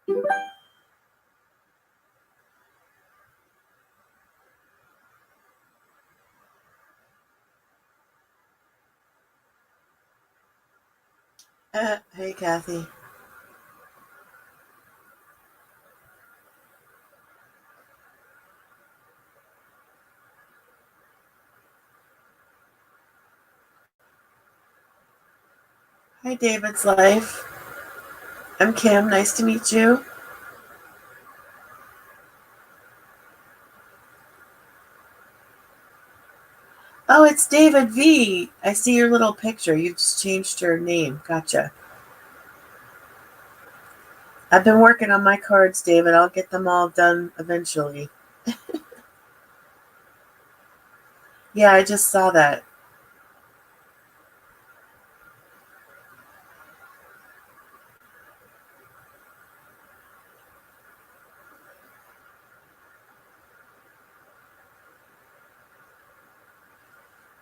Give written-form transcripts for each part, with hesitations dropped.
Hey, Kathy. Hi, David's Life. I'm Kim. Nice to meet you. Oh, it's David V. I see your little picture. You just changed your name. Gotcha. I've been working on my cards, David. I'll get them all done eventually. Yeah, I just saw that.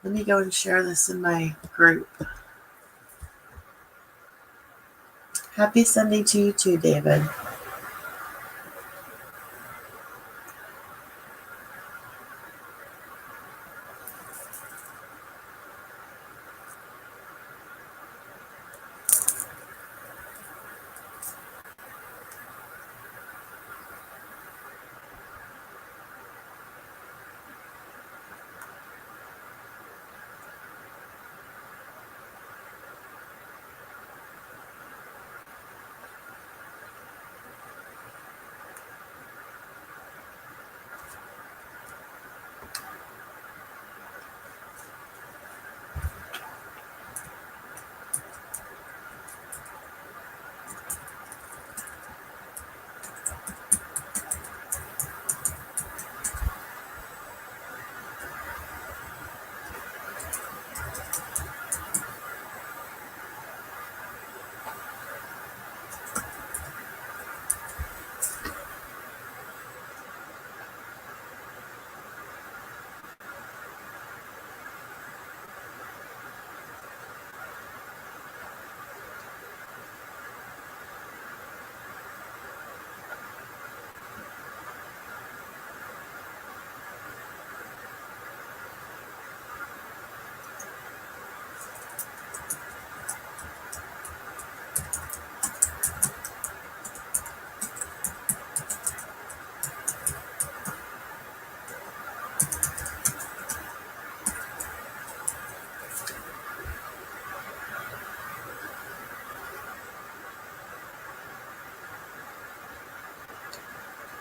Let me go and share this in my group. Happy Sunday to you too, David.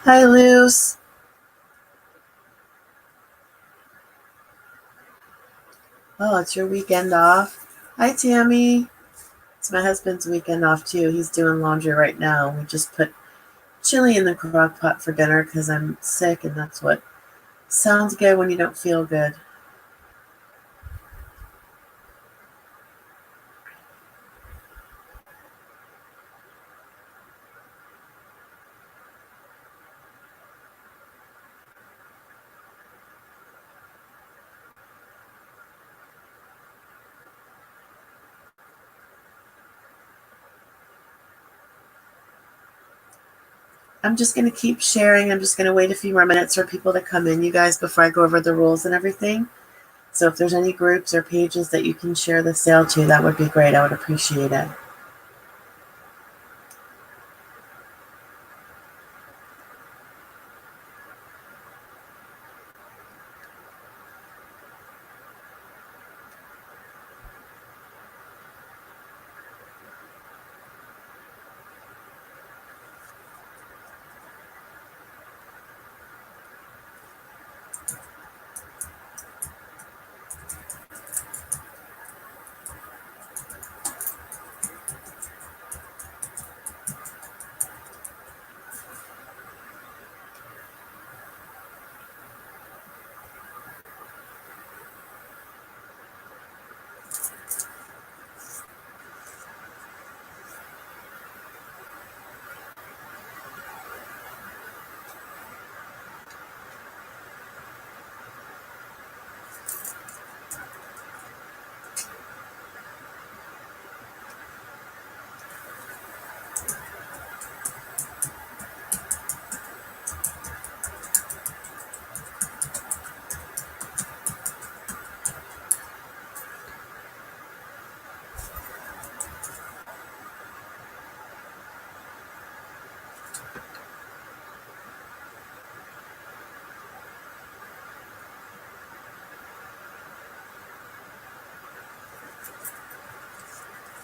Hi, Luz. Oh, it's your weekend off. Hi, Tammy. It's my husband's weekend off too. He's doing laundry right now. We just put chili in the crock pot for dinner because I'm sick, and that's what sounds good when you don't feel good. I'm just going to keep sharing. I'm just going to wait a few more minutes for people to come in, you guys, before I go over the rules and everything. So if there's any groups or pages that you can share the sale to, that would be great. I would appreciate it.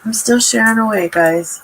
I'm still sharing away, guys.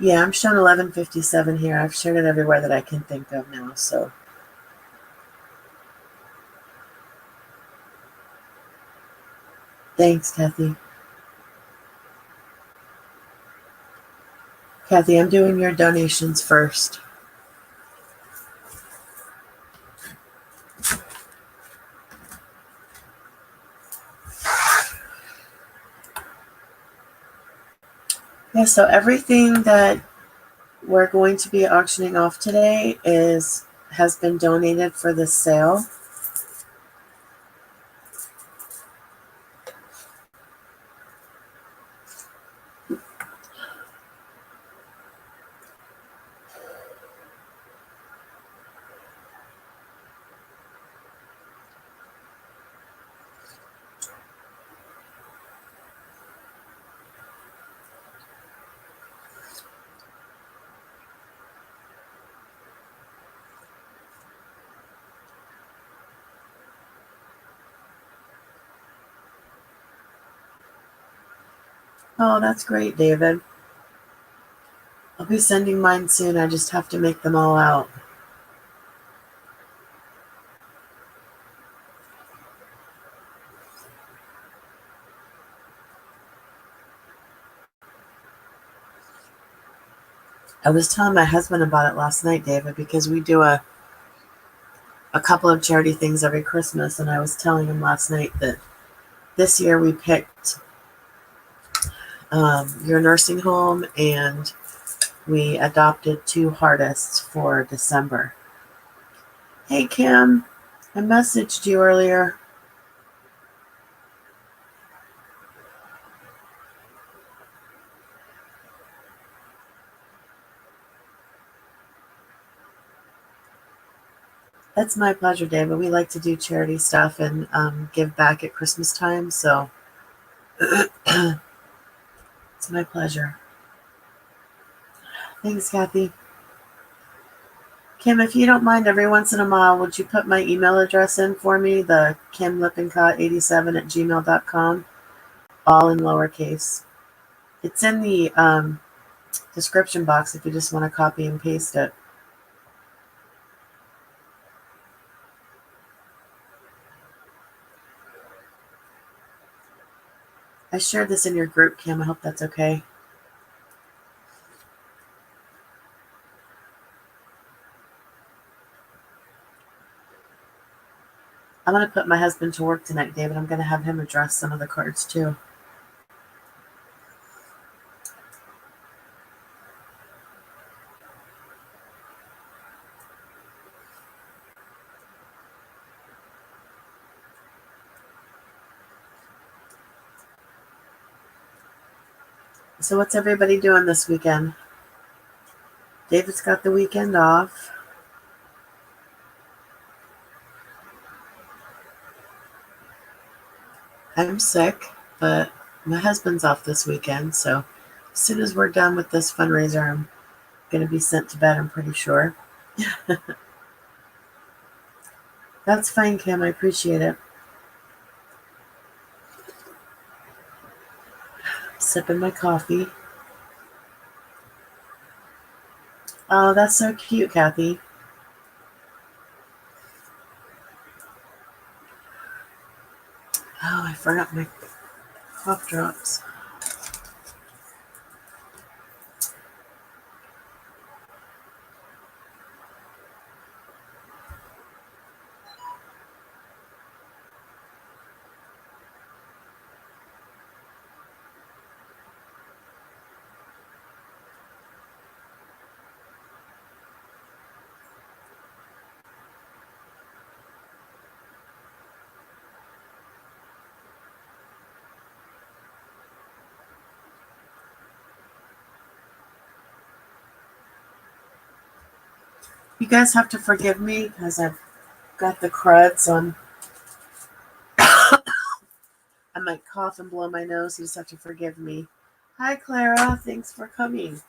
Yeah, I'm showing 11:57 here. I've shared it everywhere that I can think of now, so. Thanks, Kathy. Kathy, I'm doing your donations first. Yeah, so everything that we're going to be auctioning off today has been donated for this sale. Oh, that's great, David. I'll be sending mine soon. I just have to make them all out. I was telling my husband about it last night, David, because we do a couple of charity things every Christmas, and I was telling him last night that this year we picked your nursing home, and we adopted 2 artists for December. Hey, Kim, I messaged you earlier. It's my pleasure, David. We like to do charity stuff and give back at Christmas time, so it's my pleasure. Thanks, Kathy. Kim, if you don't mind, every once in a while, would you put my email address in for me, the kimlippincott87@gmail.com, all in lowercase. It's in the description box if you just want to copy and paste it. I shared this in your group, Kim. I hope that's okay. I'm going to put my husband to work tonight, David. I'm going to have him address some of the cards, too. So what's everybody doing this weekend? David's got the weekend off. I'm sick, but my husband's off this weekend, so as soon as we're done with this fundraiser, I'm going to be sent to bed, I'm pretty sure. That's fine, Kim. I appreciate it. Sipping my coffee. Oh, that's so cute, Kathy. Oh, I forgot my cough drops. You guys have to forgive me because I've got the crud, so I might cough and blow my nose. You just have to forgive me. Hi, Clara. Thanks for coming.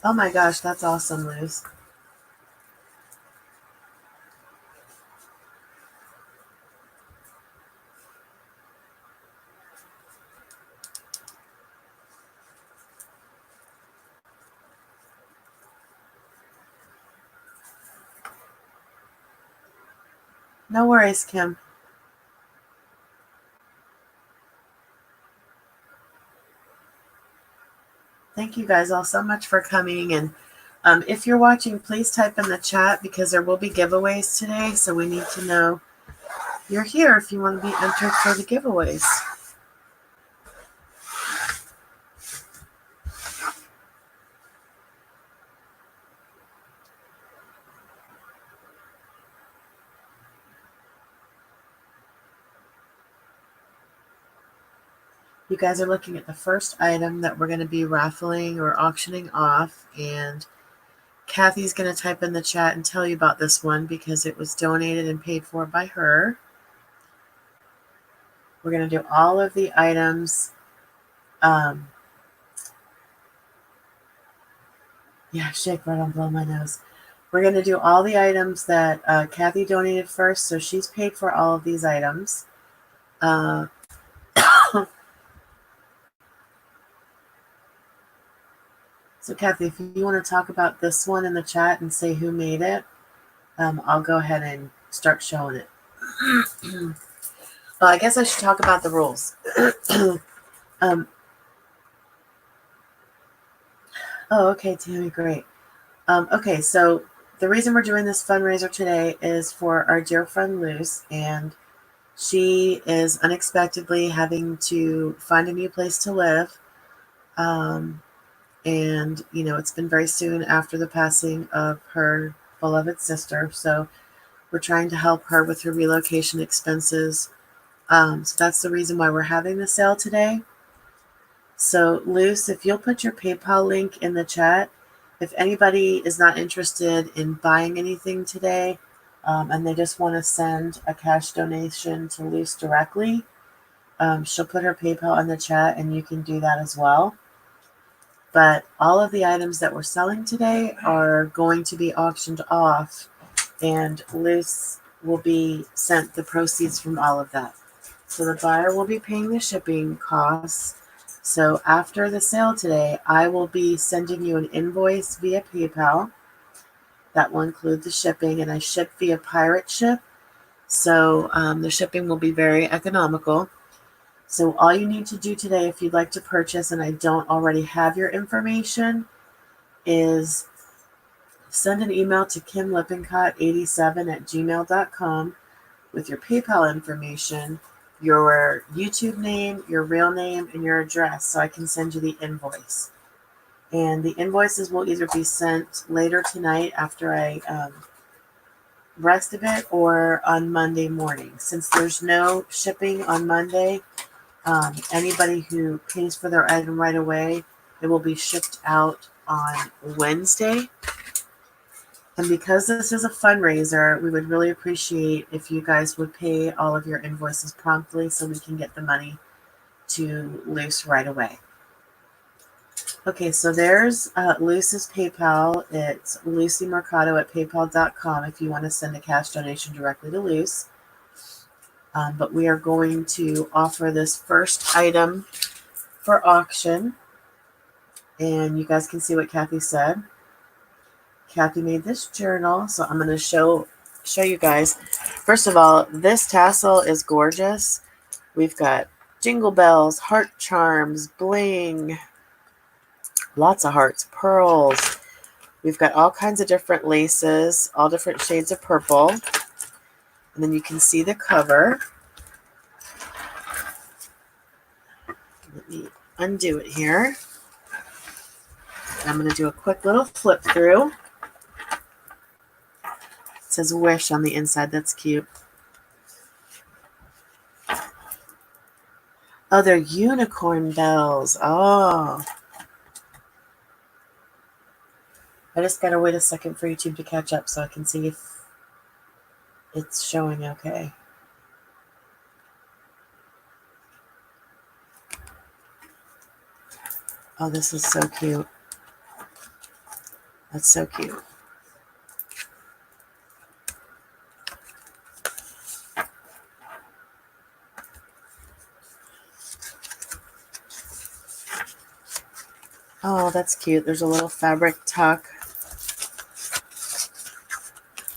Oh my gosh, that's awesome, Luz. No worries, Kim. Thank you guys all so much for coming. And if you're watching, please type in the chat because there will be giveaways today. So we need to know you're here if you want to be entered for the giveaways. You guys are looking at the first item that we're going to be raffling or auctioning off. And Kathy's going to type in the chat and tell you about this one because it was donated and paid for by her. We're going to do all of the items. Yeah, shake right on, blow my nose. We're going to do all the items that Kathy donated first. So she's paid for all of these items. So Kathy, if you want to talk about this one in the chat and say who made it, I'll go ahead and start showing it. Well, I guess I should talk about the rules. Oh, okay, Tammy, great. Okay, so the reason we're doing this fundraiser today is for our dear friend Luz, and she is unexpectedly having to find a new place to live. And, you know, it's been very soon after the passing of her beloved sister. So we're trying to help her with her relocation expenses. So that's the reason why we're having the sale today. So Luz, if you'll put your PayPal link in the chat, if anybody is not interested in buying anything today and they just want to send a cash donation to Luz directly, she'll put her PayPal in the chat and you can do that as well. But all of the items that we're selling today are going to be auctioned off, and Luz will be sent the proceeds from all of that. So the buyer will be paying the shipping costs. So after the sale today, I will be sending you an invoice via PayPal. That will include the shipping, and I ship via pirate ship. So the shipping will be very economical. So all you need to do today, if you'd like to purchase and I don't already have your information, is send an email to kimlippincott87@gmail.com with your PayPal information, your YouTube name, your real name, and your address so I can send you the invoice. And the invoices will either be sent later tonight after I rest a bit, or on Monday morning. Since there's no shipping on Monday, anybody who pays for their item right away, it will be shipped out on Wednesday. And because this is a fundraiser, we would really appreciate if you guys would pay all of your invoices promptly so we can get the money to Luce right away. Okay, so there's Luce's PayPal. It's lucymercado@paypal.com if you want to send a cash donation directly to Luce. But we are going to offer this first item for auction. And you guys can see what Kathy said. Kathy made this journal, so I'm going to show you guys. First of all, this tassel is gorgeous. We've got jingle bells, heart charms, bling, lots of hearts, pearls. We've got all kinds of different laces, all different shades of purple. And then you can see the cover. Let me undo it here. I'm going to do a quick little flip through. It says Wish on the inside. That's cute. Oh, they're unicorn bells. Oh. I just got to wait a second for YouTube to catch up so I can see if it's showing okay. Oh, this is so cute. That's so cute. Oh, that's cute. There's a little fabric tuck.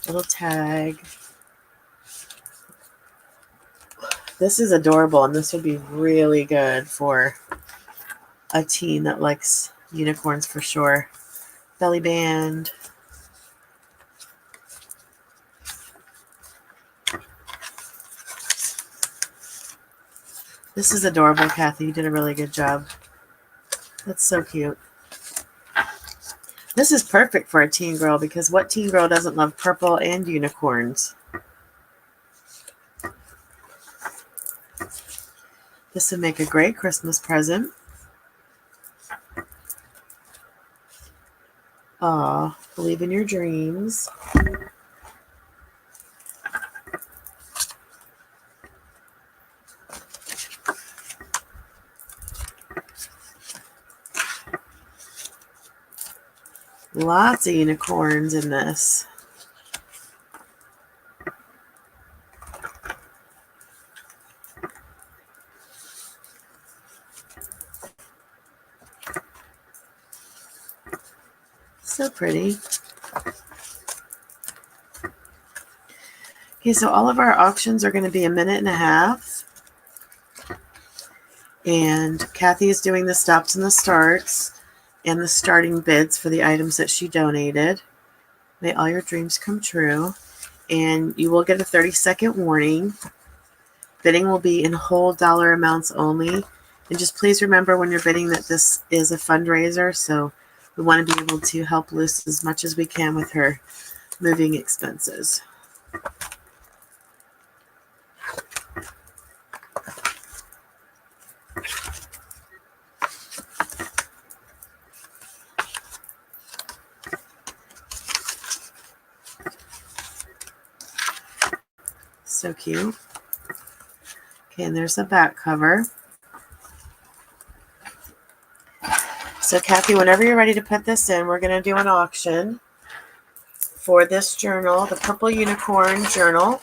Little tag. This is adorable, and this would be really good for a teen that likes unicorns for sure. Belly band. This is adorable, Kathy. You did a really good job. That's so cute. This is perfect for a teen girl, because what teen girl doesn't love purple and unicorns? This would make a great Christmas present. Aw, believe in your dreams. Lots of unicorns in this. So pretty. Okay, so all of our auctions are going to be a minute and a half. And Kathy is doing the stops and the starts and the starting bids for the items that she donated. May all your dreams come true. And you will get a 30-second warning. Bidding will be in whole dollar amounts only. And just please remember when you're bidding that this is a fundraiser, so we want to be able to help Luce as much as we can with her moving expenses. So cute. Okay, and there's the back cover. So Kathy, whenever you're ready to put this in, we're going to do an auction for this journal, the Purple Unicorn Journal,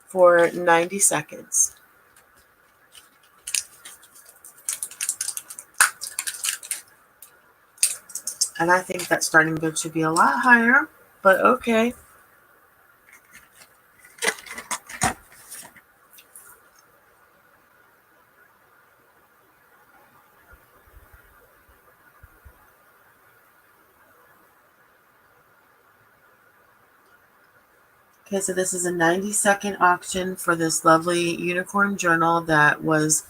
for 90 seconds. And I think that starting bid should be a lot higher, but okay. Okay, so this is a 90-second auction for this lovely unicorn journal that was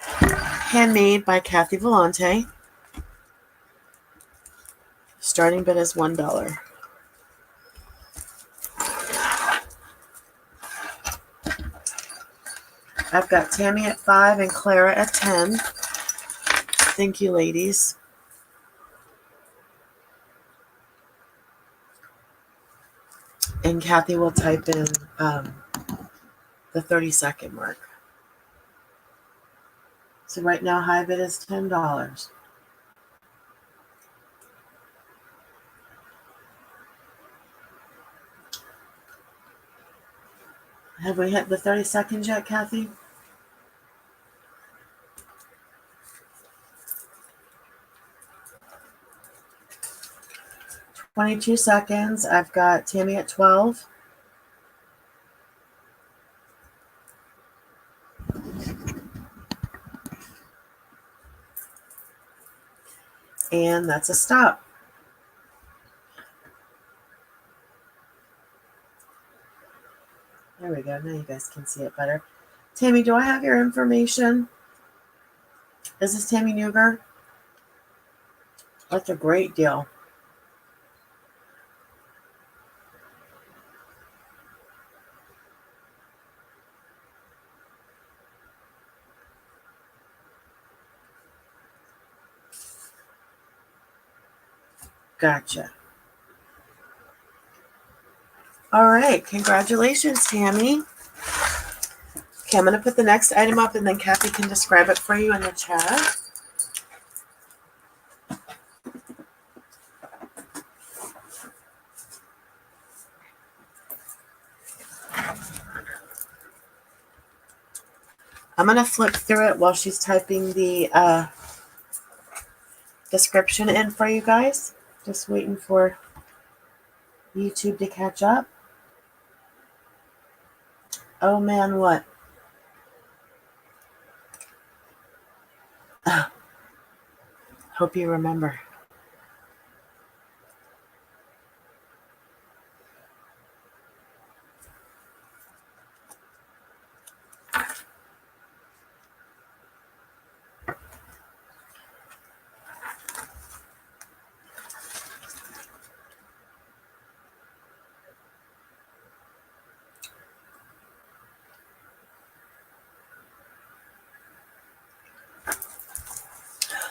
handmade by Kathy Volante. starting bid is $1. I've got Tammy at 5 and Clara at 10. Thank you, ladies. And Kathy will type in the 30-second mark. So right now, high bid is $10. Have we hit the 30 seconds yet, Kathy? $22 seconds. I've got Tammy at 12. And that's a stop. There we go. Now you guys can see it better. Tammy, do I have your information? Is this Tammy Newger? That's a great deal. Gotcha. All right. Congratulations, Tammy. Okay, I'm going to put the next item up and then Kathy can describe it for you in the chat. I'm going to flip through it while she's typing the description in for you guys. Just waiting for YouTube to catch up. Oh man, what? Hope you remember.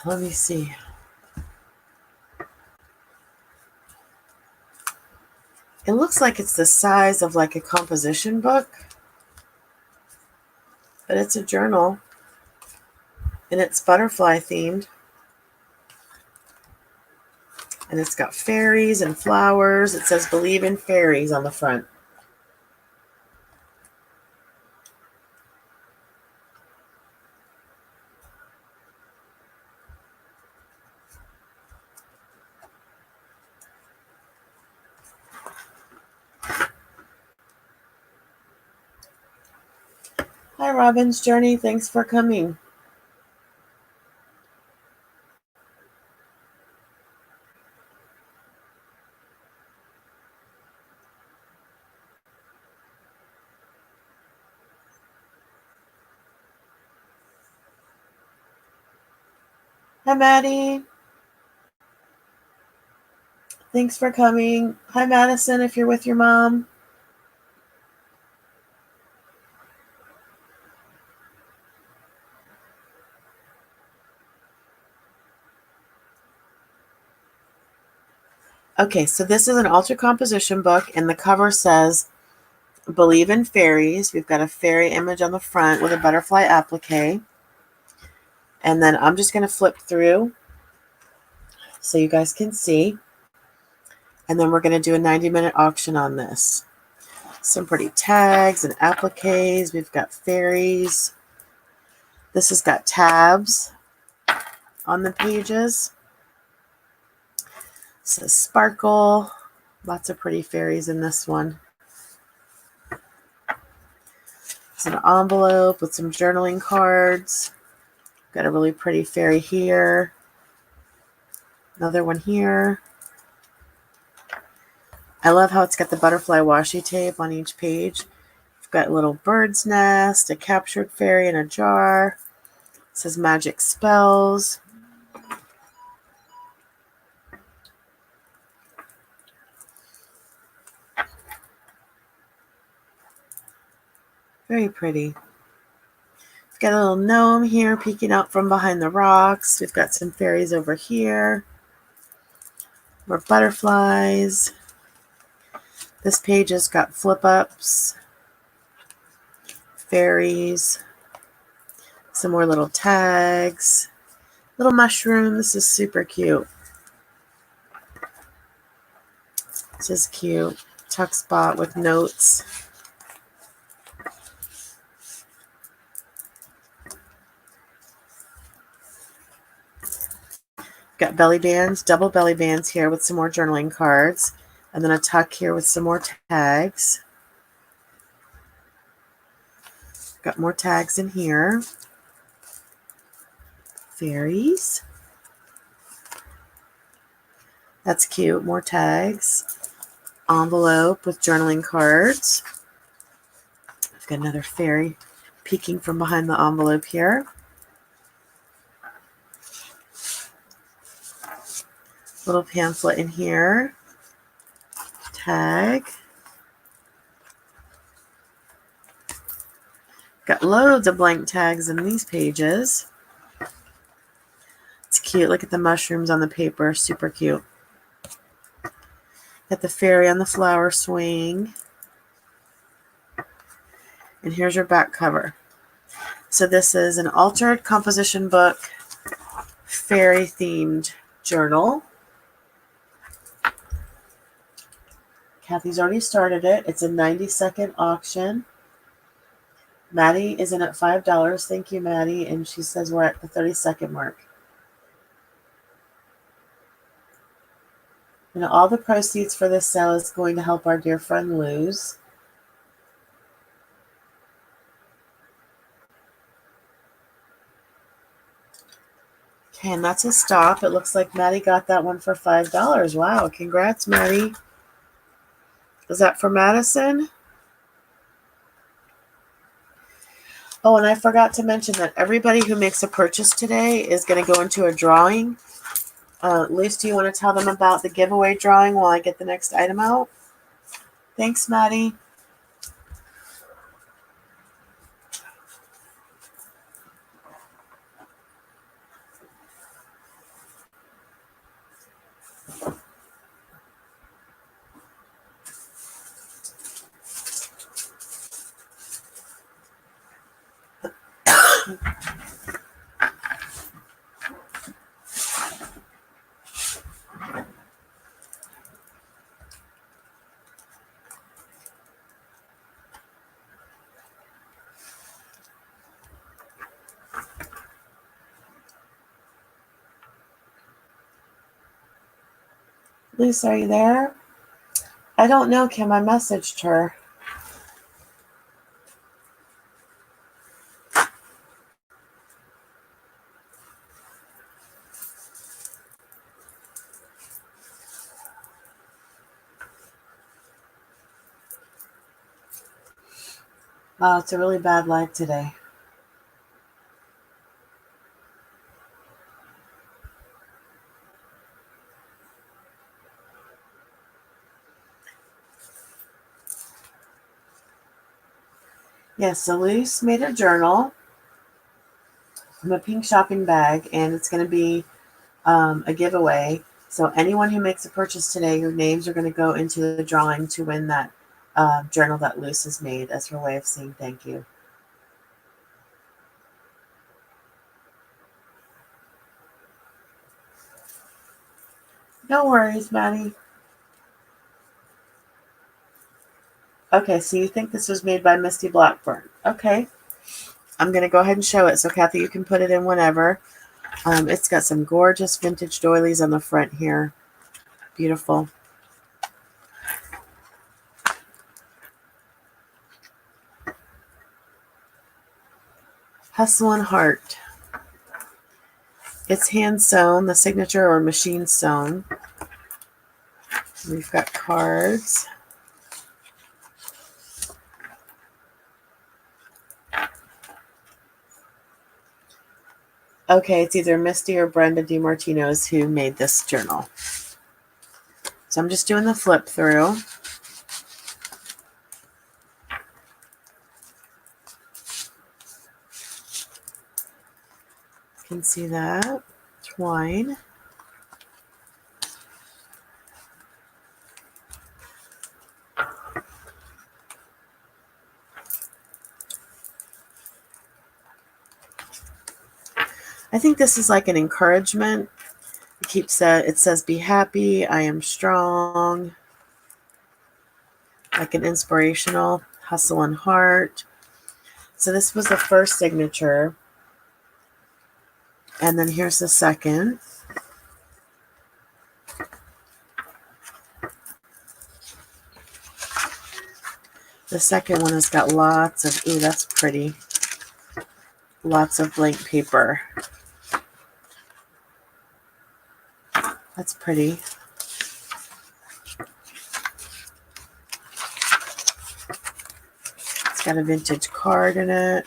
Let me see. It looks like it's the size of like a composition book, but it's a journal and it's butterfly themed. And it's got fairies and flowers. It says "Believe in Fairies" on the front. Hi, Robin's Journey. Thanks for coming. Hi, Maddie. Thanks for coming. Hi, Madison, if you're with your mom. Okay, so this is an altar composition book, and the cover says "Believe in Fairies." We've got a fairy image on the front with a butterfly applique. And then I'm just going to flip through so you guys can see. And then we're going to do a 90-minute auction on this. Some pretty tags and appliques. We've got fairies. This has got tabs on the pages. It says sparkle. Lots of pretty fairies in this one. It's an envelope with some journaling cards. Got a really pretty fairy here. Another one here. I love how it's got the butterfly washi tape on each page. We've got a little bird's nest, a captured fairy in a jar. It says magic spells. Very pretty. We've got a little gnome here peeking out from behind the rocks. We've got some fairies over here. More butterflies. This page has got flip-ups, fairies, some more little tags, little mushroom. This is super cute. This is cute. Tuck spot with notes. Got belly bands, double belly bands here with some more journaling cards. And then a tuck here with some more tags. Got more tags in here. Fairies. That's cute. More tags. Envelope with journaling cards. I've got another fairy peeking from behind the envelope here. Little pamphlet in here. Tag. Got loads of blank tags in these pages. It's cute. Look at the mushrooms on the paper. Super cute. Got the fairy on the flower swing. And here's your back cover. So this is an altered composition book, fairy themed journal. Kathy's already started it. It's a 90-second auction. Maddie is in at $5. Thank you, Maddie. And she says we're at the 30-second mark. And all the proceeds for this sale is going to help our dear friend Luz. Okay, and that's a stop. It looks like Maddie got that one for $5. Wow, congrats, Maddie. Is that for Madison? Oh, and I forgot to mention that everybody who makes a purchase today is going to go into a drawing. Luz, do you want to tell them about the giveaway drawing while I get the next item out? Thanks, Maddie. Luz, are you there? I don't know, Kim. I messaged her. Wow, it's a really bad live today. Yes, so Luz made a journal from a pink shopping bag, and it's going to be a giveaway. So anyone who makes a purchase today, your names are going to go into the drawing to win that journal that Luz has made as her way of saying thank you. No worries, Maddie. Okay, so you think this was made by Misty Blackburn. Okay. I'm going to go ahead and show it. So, Kathy, you can put it in whenever. It's got some gorgeous vintage doilies on the front here. Beautiful. Hustle and Heart. It's hand sewn, the signature or machine sewn. We've got cards. Okay, it's either Misty or Brenda DiMartino's who made this journal. So I'm just doing the flip through. can see that. Twine. I think this is like an encouragement. It says, be happy, I am strong. Like an inspirational, hustle and heart. So this was the first signature. And then here's the second. The second one has got lots of, ooh, that's pretty. Lots of blank paper. That's pretty. It's got a vintage card in it.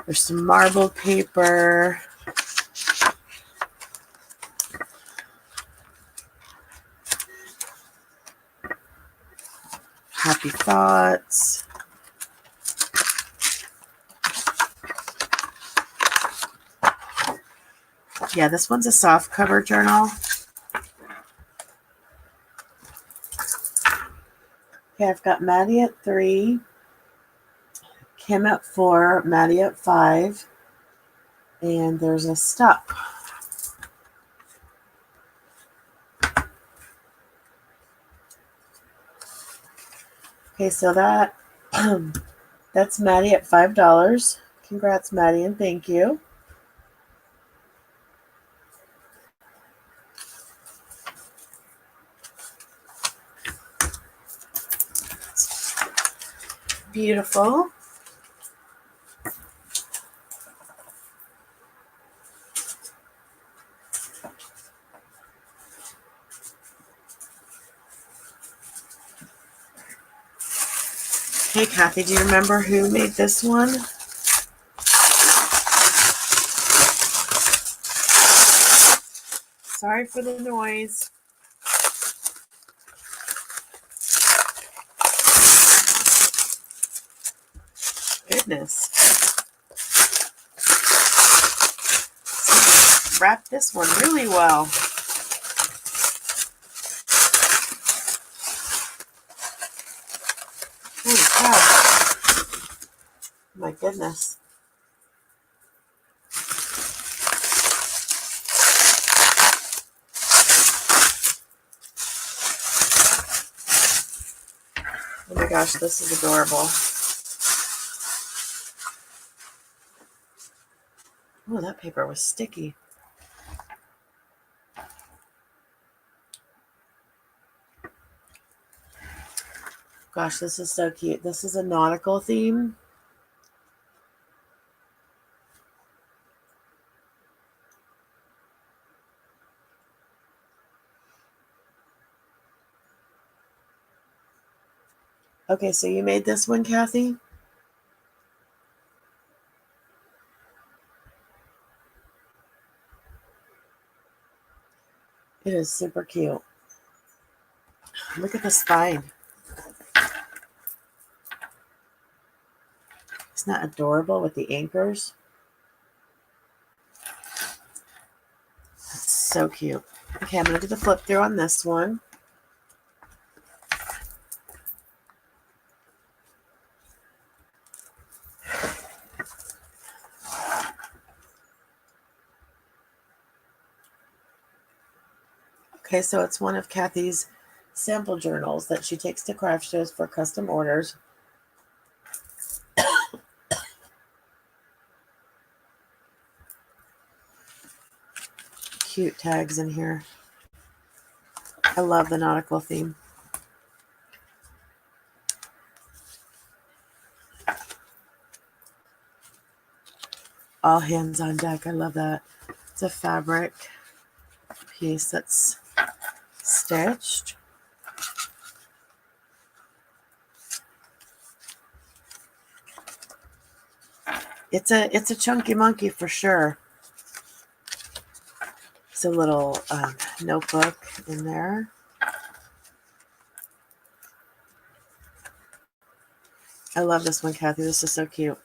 There's some marbled paper. Happy thoughts. Yeah, this one's a soft cover journal. Okay, I've got Maddie at 3, Kim at 4, Maddie at 5, and there's a stop. Okay, so that's Maddie at $5. Congrats, Maddie, and thank you. Beautiful. Hey, Kathy, do you remember who made this one? Sorry for the noise. Goodness. Wrap this one really well. Holy cow. My goodness. Oh my gosh, this is adorable. Oh, that paper was sticky. Gosh, this is so cute. This is a nautical theme. Okay, so you made this one, Kathy? It is super cute. Look at the spine. Isn't that adorable with the anchors? That's so cute. Okay, I'm going to do the flip through on this one. Okay, so it's one of Kathy's sample journals that she takes to craft shows for custom orders. Cute tags in here. I love the nautical theme. All hands on deck. I love that. It's a fabric piece that's stitched. It's a chunky monkey for sure. It's a little notebook in there. I love this one, Kathy. This is so cute.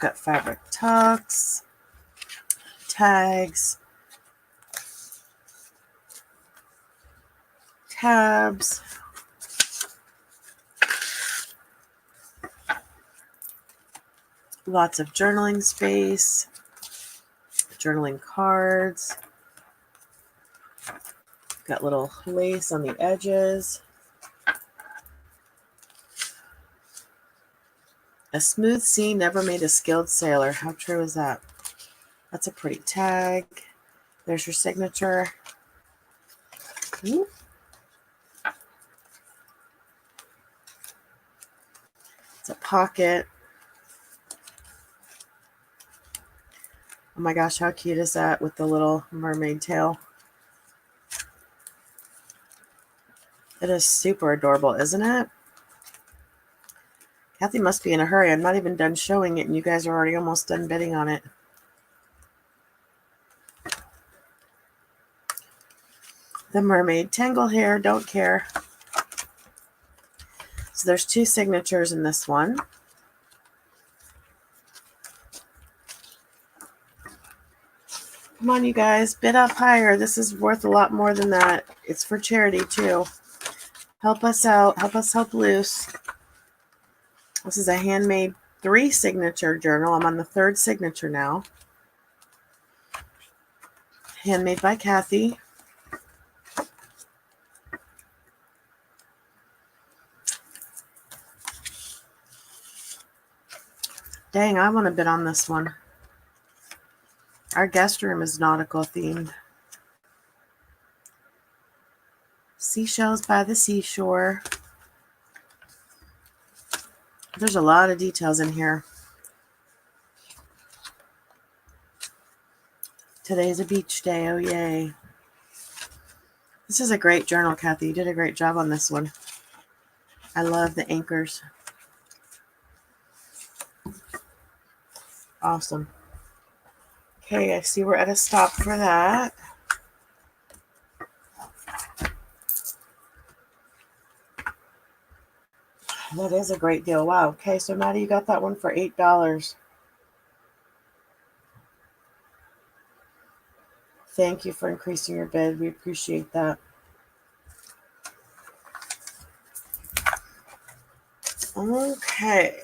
Got fabric tucks, tags, tabs, lots of journaling space, journaling cards, got little lace on the edges. A smooth sea never made a skilled sailor. How true is that? That's a pretty tag. There's your signature. Ooh. It's a pocket. Oh my gosh, how cute is that with the little mermaid tail? It is super adorable, isn't it? Kathy must be in a hurry. I'm not even done showing it, and you guys are already almost done bidding on it. The mermaid tangle hair, don't care. So there's 2 signatures in this one. Come on, you guys, bid up higher. This is worth a lot more than that. It's for charity, too. Help us out. Help us help Luce. This is a handmade 3 signature journal. I'm on the 3rd signature now. Handmade by Kathy. Dang, I want to bid on this one. Our guest room is nautical themed. Seashells by the seashore. There's a lot of details in here. Today's a beach day, oh yay. This is a great journal, Kathy. You did a great job on this one. I love the anchors. Awesome. Okay, I see we're at a stop for that. That is a great deal. Wow. Okay, so Maddie, you got that one for $8. Thank you for increasing your bid. We appreciate that. Okay.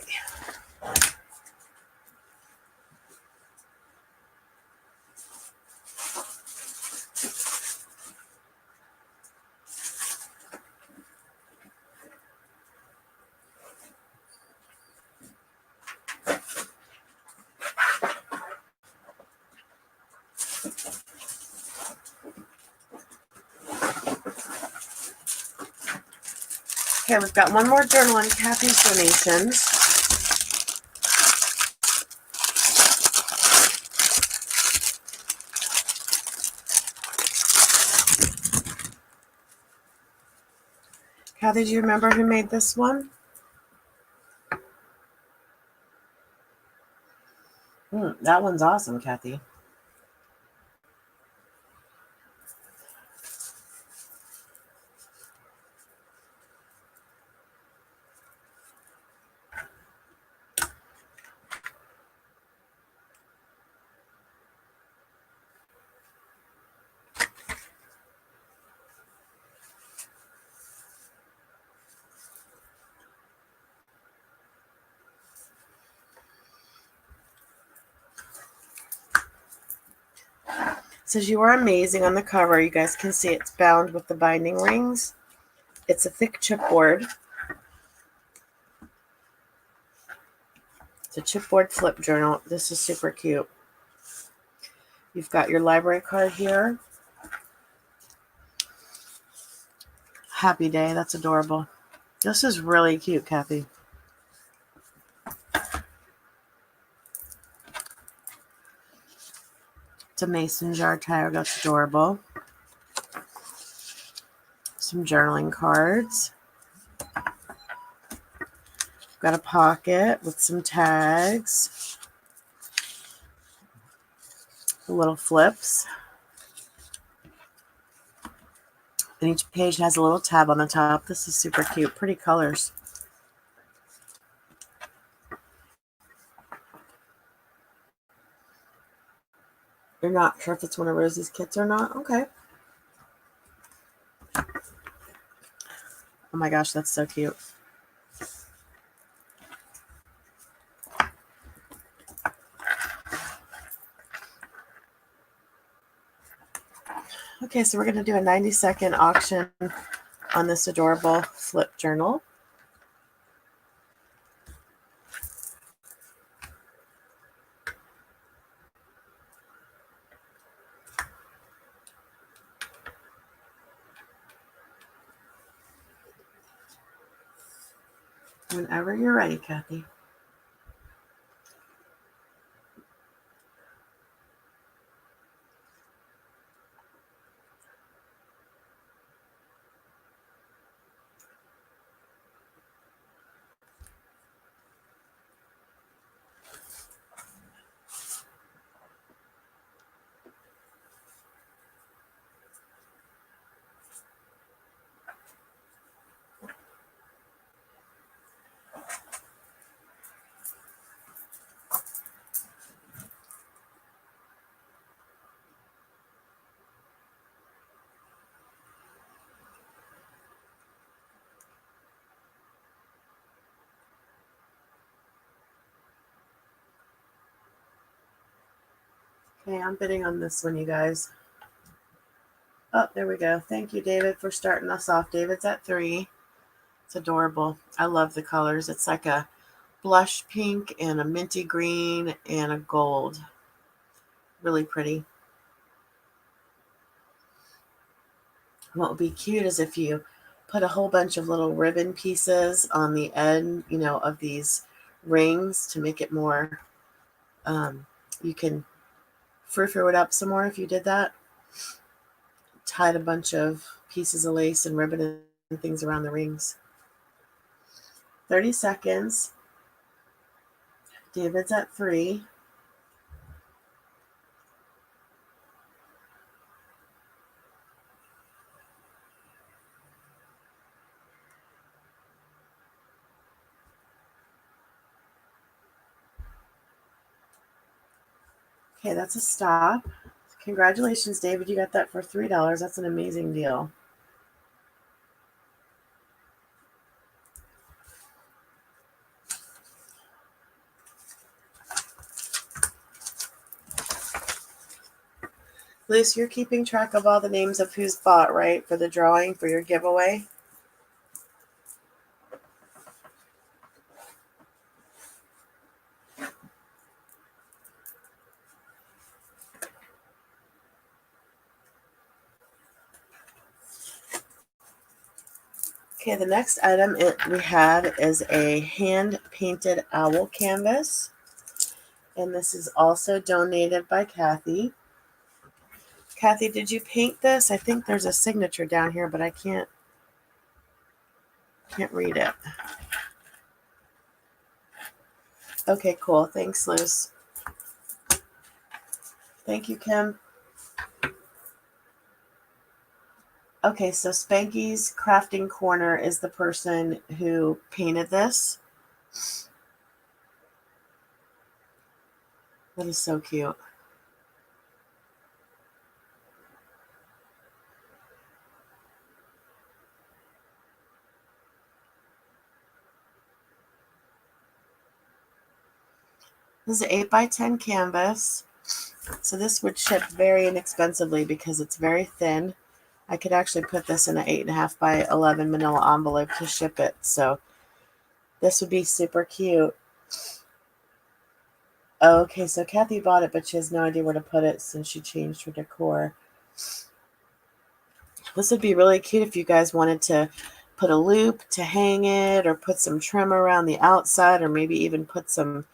Okay, we've got one more journal on Kathy's donations. Kathy, do you remember who made this one? That one's awesome, Kathy. It says you are amazing on the cover. You guys can see it's bound with the binding rings. It's a thick chipboard. It's a chipboard flip journal. This is super cute. You've got your library card here. Happy day. That's adorable. This is really cute, Kathy. It's a mason jar tire. That's adorable. Some journaling cards. Got a pocket with some tags. The little flips. And each page has a little tab on the top. This is super cute. Pretty colors. You're not sure if it's one of Rosie's kits or not? Okay. Oh my gosh, that's so cute. Okay, so we're going to do a 90-second auction on this adorable flip journal. Whenever you're ready, Kathy. Okay, I'm bidding on this one, you guys. Oh, there we go. Thank you, David, for starting us off. David's at 3. It's adorable. I love the colors. It's like a blush pink and a minty green and a gold. Really pretty. What would be cute is if you put a whole bunch of little ribbon pieces on the end, of these rings to make it more, you can frou-frou it up some more if you did that. Tied a bunch of pieces of lace and ribbon and things around the rings. 30 seconds. David's at 3. Okay, that's a stop. Congratulations, David. You got that for $3. That's an amazing deal. Luce, you're keeping track of all the names of who's bought, right, for the drawing for your giveaway? Okay, the next item we have is a hand-painted owl canvas. And this is also donated by Kathy. Kathy, did you paint this? I think there's a signature down here, but I can't read it. Okay, cool. Thanks, Luce. Thank you, Kim. Okay, so Spanky's Crafting Corner is the person who painted this. That is so cute. This is an 8x10 canvas. So this would ship very inexpensively because it's very thin. I could actually put this in an 8.5x11 manila envelope to ship it. So this would be super cute. Okay, so Kathy bought it, but she has no idea where to put it since she changed her decor. This would be really cute if you guys wanted to put a loop to hang it or put some trim around the outside or maybe even put some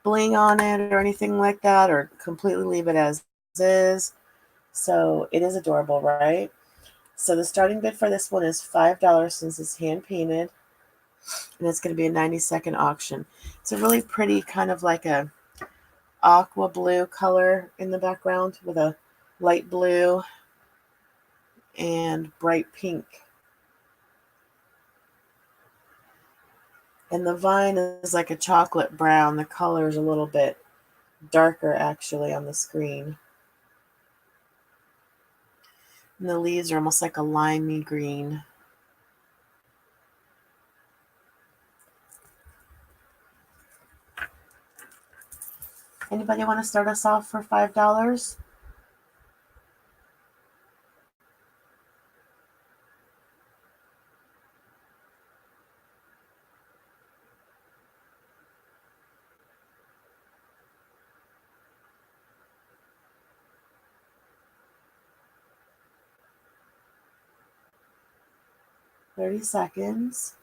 bling on it or anything like that, or completely leave it as is. So it is adorable, right? So the starting bid for this one is $5 since it's hand painted, and it's going to be a 90-second auction. It's a really pretty kind of like a aqua blue color in the background with a light blue and bright pink. And the vine is like a chocolate brown. The color is a little bit darker actually on the screen. And the leaves are almost like a limey green. Anybody want to start us off for $5? $30 seconds.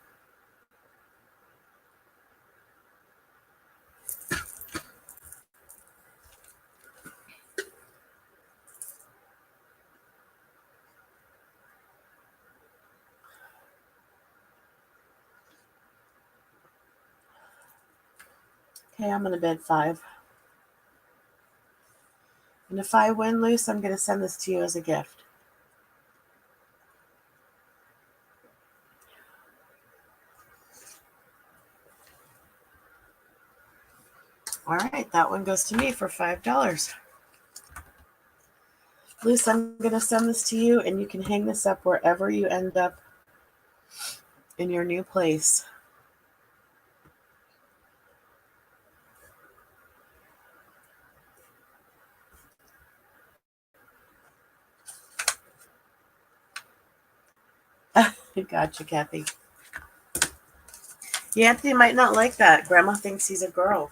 Okay, I'm going to bid 5. And if I win, Luce, I'm going to send this to you as a gift. All right, that one goes to me for $5. Luce, I'm going to send this to you, and you can hang this up wherever you end up in your new place. Gotcha, Kathy. Yeah, Anthony might not like that. Grandma thinks he's a girl.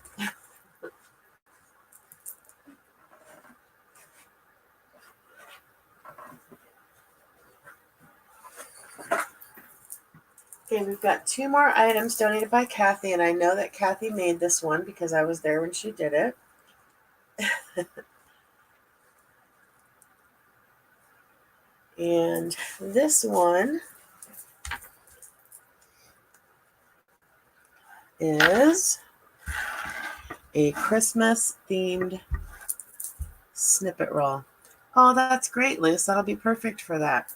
Okay, we've got 2 more items donated by Kathy, and I know that Kathy made this one because I was there when she did it. And this one is a Christmas-themed snippet roll. Oh, that's great, Luce. That'll be perfect for that.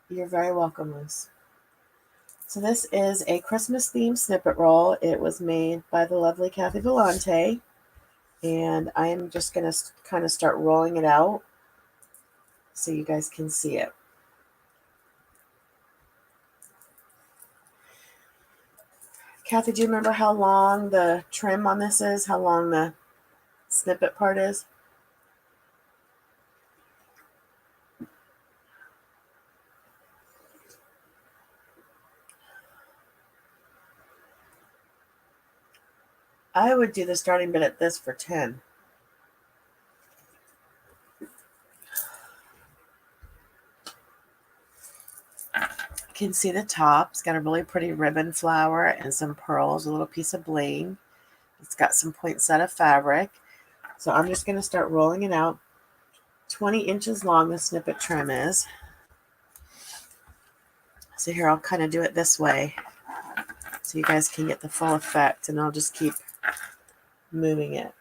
You're very welcome, Luce. So this is a Christmas-themed snippet roll. It was made by the lovely Kathy Vellante, and I am just going to kind of start rolling it out so you guys can see it. Kathy, do you remember how long the trim on this is? How long the snippet part is? I would do the starting bid at this for 10. You can see the top. It's got a really pretty ribbon flower and some pearls, a little piece of bling. It's got some poinsettia fabric. So I'm just going to start rolling it out. 20 inches long the snippet trim is. So here I'll kind of do it this way so you guys can get the full effect, and I'll just keep moving it.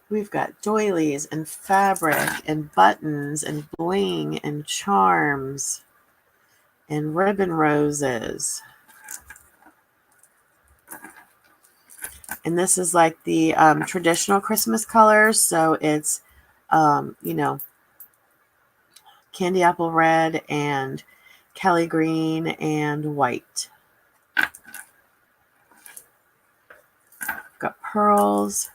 We've got doilies and fabric and buttons and bling and charms and ribbon roses. And this is like the traditional Christmas colors. So it's, candy apple red and Kelly green and white. Got pearls,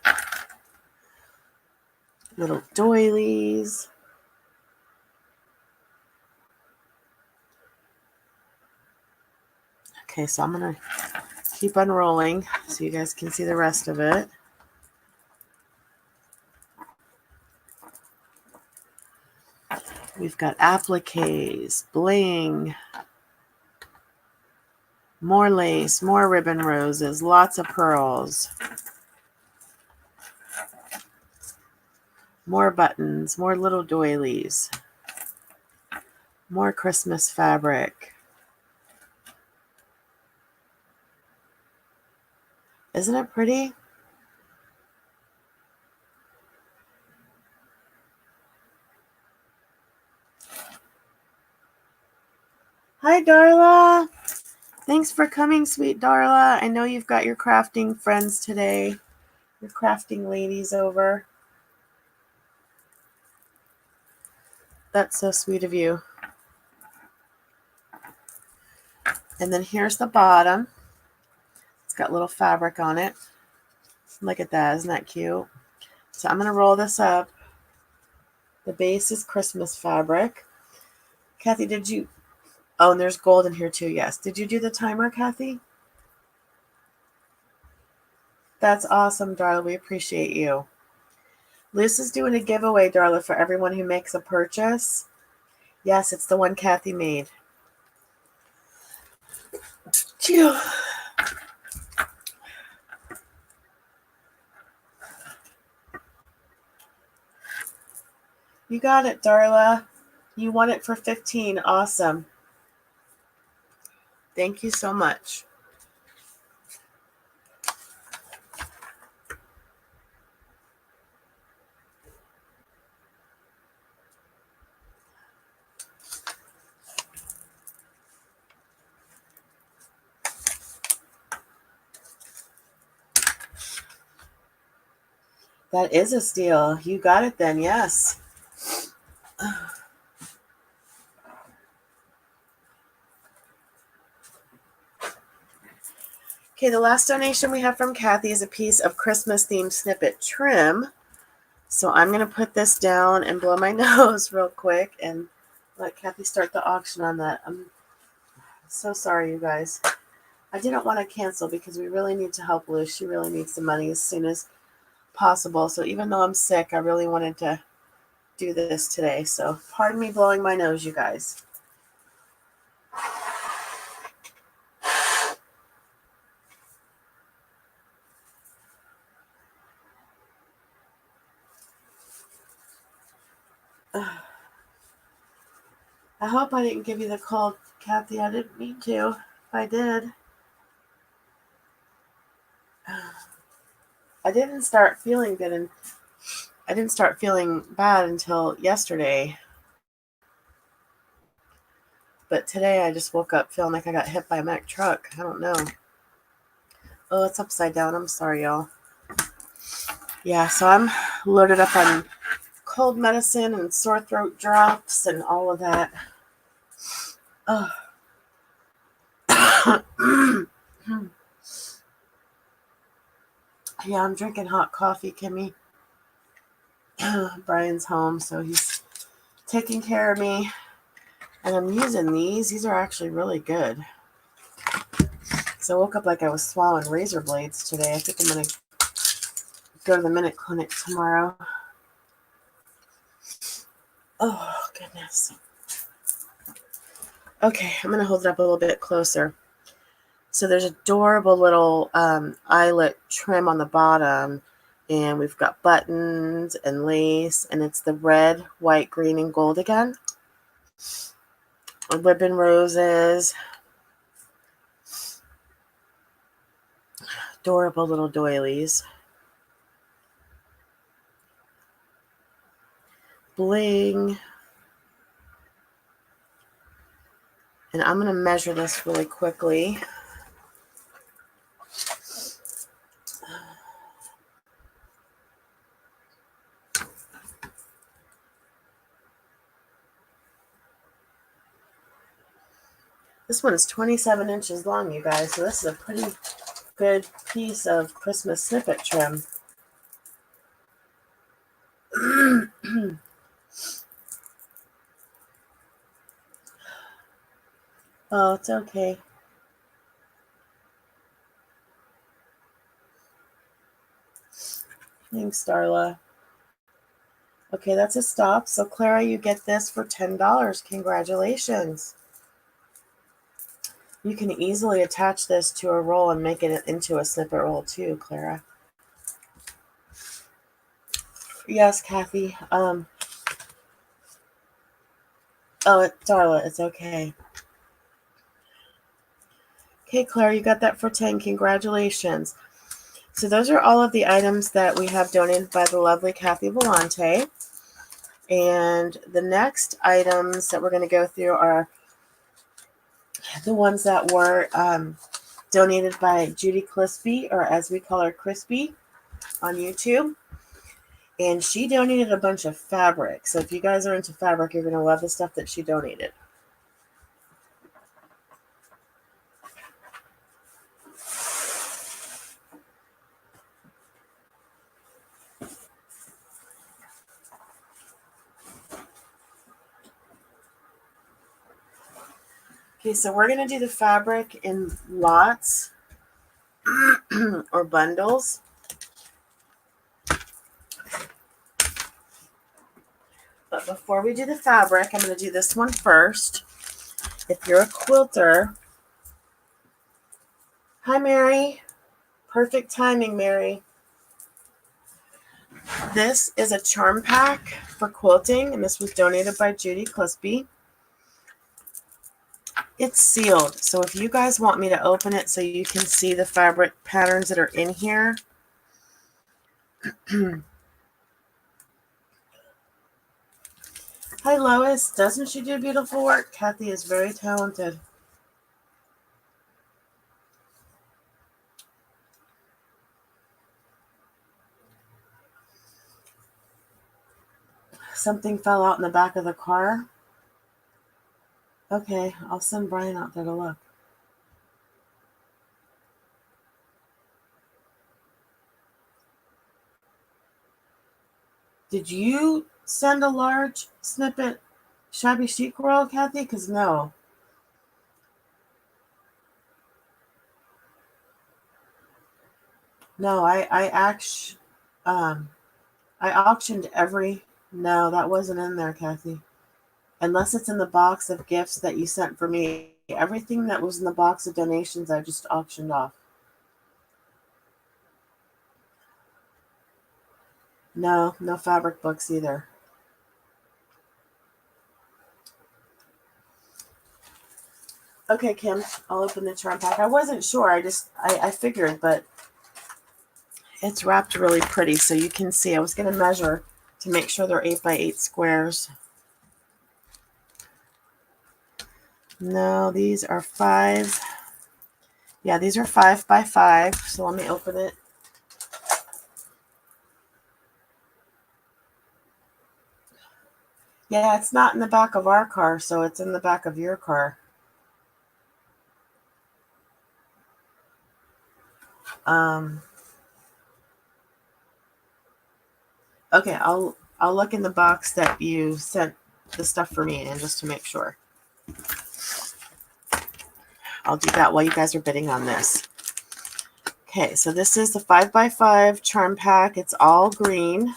little doilies. Okay, so I'm going to keep unrolling so you guys can see the rest of it. We've got appliques, bling, more lace, more ribbon roses, lots of pearls, more buttons, more little doilies, More Christmas fabric. Isn't it pretty? Hi, Darla. Thanks for coming, sweet Darla. I know you've got your crafting friends today. Your crafting ladies over. That's so sweet of you. And then here's the bottom. It's got little fabric on it. Look at that. Isn't that cute? So I'm going to roll this up. The base is Christmas fabric. Kathy, did you... Oh, and there's gold in here too, yes. Did you do the timer, Kathy? That's awesome, Darla. We appreciate you. Liz is doing a giveaway, Darla, for everyone who makes a purchase. Yes, it's the one Kathy made. Phew. You got it, Darla. You won it for 15. Awesome. Thank you so much. That is a steal. You got it then, yes. Okay, the last donation we have from Kathy is a piece of Christmas-themed snippet trim. So I'm going to put this down and blow my nose real quick and let Kathy start the auction on that. I'm so sorry, you guys. I didn't want to cancel because we really need to help Lou. She really needs the money as soon as possible. So even though I'm sick, I really wanted to do this today. So pardon me blowing my nose, you guys. I hope I didn't give you the cold, Kathy. I didn't mean to. If I did. I didn't start feeling good, and I didn't start feeling bad until yesterday. But today I just woke up feeling like I got hit by a Mack truck. I don't know. Oh, it's upside down. I'm sorry, y'all. Yeah, so I'm loaded up on cold medicine and sore throat drops and all of that. Oh. Yeah, I'm drinking hot coffee, Kimmy. Brian's home, so he's taking care of me. And I'm using these. These are actually really good. So I woke up like I was swallowing razor blades today. I think I'm going to go to the Minute Clinic tomorrow. Oh, goodness. Okay, I'm going to hold it up a little bit closer. So there's adorable little eyelet trim on the bottom. And we've got buttons and lace. And it's the red, white, green, and gold again. Ribbon roses. Adorable little doilies. Bling. And I'm going to measure this really quickly. This one is 27 inches long, you guys. So this is a pretty good piece of Christmas snippet trim. Oh, it's okay. Thanks, Darla. Okay, that's a stop. So, Clara, you get this for $10. Congratulations. You can easily attach this to a roll and make it into a snippet roll too, Clara. Yes, Kathy. Oh, Darla, it's okay. Okay, Claire, you got that for 10. Congratulations. So those are all of the items that we have donated by the lovely Kathy Volante. And the next items that we're going to go through are the ones that were donated by Judy Crispy, or as we call her, Crispy, on YouTube. And she donated a bunch of fabric. So if you guys are into fabric, you're going to love the stuff that she donated. Okay, so we're going to do the fabric in lots or bundles. But before we do the fabric, I'm going to do this one first. If you're a quilter, hi, Mary. Perfect timing, Mary. This is a charm pack for quilting, and this was donated by Judy Crispy. It's sealed, so if you guys want me to open it so you can see the fabric patterns that are in here. Hi, Lois. Doesn't she do beautiful work? Kathy is very talented. Something fell out in the back of the car. Okay, I'll send Brian out there to look. Did you send a large snippet shabby chic roll, Kathy? Because no. No, I auctioned every. No, that wasn't in there, Kathy. Unless it's in the box of gifts that you sent for me. Everything that was in the box of donations, I just auctioned off. No, no fabric books either. Okay, Kim, I'll open the charm pack. I wasn't sure. I figured, but it's wrapped really pretty, so you can see. I was going to measure to make sure they're 8x8 squares. No, these are 5. Yeah, these are 5x5. So let me open it. Yeah, it's not in the back of our car, so it's in the back of your car. Okay, I'll look in the box that you sent the stuff for me in just to make sure. I'll do that while you guys are bidding on this. Okay, so this is the 5x5 charm pack. It's all green.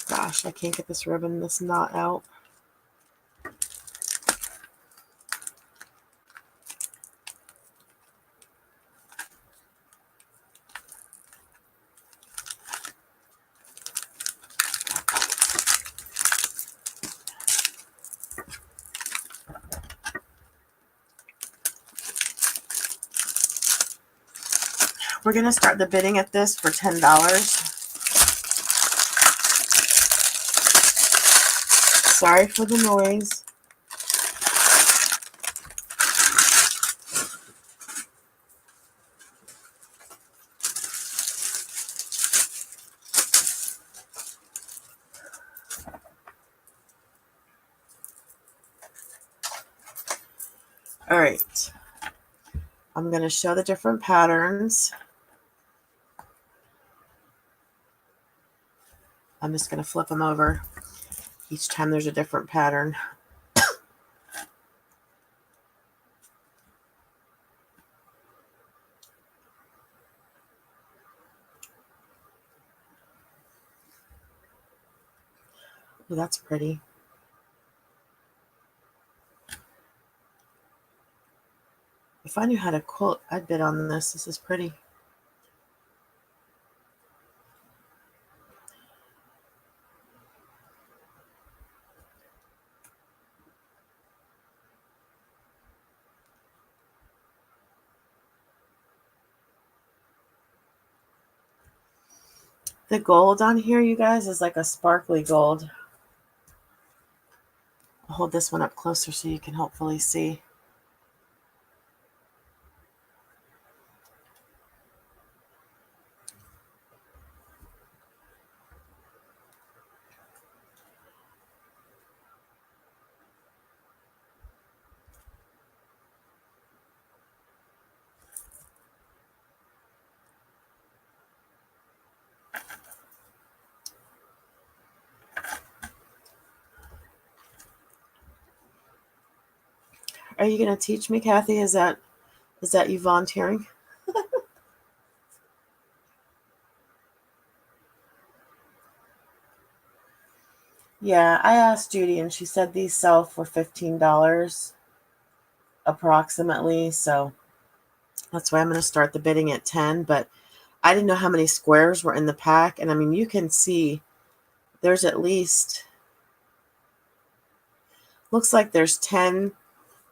Gosh, I can't get this ribbon, this knot out. We're going to start the bidding at this for $10. Sorry for the noise. All right. I'm going to show the different patterns. I'm just going to flip them over. Each time there's a different pattern. Oh, that's pretty. If I knew how to quilt, I'd bid on this. This is pretty. The gold on here, you guys, is like a sparkly gold. I'll hold this one up closer so you can hopefully see. Are you going to teach me, Kathy? Is that you volunteering? Yeah, I asked Judy and she said these sell for $15 approximately. So that's why I'm going to start the bidding at 10. But I didn't know how many squares were in the pack. And I mean, you can see there's at least, looks like there's 10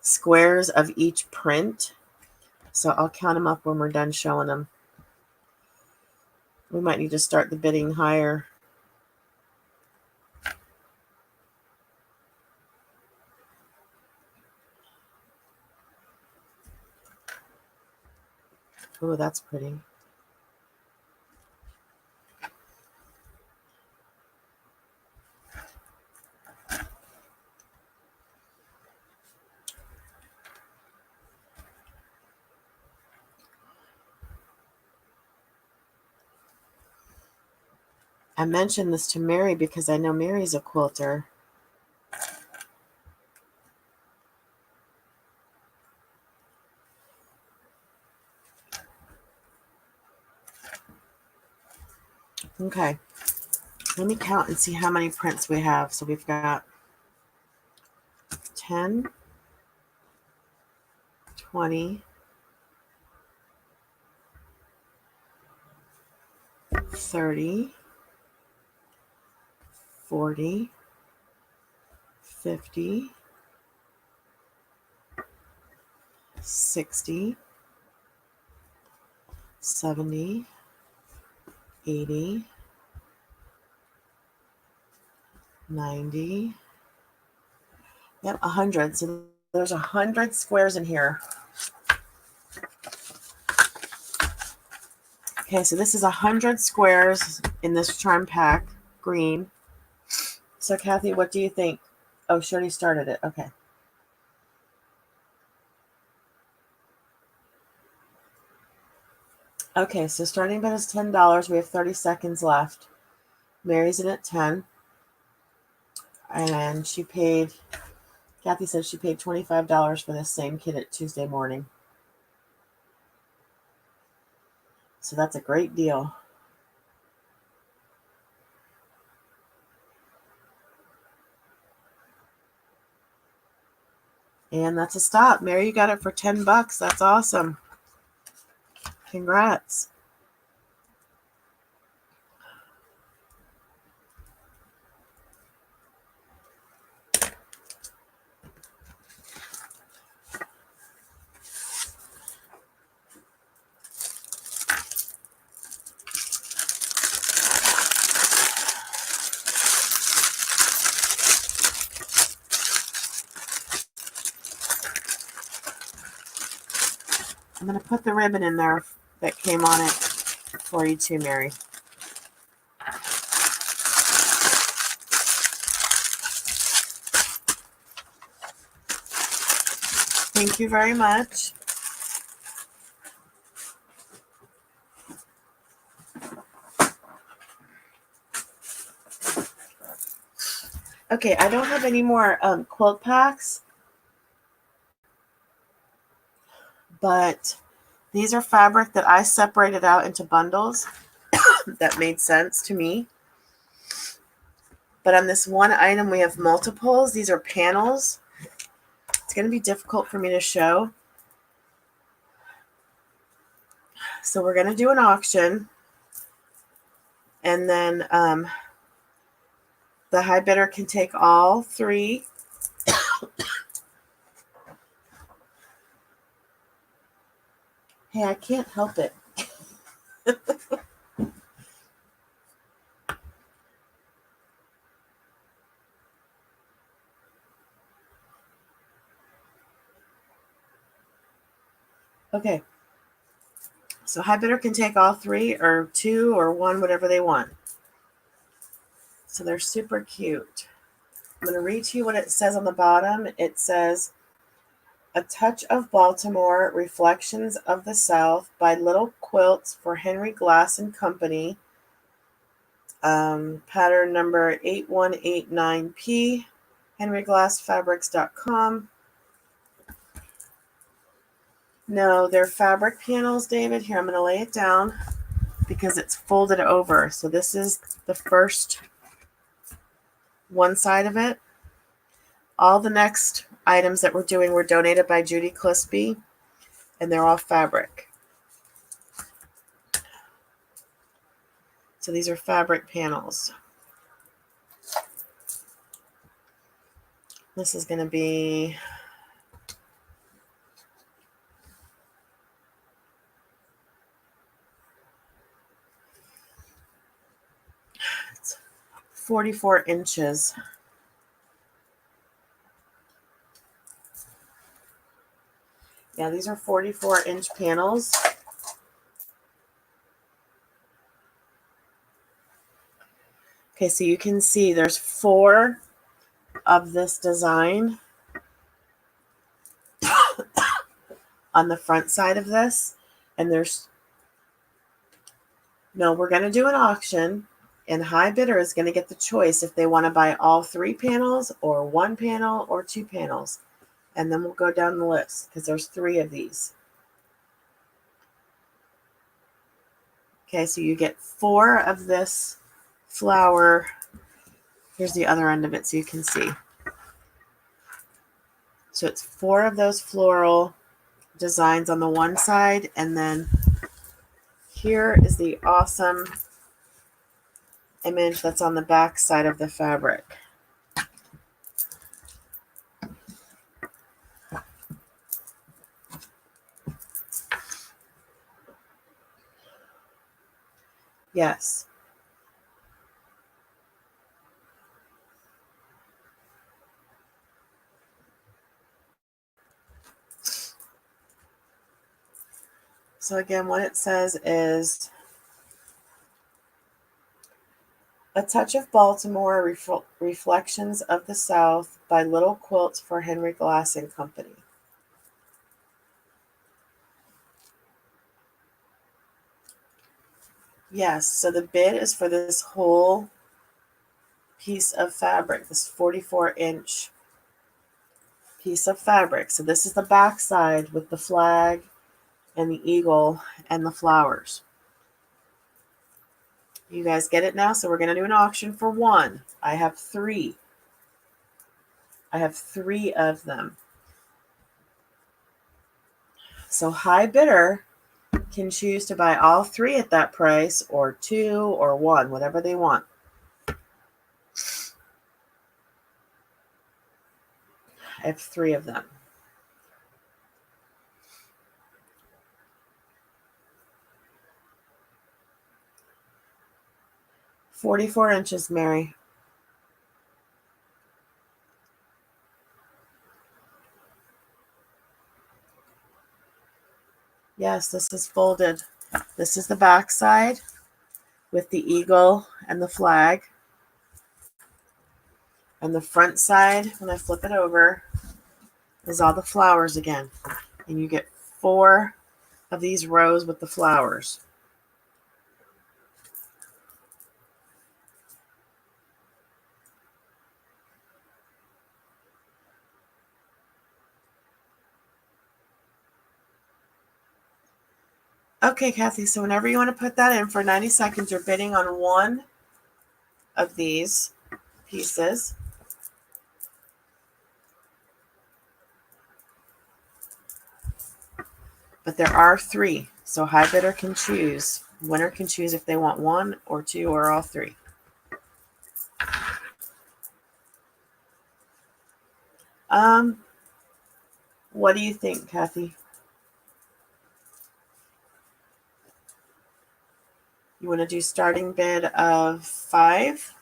squares of each print. So I'll count them up when we're done showing them. We might need to start the bidding higher. Oh, that's pretty. I mentioned this to Mary because I know Mary's a quilter. Okay, let me count and see how many prints we have. So we've got 10, 20, 30, 40, 50, 60, 70, 80, 90. Yep, 100. So there's 100 squares in here. Okay, so this is 100 squares in this charm pack, green. So Kathy, what do you think? Oh, she already started it. Okay. Okay, so starting bid is $10. We have 30 seconds left. Mary's in at 10. And she paid, Kathy said she paid $25 for this same kit at Tuesday morning. So that's a great deal. And that's a stop. Mary, you got it for $10. That's awesome. Congrats. I'm going to put the ribbon in there that came on it for you too, Mary. Thank you very much. Okay, I don't have any more quilt packs, but these are fabric that I separated out into bundles that made sense to me. But on this one item, we have multiples. These are panels. It's going to be difficult for me to show. So we're going to do an auction. And then the high bidder can take all three. Hey, I can't help it. Okay. So high bidder can take all 3 or 2 or 1, whatever they want. So they're super cute. I'm going to read to you what it says on the bottom. It says, A Touch of Baltimore, Reflections of the South by Little Quilts for Henry Glass and Company. Pattern number 8189P, henryglassfabrics.com. No, they're fabric panels, David. Here, I'm going to lay it down because it's folded over. So this is the first one side of it. All the next items that we're doing were donated by Judy Clisby, and they're all fabric. So these are fabric panels. This is going to be it's 44 inches. Yeah, these are 44-inch panels. Okay, so you can see there's 4 of this design on the front side of this. And there's, no, we're going to do an auction, and high bidder is going to get the choice if they want to buy all 3 panels or 1 panel or 2 panels. And then we'll go down the list because there's 3 of these. Okay, so you get 4 of this flower. Here's the other end of it so you can see. So it's 4 of those floral designs on the one side, and then here is the awesome image that's on the back side of the fabric. Yes. So again, what it says is A Touch of Baltimore, Reflections of the South by Little Quilts for Henry Glass and Company. Yes, so the bid is for this whole piece of fabric, this 44-inch piece of fabric. So this is the back side with the flag and the eagle and the flowers. You guys get it now? So we're going to do an auction for 1. I have 3. I have 3 of them. So high bidder can choose to buy all 3 at that price, or 2 or 1, whatever they want. I have 3 of them. "44 inches, Mary." Yes, this is folded. This is the back side with the eagle and the flag. And the front side, when I flip it over, is all the flowers again. And you get 4 of these rows with the flowers. Okay, Kathy, so whenever you want to put that in for 90 seconds, you're bidding on 1 of these pieces. But there are 3, so high bidder can choose. Winner can choose if they want 1 or 2 or all 3. What do you think, Kathy? You want to do starting bid of 5?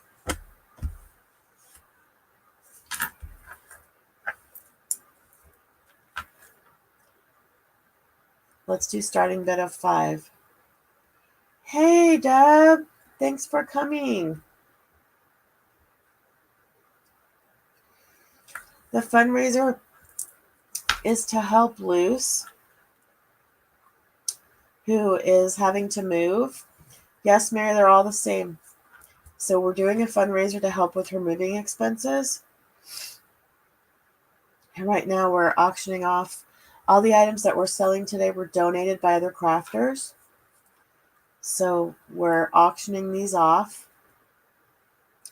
Let's do starting bid of 5. Hey, Deb. Thanks for coming. The fundraiser is to help Luce, who is having to move. Yes, Mary, they're all the same. So we're doing a fundraiser to help with her moving expenses. And right now we're auctioning off all the items that we're selling today were donated by other crafters. So we're auctioning these off.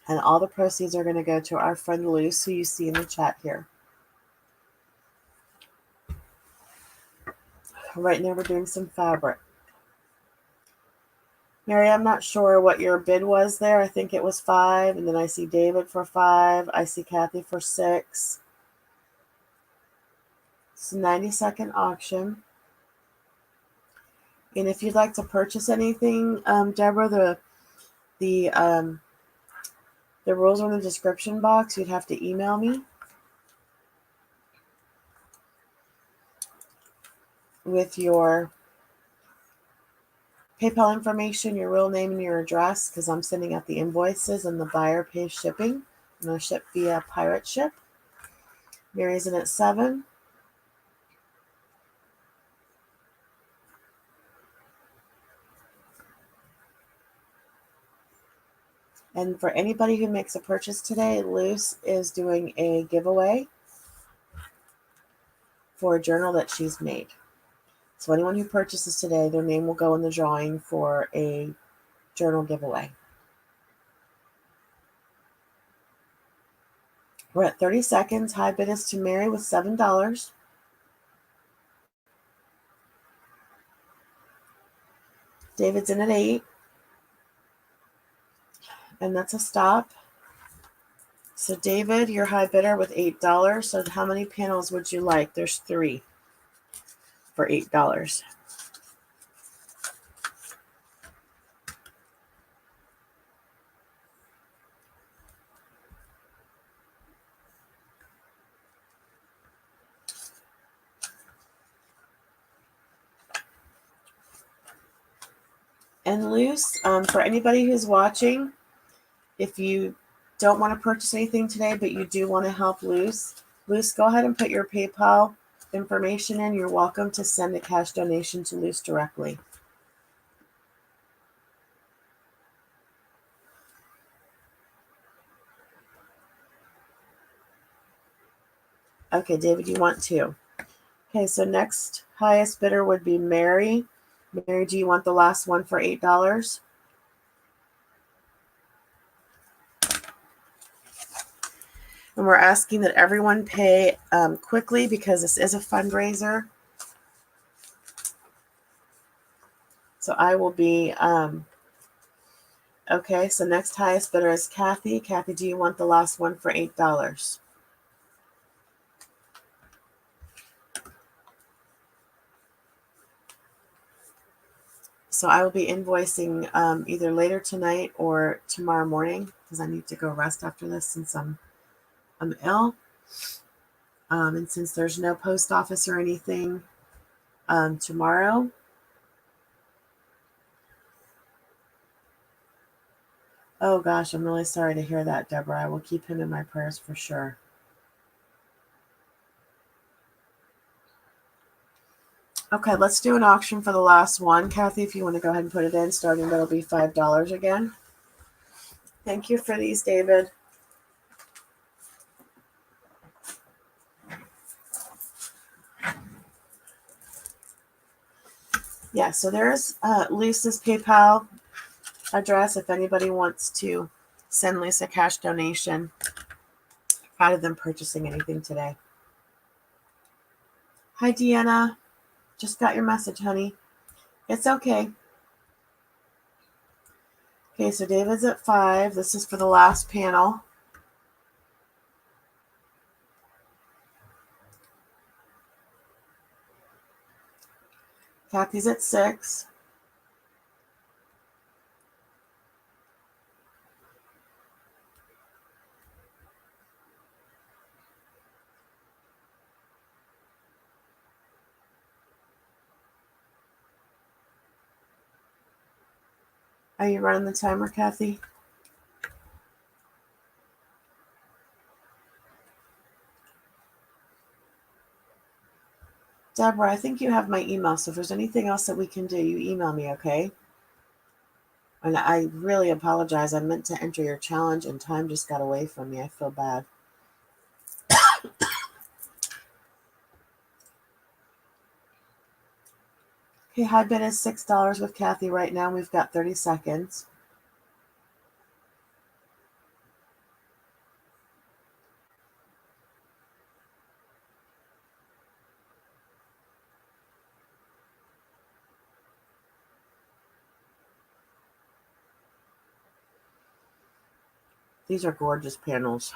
And all the proceeds are going to go to our friend Luce, who you see in the chat here. Right now we're doing some fabric. Mary, I'm not sure what your bid was there. I think it was 5. And then I see David for 5. I see Kathy for 6. It's a 90-second auction. And if you'd like to purchase anything, Deborah, the rules are in the description box. You'd have to email me with your PayPal information, your real name, and your address, because I'm sending out the invoices and the buyer pays shipping. I'm going to ship via pirate ship. Mary's in at 7. And for anybody who makes a purchase today, Luce is doing a giveaway for a journal that she's made. So anyone who purchases today, their name will go in the drawing for a journal giveaway. We're at 30 seconds. High bid is to Mary with $7. David's in at 8. And that's a stop. So David, your high bidder with $8. So how many panels would you like? There's 3 for $8. And Luce, for anybody who's watching, if you don't want to purchase anything today, but you do want to help Luce, go ahead and put your PayPal information in. You're welcome to send a cash donation to Luce directly. Okay, David, you want 2. Okay, so next highest bidder would be Mary. Mary, do you want the last one for $8? And we're asking that everyone pay quickly because this is a fundraiser. So I will be, okay, so next highest bidder is Kathy. Kathy, do you want the last one for $8? So I will be invoicing either later tonight or tomorrow morning because I need to go rest after this since I'm ill. And since there's no post office or anything tomorrow. Oh gosh, I'm really sorry to hear that, Deborah. I will keep him in my prayers for sure. Okay, let's do an auction for the last one. Kathy, if you want to go ahead and put it in, starting that'll be $5 again. Thank you for these, David. Yeah, so there's Lisa's PayPal address if anybody wants to send Lisa a cash donation rather than purchasing anything today. Hi, Deanna. Just got your message, honey. It's okay. Okay, so David's at 5. This is for the last panel. Kathy's at 6. Are you running the timer, Kathy? Deborah, I think you have my email, so if there's anything else that we can do, you email me, okay? And I really apologize. I meant to enter your challenge and time just got away from me. I feel bad. Okay, high bid is $6 with Kathy right now. We've got 30 seconds. These are gorgeous panels.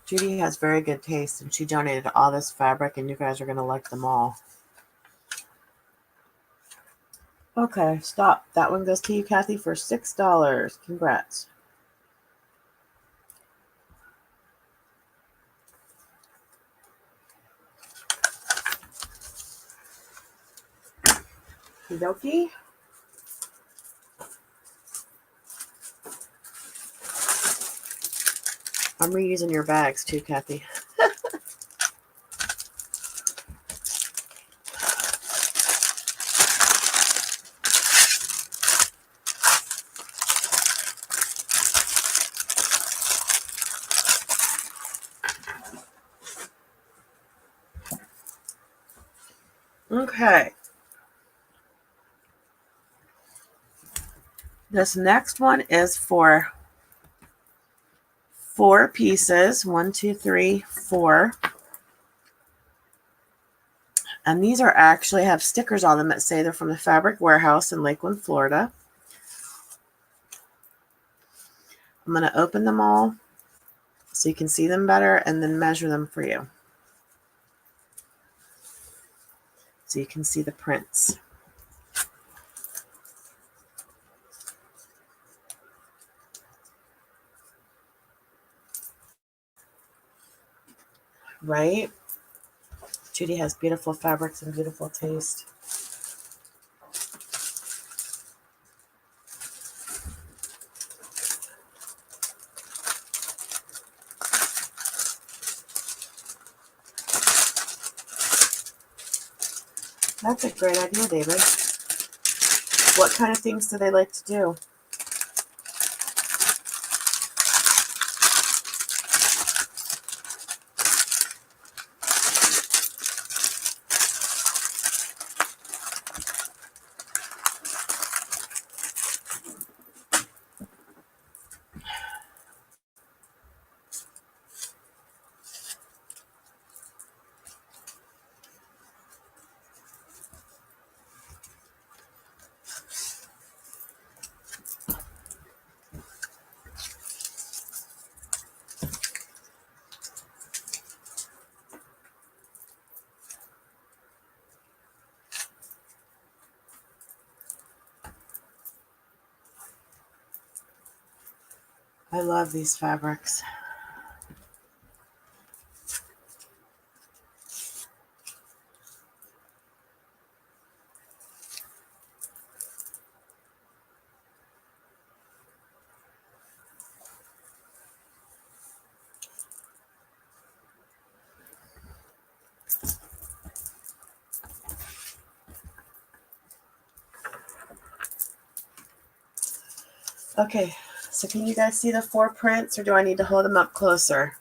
Judy has very good taste, and she donated all this fabric, and you guys are going to like them all. Okay, stop. That one goes to you, Kathy, for $6. Congrats. Okie. I'm reusing your bags too, Kathy. Okay. This next one is for 4 pieces. 1, 2, 3, 4. And these are actually have stickers on them that say they're from the Fabric Warehouse in Lakeland, Florida. I'm going to open them all so you can see them better and then measure them for you, so you can see the prints. Right? Judy has beautiful fabrics and beautiful taste. That's a great idea, David. What kind of things do they like to do? I love these fabrics. Okay, so can you guys see the 4 prints, or do I need to hold them up closer?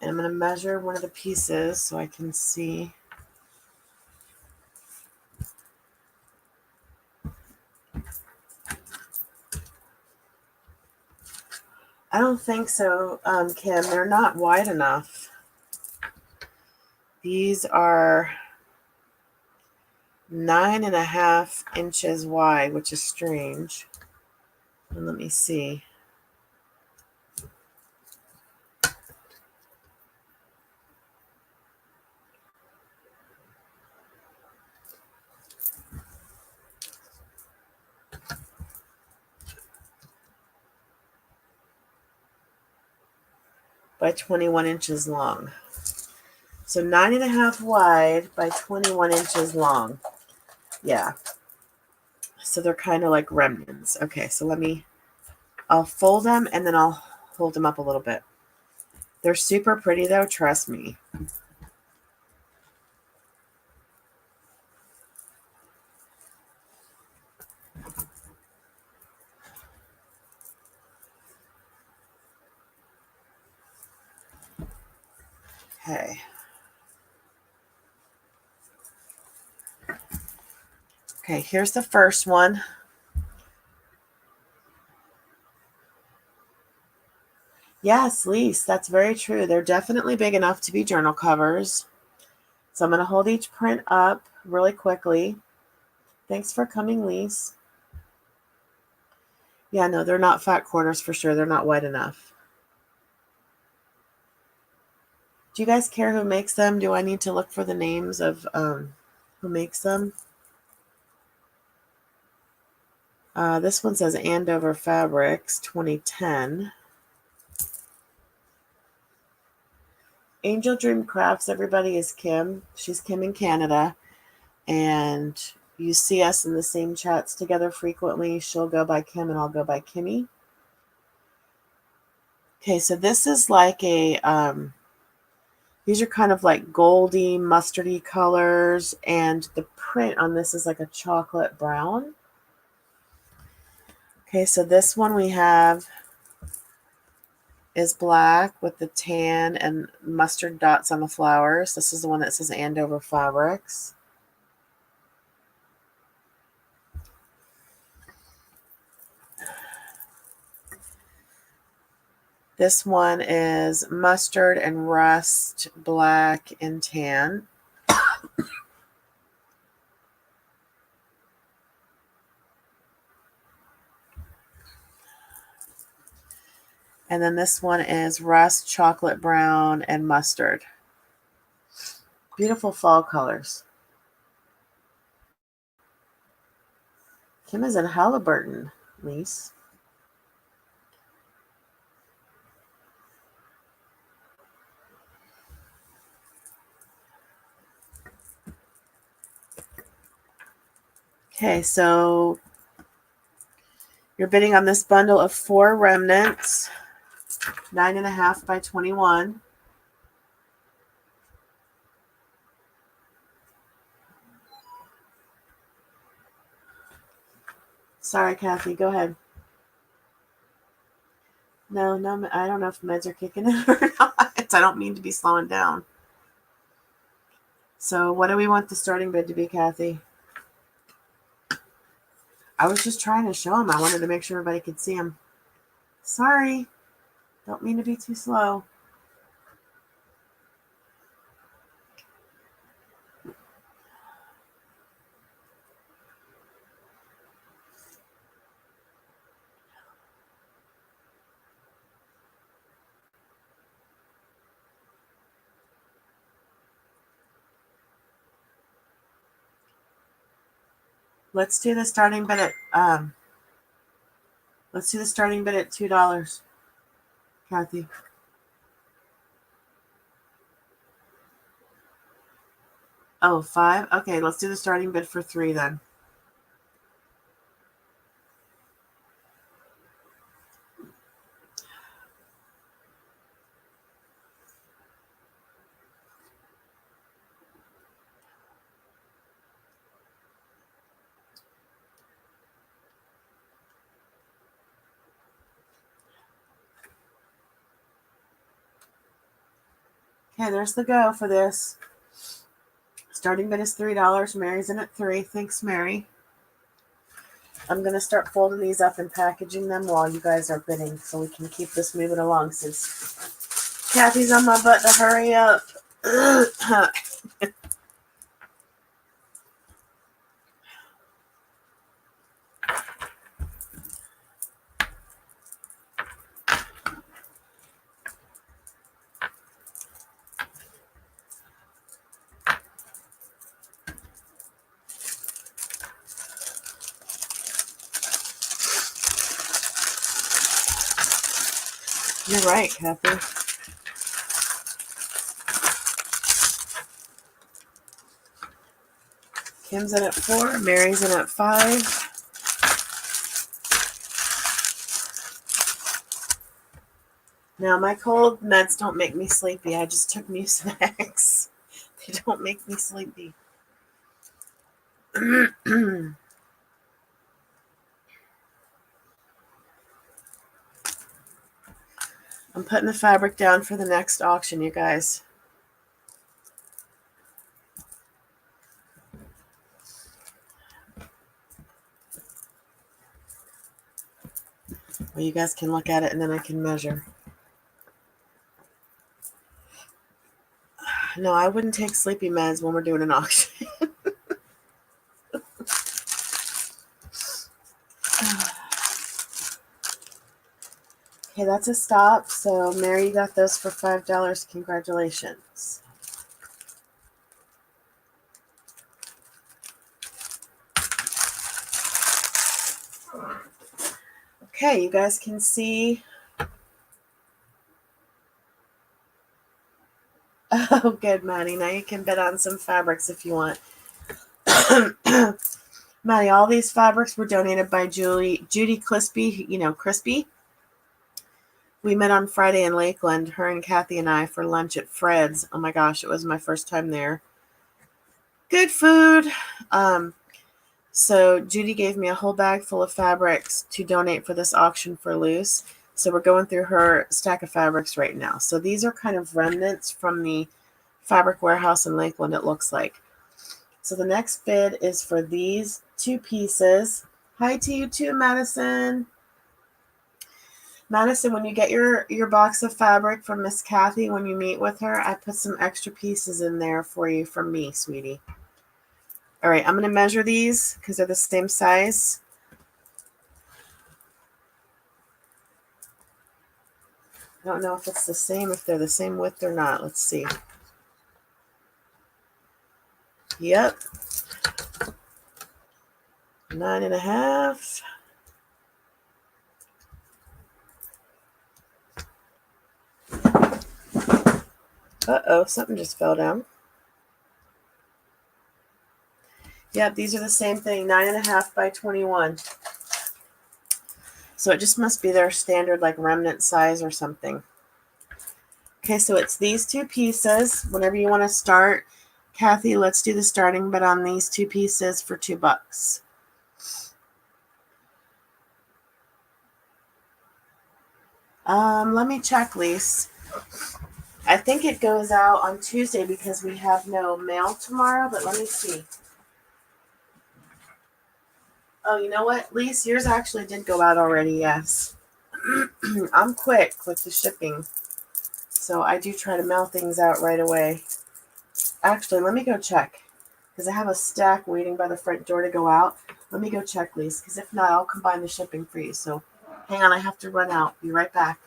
And I'm going to measure one of the pieces so I can see. I don't think so, Kim. They're not wide enough. These are 9.5 inches wide, which is strange. And let me see. by 21 inches long. So 9.5 wide by 21 inches long. Yeah. So they're kind of like remnants. Okay, so I'll fold them and then I'll hold them up a little bit. They're super pretty though, trust me. Okay. Okay, here's the first one. Yes, Lise, that's very true. They're definitely big enough to be journal covers. So I'm going to hold each print up really quickly. Thanks for coming, Lise. Yeah, no, they're not fat quarters for sure. They're not wide enough. Do you guys care who makes them? Do I need to look for the names of who makes them? This one says Andover Fabrics 2010. Angel Dream Crafts, everybody, is Kim. She's Kim in Canada. And you see us in the same chats together frequently. She'll go by Kim and I'll go by Kimmy. Okay, so this is like a, these are kind of like goldy, mustardy colors. And the print on this is like a chocolate brown. Okay, so this one we have is black with the tan and mustard dots on the flowers. This is the one that says Andover Fabrics. This one is mustard and rust, black and tan. And then this one is rust, chocolate brown, and mustard. Beautiful fall colors. Kim is in Halliburton, Lise. Okay, so you're bidding on this bundle of 4 remnants, 9.5 by 21. Sorry, Kathy, go ahead. No, I don't know if meds are kicking in or not. I don't mean to be slowing down. So what do we want the starting bid to be, Kathy? I was just trying to show them. I wanted to make sure everybody could see them. Sorry. Don't mean to be too slow. Let's do the starting bid at $2, Kathy. Oh, 5? Okay, let's do the starting bid for 3 then. Okay, there's the go for this. Starting bid is $3. Mary's in at 3. Thanks, Mary. I'm going to start folding these up and packaging them while you guys are bidding so we can keep this moving along since Kathy's on my butt to hurry up. You're right, Kathy. Kim's in at 4. Mary's in at 5. Now, my cold meds don't make me sleepy. I just took Mucinex. They don't make me sleepy. I'm putting the fabric down for the next auction, you guys. Well, you guys can look at it and then I can measure. No, I wouldn't take sleepy meds when we're doing an auction. Okay, that's a stop. So, Mary, you got those for $5. Congratulations. Okay, you guys can see. Oh, good, Maddie. Now you can bid on some fabrics if you want. Maddie, all these fabrics were donated by Judy Crispy, Crispy. We met on Friday in Lakeland, her and Kathy and I, for lunch at Fred's. Oh my gosh, it was my first time there. Good food. So Judy gave me a whole bag full of fabrics to donate for this auction for Luz. So we're going through her stack of fabrics right now. So these are kind of remnants from the fabric warehouse in Lakeland, it looks like. So the next bid is for these 2 pieces. Hi to you too, Madison. Madison, when you get your box of fabric from Miss Kathy, when you meet with her, I put some extra pieces in there for you from me, sweetie. All right, I'm going to measure these because they're the same size. I don't know if it's the same, if they're the same width or not. Let's see. Yep. 9.5. Uh-oh, something just fell down. Yep, these are the same thing, 9.5 by 21. So it just must be their standard like remnant size or something. Okay, so it's these 2 pieces. Whenever you want to start, Kathy, let's do the starting bid on these 2 pieces for $2. Let me check, Lise. I think it goes out on Tuesday because we have no mail tomorrow, but let me see. Oh, you know what, Lise? Yours actually did go out already, yes. I'm quick with the shipping, so I do try to mail things out right away. Actually, let me go check, because I have a stack waiting by the front door to go out. Let me go check, Lise, because if not, I'll combine the shipping for you. So hang on, I have to run out. Be right back.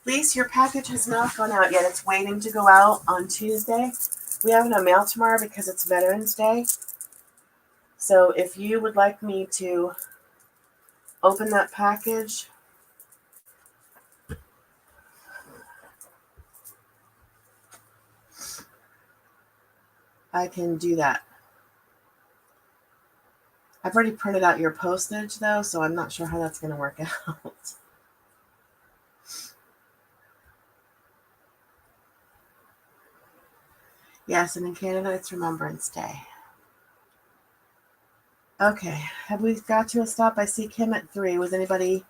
Lise, your package has not gone out yet. It's waiting to go out on Tuesday. We have no mail tomorrow because it's Veterans Day. So if you would like me to open that package, I can do that. I've already printed out your postage, though, so I'm not sure how that's going to work out. Yes, and in Canada, it's Remembrance Day. Okay, have we got to a stop? I see Kim at 3. Was anybody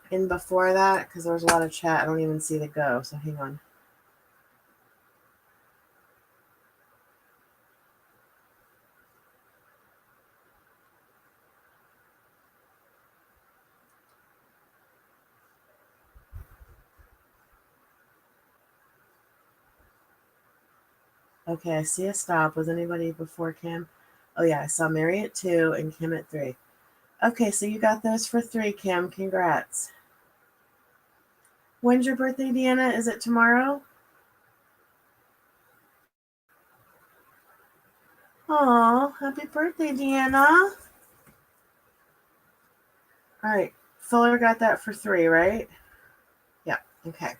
in before that? Because there was a lot of chat. I don't even see the go, so hang on. Okay, I see a stop. Was anybody before Kim? Oh, yeah, I saw Mary at 2 and Kim at 3. Okay, so you got those for 3, Kim. Congrats. When's your birthday, Deanna? Is it tomorrow? Oh, happy birthday, Deanna. All right. Fuller got that for 3, right? Yeah. Okay.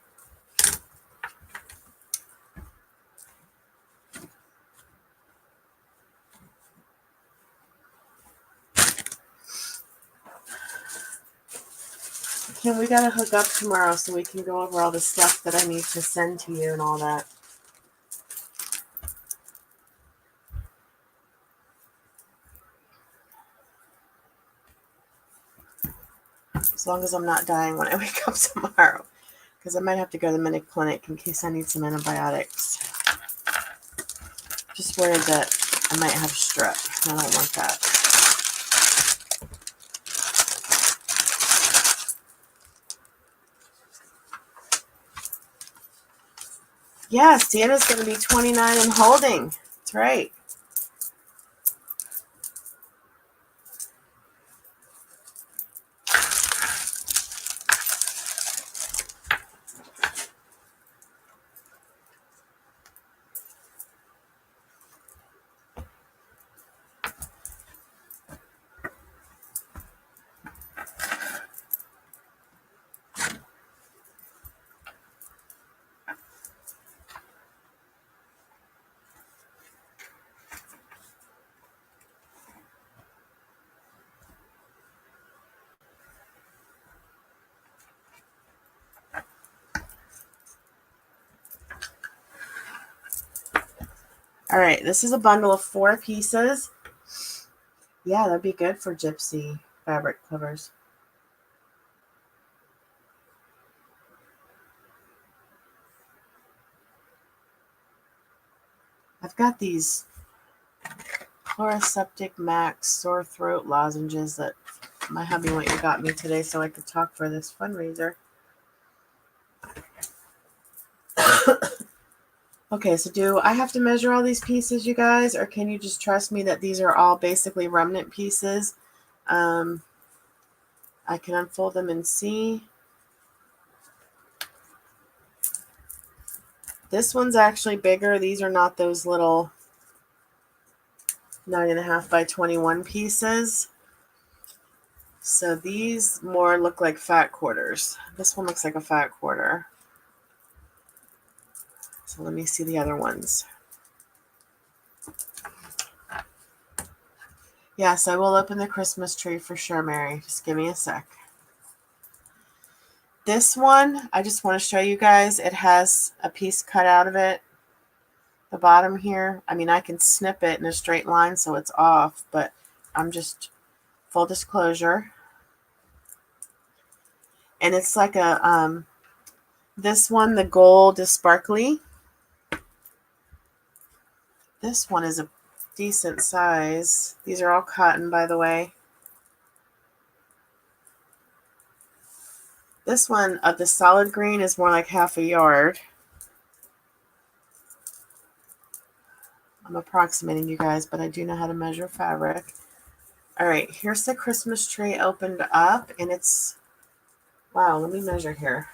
Kim, we gotta hook up tomorrow so we can go over all the stuff that I need to send to you and all that. As long as I'm not dying when I wake up tomorrow. Because I might have to go to the minute clinic in case I need some antibiotics. Just worried that I might have strep. I don't want that. Yes, Deanna's going to be 29 and holding. That's right. All right, this is a bundle of 4 pieces. Yeah, that'd be good for gypsy fabric covers. I've got these Chloraseptic Max sore throat lozenges that my hubby went and got me today so I could talk for this fundraiser. Okay, so do I have to measure all these pieces, you guys, or can you just trust me that these are all basically remnant pieces? I can unfold them and see. This one's actually bigger. These are not those little 9.5 by 21 pieces. So these more look like fat quarters. This one looks like a fat quarter. So let me see the other ones. Yes, I will open the Christmas tree for sure, Mary. Just give me a sec. This one, I just want to show you guys. It has a piece cut out of it. The bottom here. I mean, I can snip it in a straight line so it's off, but I'm just, full disclosure. And it's like a, this one, the gold is sparkly. This one is a decent size. These are all cotton, by the way. This one of the solid green is more like half a yard. I'm approximating you guys, but I do know how to measure fabric. All right, here's the Christmas tree opened up, and it's, wow, let me measure here.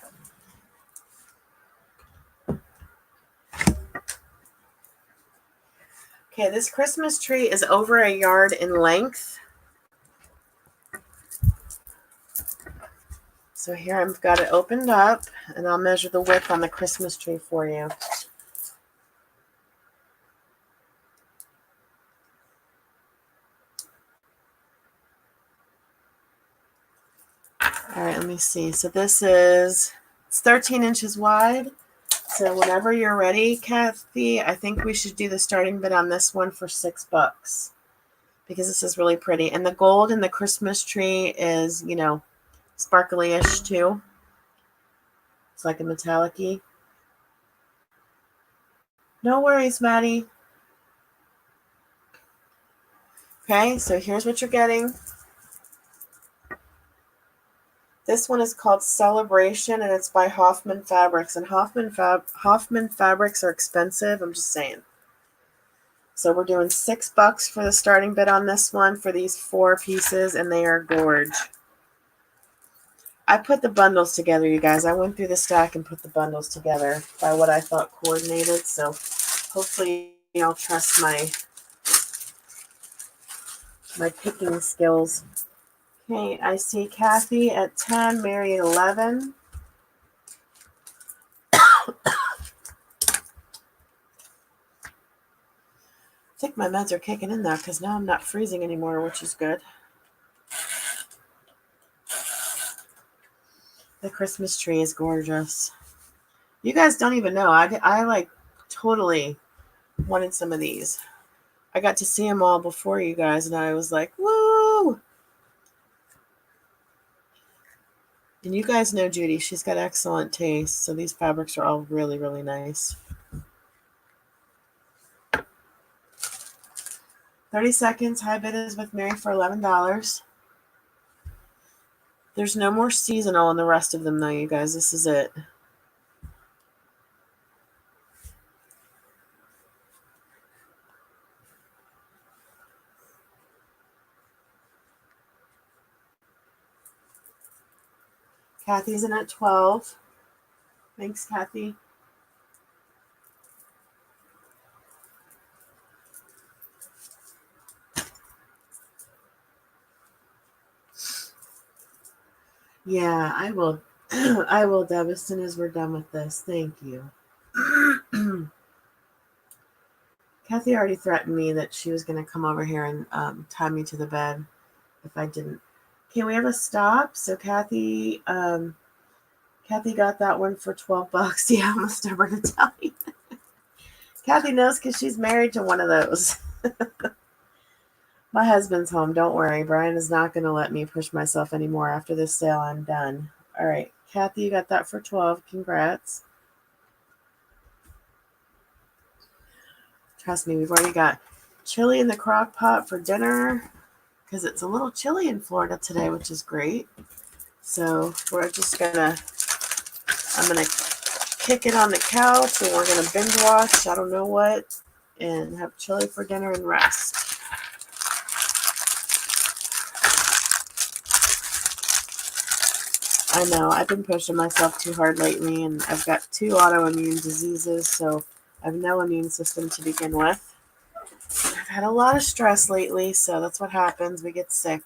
Okay, this Christmas tree is over a yard in length. So here I've got it opened up, and I'll measure the width on the Christmas tree for you. All right, let me see. So this is, it's 13 inches wide. So whenever you're ready, Kathy, I think we should do the starting bid on this one for $6 because this is really pretty. And the gold in the Christmas tree is, you know, sparkly-ish too. It's like a metallic-y. No worries, Maddie. Okay, so here's what you're getting. This one is called Celebration, and it's by Hoffman Fabrics. And Hoffman Fabrics are expensive, I'm just saying. So we're doing $6 for the starting bid on this one for these 4 pieces, and they are gorge. I put the bundles together, you guys. I went through the stack and put the bundles together by what I thought coordinated. So hopefully y'all trust my picking skills. Okay, I see Kathy at 10, Mary at 11. I think my meds are kicking in now because now I'm not freezing anymore, which is good. The Christmas tree is gorgeous. You guys don't even know. I like totally wanted some of these. I got to see them all before you guys, and I was like, woo! And you guys know Judy. She's got excellent taste, so these fabrics are all really, really nice. 30 seconds. High bid is with Mary for $11. There's no more seasonal in the rest of them, though, you guys. This is it. Kathy's in at 12. Thanks, Kathy. Yeah, I will. I will, Deb, as soon as we're done with this. Thank you. Kathy already threatened me that she was going to come over here and tie me to the bed if I didn't. Okay, we have a stop. So Kathy got that one for $12. Yeah, I'm stubborn to tell you. Kathy knows because she's married to one of those. My husband's home. Don't worry. Brian is not going to let me push myself anymore. After this sale, I'm done. All right. Kathy, you got that for 12. Congrats. Trust me, we've already got chili in the crock pot for dinner because it's a little chilly in Florida today, which is great. So we're just I'm going to kick it on the couch and we're going to binge watch, I don't know what, and have chili for dinner and rest. I know, I've been pushing myself too hard lately, and I've got 2 autoimmune diseases, so I have no immune system to begin with. I've had a lot of stress lately, so that's what happens. We get sick.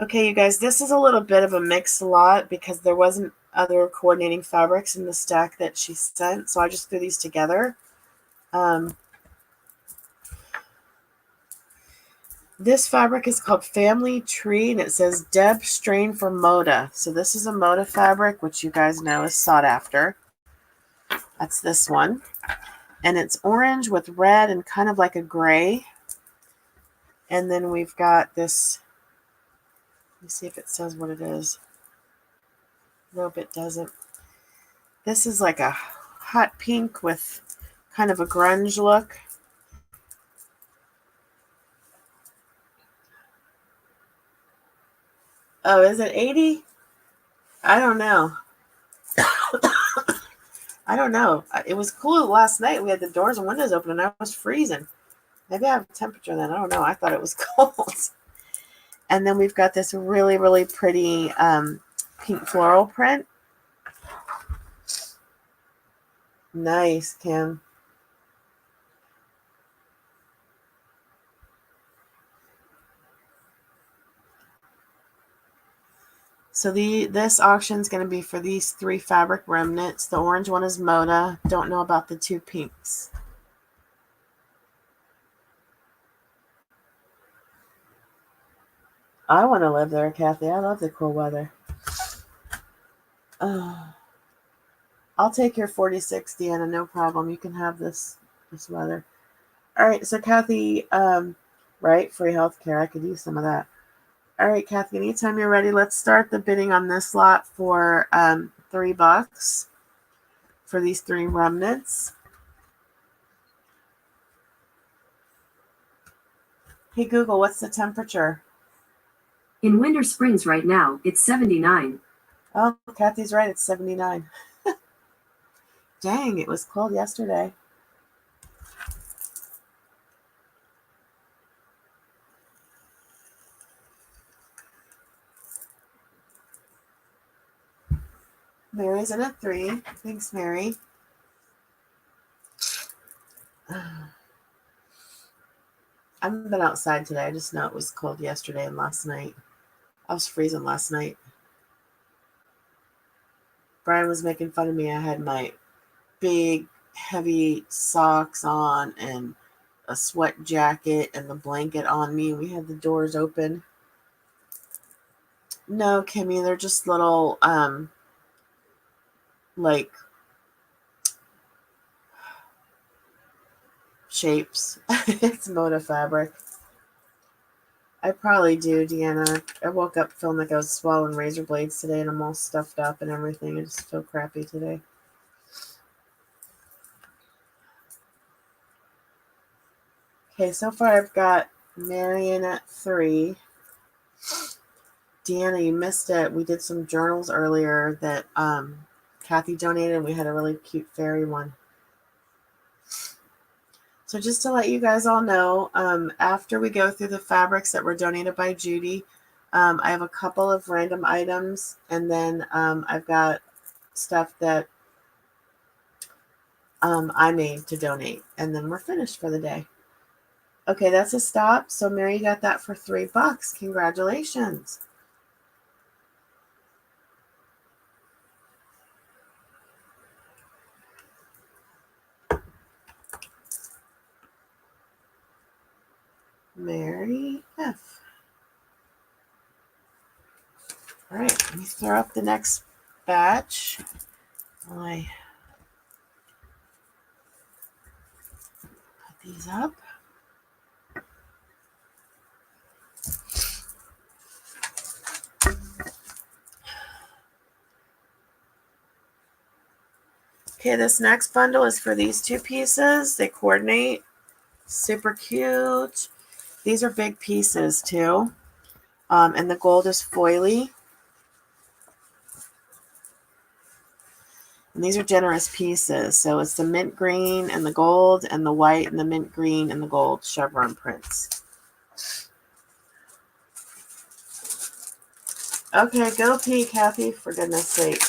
Okay, you guys, this is a little bit of a mixed lot because there wasn't other coordinating fabrics in the stack that she sent, so I just threw these together. This fabric is called Family Tree, and it says Deb Strain for Moda. So this is a Moda fabric, which you guys know is sought after. That's this one. And it's orange with red and kind of like a gray. And then we've got this. Let me see if it says what it is. Nope, it doesn't. This is like a hot pink with kind of a grunge look. Oh, is it 80? I don't know. I don't know. It was cool last night. We had the doors and windows open and I was freezing. Maybe I have a temperature then. I don't know. I thought it was cold. And then we've got this really, really pretty pink floral print. Nice, Kim. So this auction is going to be for these 3 fabric remnants. The orange one is Moda. Don't know about the 2 pinks. I want to live there, Kathy. I love the cool weather. I'll take your 46, Deanna. No problem. You can have this weather. All right. So Kathy, right, free healthcare. I could use some of that. All right, Kathy, anytime you're ready, let's start the bidding on this lot for $3 for these 3 remnants. Hey, Google, what's the temperature? In Winter Springs right now, it's 79. Oh, Kathy's right. It's 79. Dang, it was cold yesterday. Mary's in at 3. Thanks, Mary. I haven't been outside today. I just know it was cold yesterday and last night. I was freezing last night. Brian was making fun of me. I had my big, heavy socks on and a sweat jacket and the blanket on me. We had the doors open. No, Kimmy, they're just little, like, shapes. It's Moda fabric. I probably do, Deanna. I woke up feeling like I was swallowing razor blades today and I'm all stuffed up and everything. I just feel crappy today. Okay, so far I've got Marion at 3. Deanna, you missed it. We did some journals earlier that Kathy donated, and we had a really cute fairy one. So just to let you guys all know, after we go through the fabrics that were donated by Judy, I have a couple of random items, and then I've got stuff that I made to donate, and then we're finished for the day. Okay, that's a stop. So Mary got that for $3. Congratulations. Mary F. All right, let me throw up the next batch. I put these up. Okay, this next bundle is for these 2 pieces. They coordinate. Super cute. These are big pieces too. And the gold is foily. And these are generous pieces. So it's the mint green and the gold and the white and the mint green and the gold chevron prints. Okay, go pee, Kathy, for goodness sake.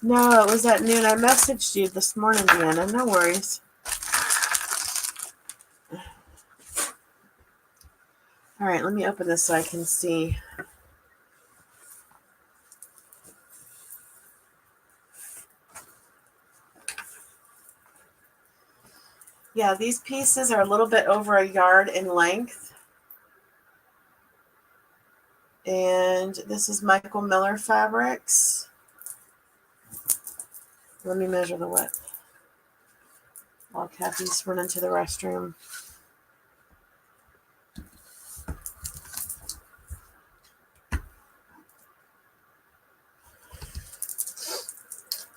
No, it was at noon. I messaged you this morning, Deanna. No worries. All right, let me open this so I can see. Yeah, these pieces are a little bit over a yard in length. And this is Michael Miller Fabrics. Let me measure the width while Kathy's running to the restroom.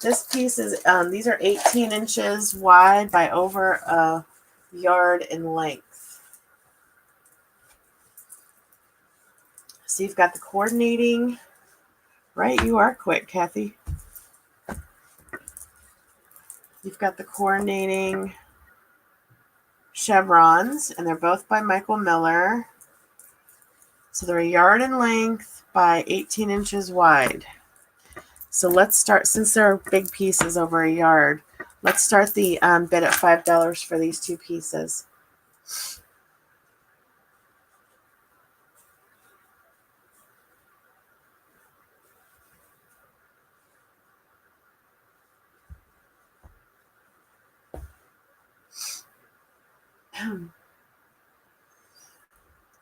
This piece is, these are 18 inches wide by over a yard in length. So you've got the coordinating, right? You are quick, Kathy. You've got the coordinating chevrons, and they're both by Michael Miller. So they're a yard in length by 18 inches wide. So let's start, since they're big pieces over a yard, let's start the bid at $5 for these 2 pieces.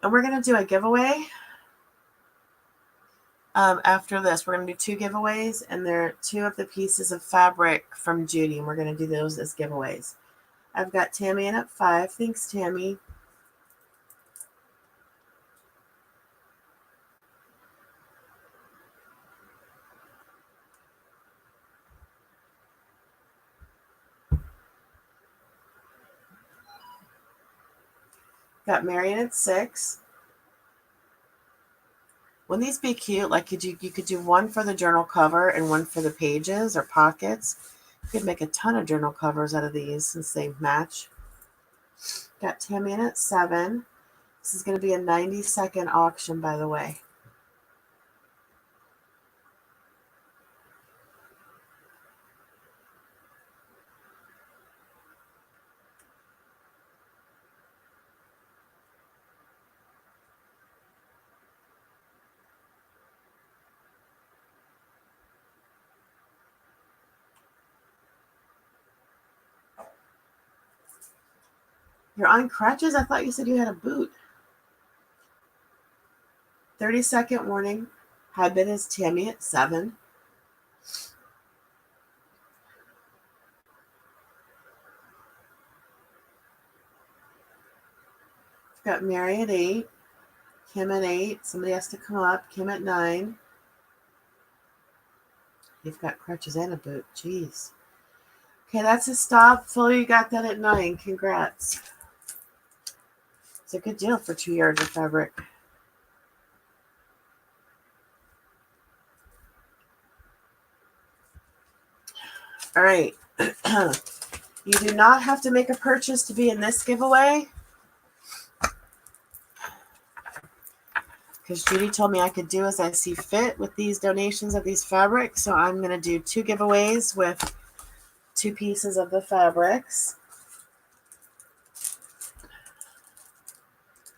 And we're going to do a giveaway. After this, we're going to do 2 giveaways, and they're 2 of the pieces of fabric from Judy, and we're going to do those as giveaways. I've got Tammy in at 5. Thanks, Tammy. Got Marion at 6. Wouldn't these be cute? Like you could do one for the journal cover and one for the pages or pockets. You could make a ton of journal covers out of these since they match. Got Tammy in at 7. This is going to be a 90-second auction, by the way. You're on crutches? I thought you said you had a boot. 30-second warning. High bid is Tammy at 7. Got Mary at 8. Kim at 8. Somebody has to come up. Kim at 9. You've got crutches and a boot. Jeez. Okay, that's a stop. Fuller, you got that at 9. Congrats. It's a good deal for 2 yards of fabric. All right. You do not have to make a purchase to be in this giveaway, because Judy told me I could do as I see fit with these donations of these fabrics. So I'm going to do 2 giveaways with 2 pieces of the fabrics.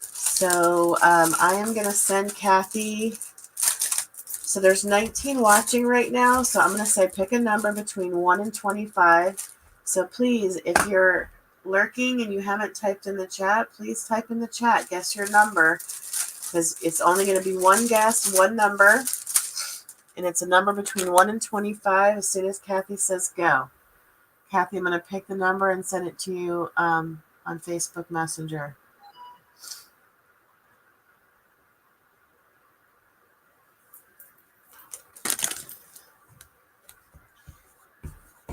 So I am going to send Kathy. So there's 19 watching right now. So I'm going to say pick a number between 1 and 25. So please, if you're lurking and you haven't typed in the chat, please type in the chat. Guess your number, because it's only going to be one guess, one number. And it's a number between 1 and 25 as soon as Kathy says go. Kathy, I'm going to pick the number and send it to you on Facebook Messenger.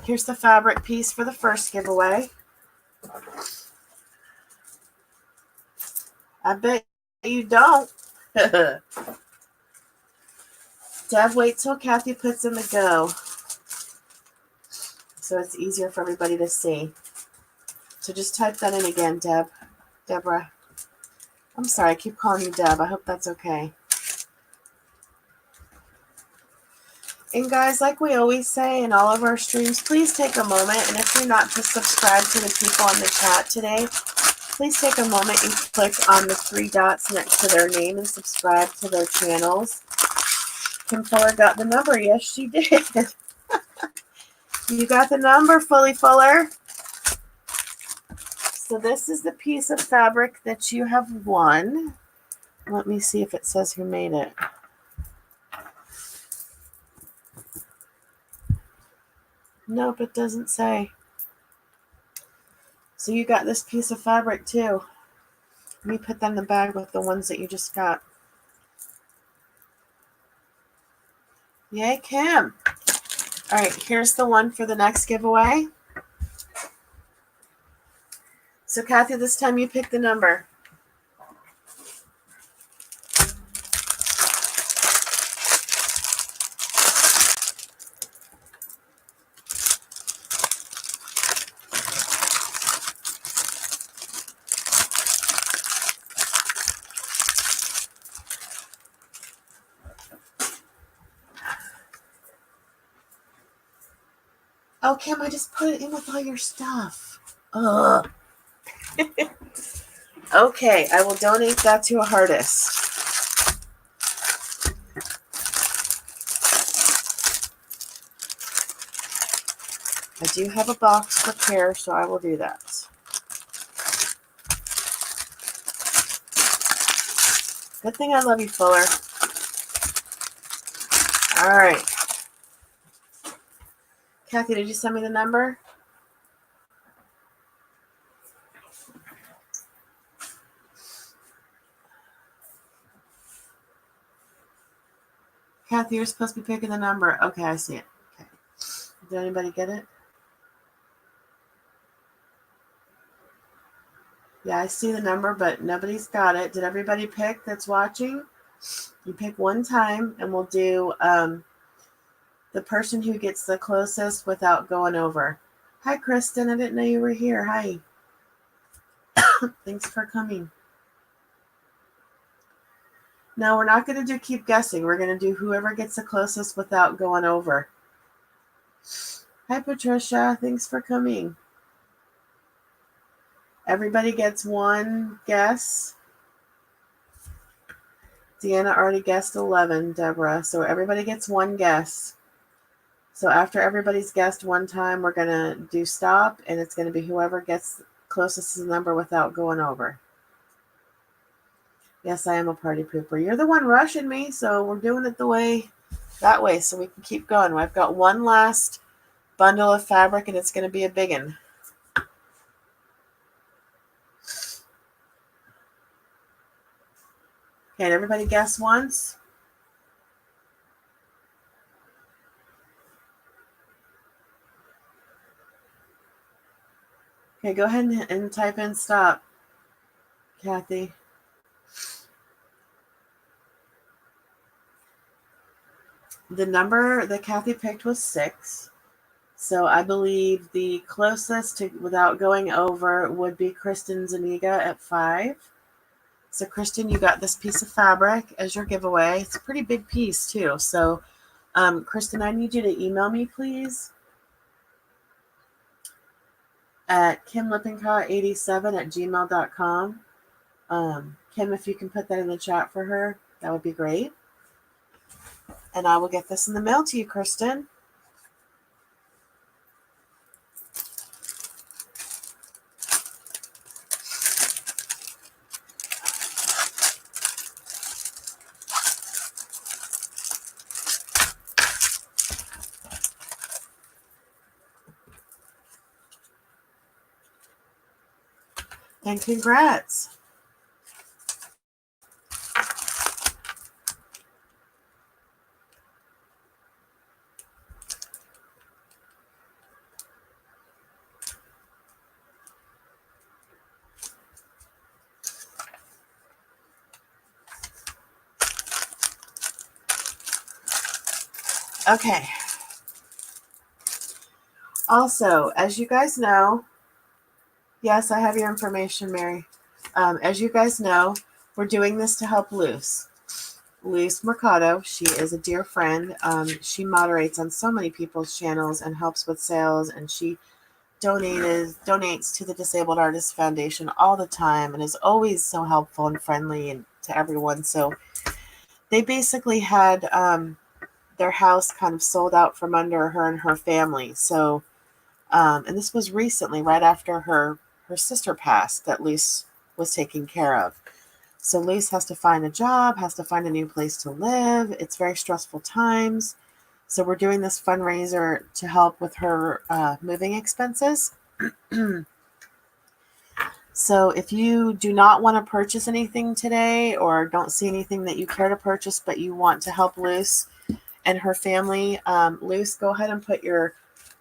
Here's the fabric piece for the first giveaway. I bet you don't. Deb, wait till Kathy puts in the go, so it's easier for everybody to see. So just type that in again, Deborah. I'm sorry, I keep calling you Deb. I hope that's okay. And guys, like we always say in all of our streams, please take a moment, and if you're not just subscribed to the people on the chat today, please take a moment and click on the 3 dots next to their name and subscribe to their channels. Kim Fuller got the number. Yes, she did. You got the number, Fully Fuller. So this is the piece of fabric that you have won. Let me see if it says who made it. Nope, it doesn't say. So you got this piece of fabric too. Let me put that in the bag with the ones that you just got. Yay, Kim. All right, here's the one for the next giveaway. So Kathy, this time you pick the number. Oh, Kim, I just put it in with all your stuff. Ugh. Okay, I will donate that to a artist. I do have a box prepared, so I will do that. Good thing I love you, Fuller. All right. Kathy, did you send me the number? Kathy, you're supposed to be picking the number. Okay, I see it. Okay. Did anybody get it? Yeah, I see the number, but nobody's got it. Did everybody pick that's watching? You pick one time, and we'll do the person who gets the closest without going over. Hi, Kristen. I didn't know you were here. Hi. Thanks for coming. No, we're not going to do keep guessing. We're going to do whoever gets the closest without going over. Hi, Patricia. Thanks for coming. Everybody gets one guess. Deanna already guessed 11, Deborah. So everybody gets one guess. So after everybody's guessed one time, we're going to do stop, and it's going to be whoever gets closest to the number without going over. Yes, I am a party pooper. You're the one rushing me, so we're doing it that way so we can keep going. I've got one last bundle of fabric, and it's going to be a big one. Okay, everybody guess once? Okay, go ahead and type in stop, Kathy. The number that Kathy picked was 6. So I believe the closest to without going over would be Kristen Zaniga at 5. So Kristen, you got this piece of fabric as your giveaway. It's a pretty big piece too. So Kristen, I need you to email me, please, at kimlippincott87@gmail.com. Kim, if you can put that in the chat for her, that would be great. And I will get this in the mail to you, Kristen. And congrats. Okay. Also, as you guys know, yes, I have your information, Mary. As you guys know, we're doing this to help Luz Mercado. She is a dear friend. She moderates on so many people's channels and helps with sales, and she donates to the Disabled Artists Foundation all the time and is always so helpful and friendly and to everyone. So they basically had their house kind of sold out from under her and her family. So, and this was recently, right after her sister passed, that Luz was taken care of. So Luz has to find a job, has to find a new place to live. It's very stressful times. So we're doing this fundraiser to help with her moving expenses. So if you do not want to purchase anything today or don't see anything that you care to purchase, but you want to help Luz and her family, Luz, go ahead and put your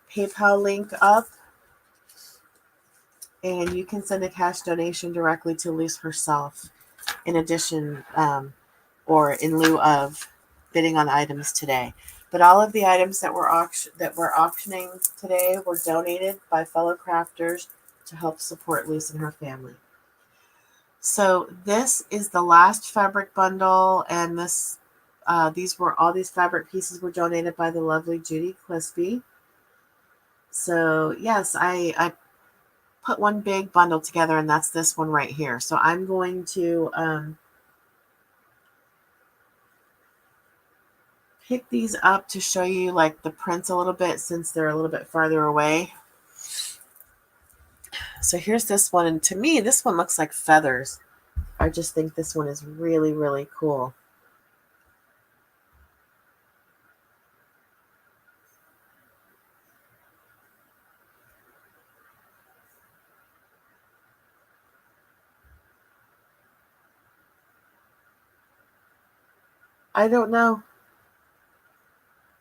PayPal link up, and you can send a cash donation directly to Luz herself, in addition or in lieu of bidding on items today. But all of the items that we're auctioning today were donated by fellow crafters to help support Luz and her family. So this is the last fabric bundle, and these fabric pieces were donated by the lovely Judy Clisby. So yes, I put one big bundle together, and that's this one right here. So I'm going to pick these up to show you like the prints a little bit, since they're a little bit farther away. So here's this one, and to me this one looks like feathers. I just think this one is really, really cool. I don't know,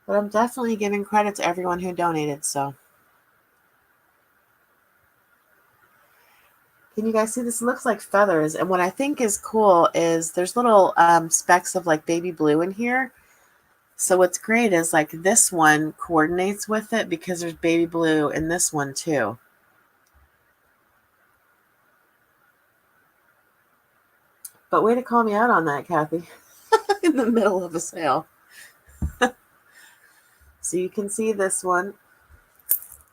but I'm definitely giving credit to everyone who donated. So Can you guys see this? It looks like feathers. And what I think is cool is there's little specks of like baby blue in here. So what's great is like this one coordinates with it because there's baby blue in this one too. But way to call me out on that, Kathy, in the middle of a sale. So you can see this one.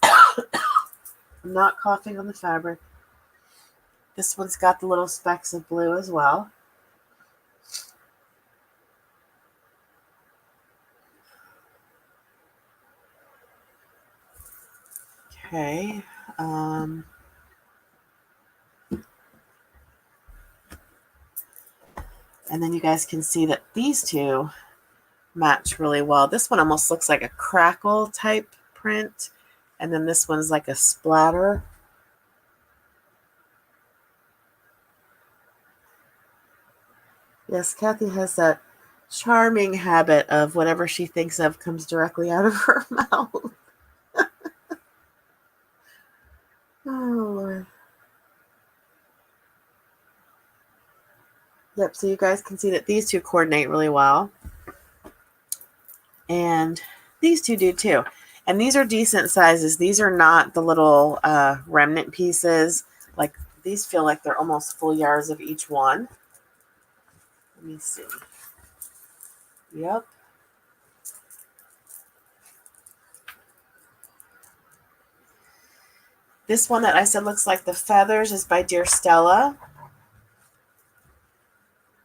I'm not coughing on the fabric. This one's got the little specks of blue as well. Okay. And then you guys can see that these two match really well. This one almost looks like a crackle type print. And then this one's like a splatter. Yes, Kathy has that charming habit of whatever she thinks of comes directly out of her mouth. Oh, Lord. Yep, so you guys can see that these two coordinate really well. And these two do too. And these are decent sizes. These are not the little remnant pieces. Like these feel like they're almost full yards of each one. Let me see. Yep. This one that I said looks like the feathers is by Dear Stella,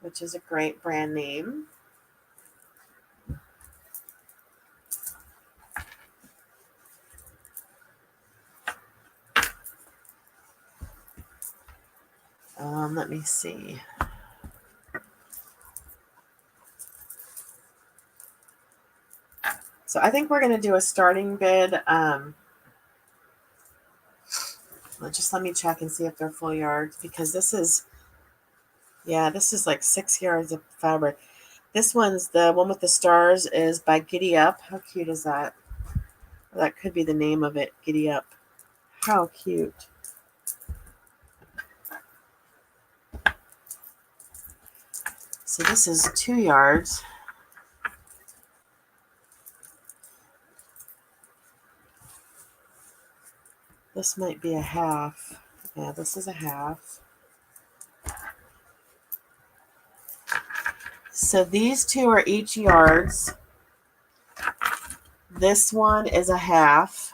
which is a great brand name. Let me see. So I think we're going to do a starting bid. Just let me check and see if they're full yards, because this is like 6 yards of fabric. This one's the one with the stars is by Giddy Up. How cute is that? That could be the name of it, Giddy Up. How cute. So this is 2 yards. This might be a half. Yeah, this is a half. So these two are each yards. This one is a half.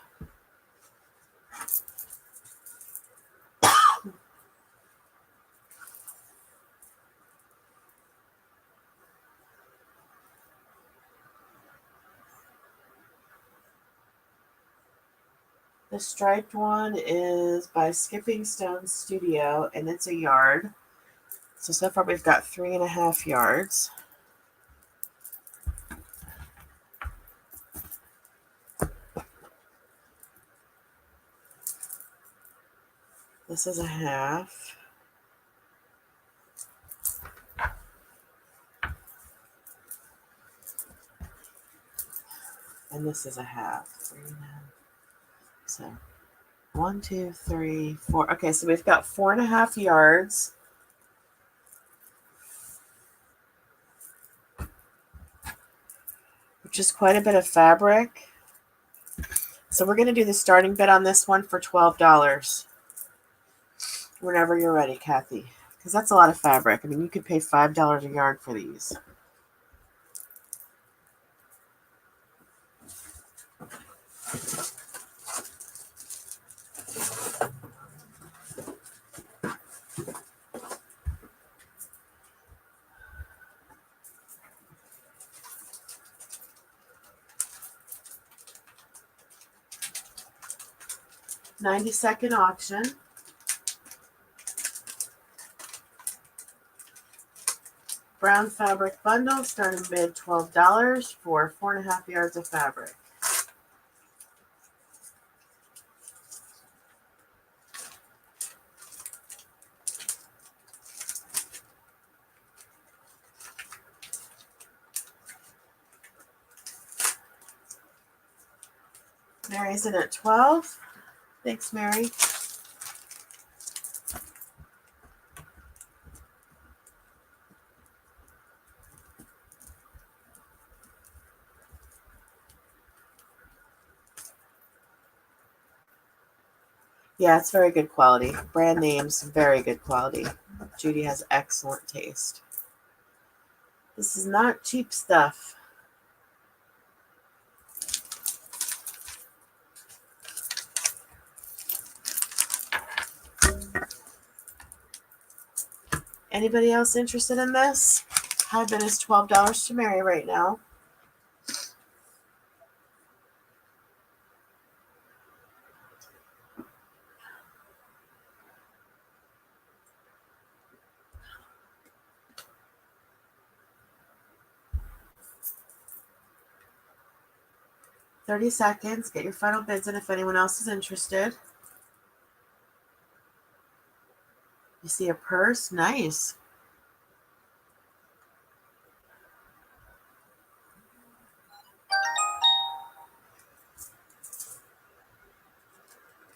The striped one is by Skipping Stone Studio, and it's a yard. So far we've got 3.5 yards. This is a half. And this is a half. 3.5. So 1, 2, 3, 4. Okay, so we've got 4.5 yards. Which is quite a bit of fabric. So we're going to do the starting bid on this one for $12. Whenever you're ready, Kathy. Because that's a lot of fabric. I mean, you could pay $5 a yard for these. $90 auction. Brown fabric bundle, starting bid $12 for 4.5 yards of fabric. Mary's in at 12. Thanks, Mary. Yeah, it's very good quality. Brand names, very good quality. Judy has excellent taste. This is not cheap stuff. Anybody else interested in this? High bid is $12 to marry right now. $30. Get your final bids in if anyone else is interested. You see a purse? Nice.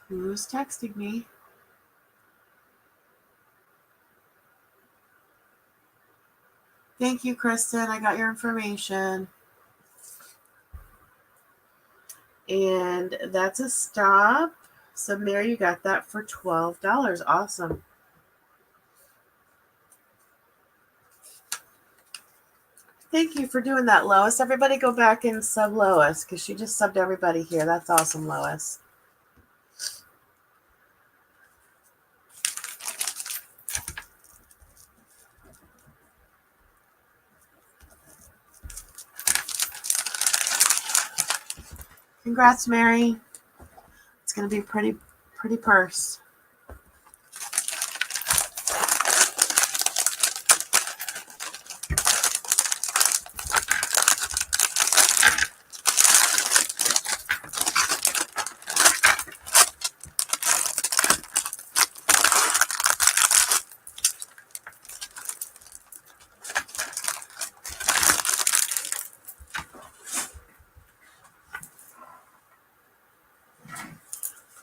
Who's texting me? Thank you, Kristen. I got your information. And that's a stop. So, Mary, you got that for $12. Awesome. Thank you for doing that, Lois. Everybody go back and sub Lois because she just subbed everybody here. That's awesome, Lois. Congrats, Mary. It's going to be a pretty purse.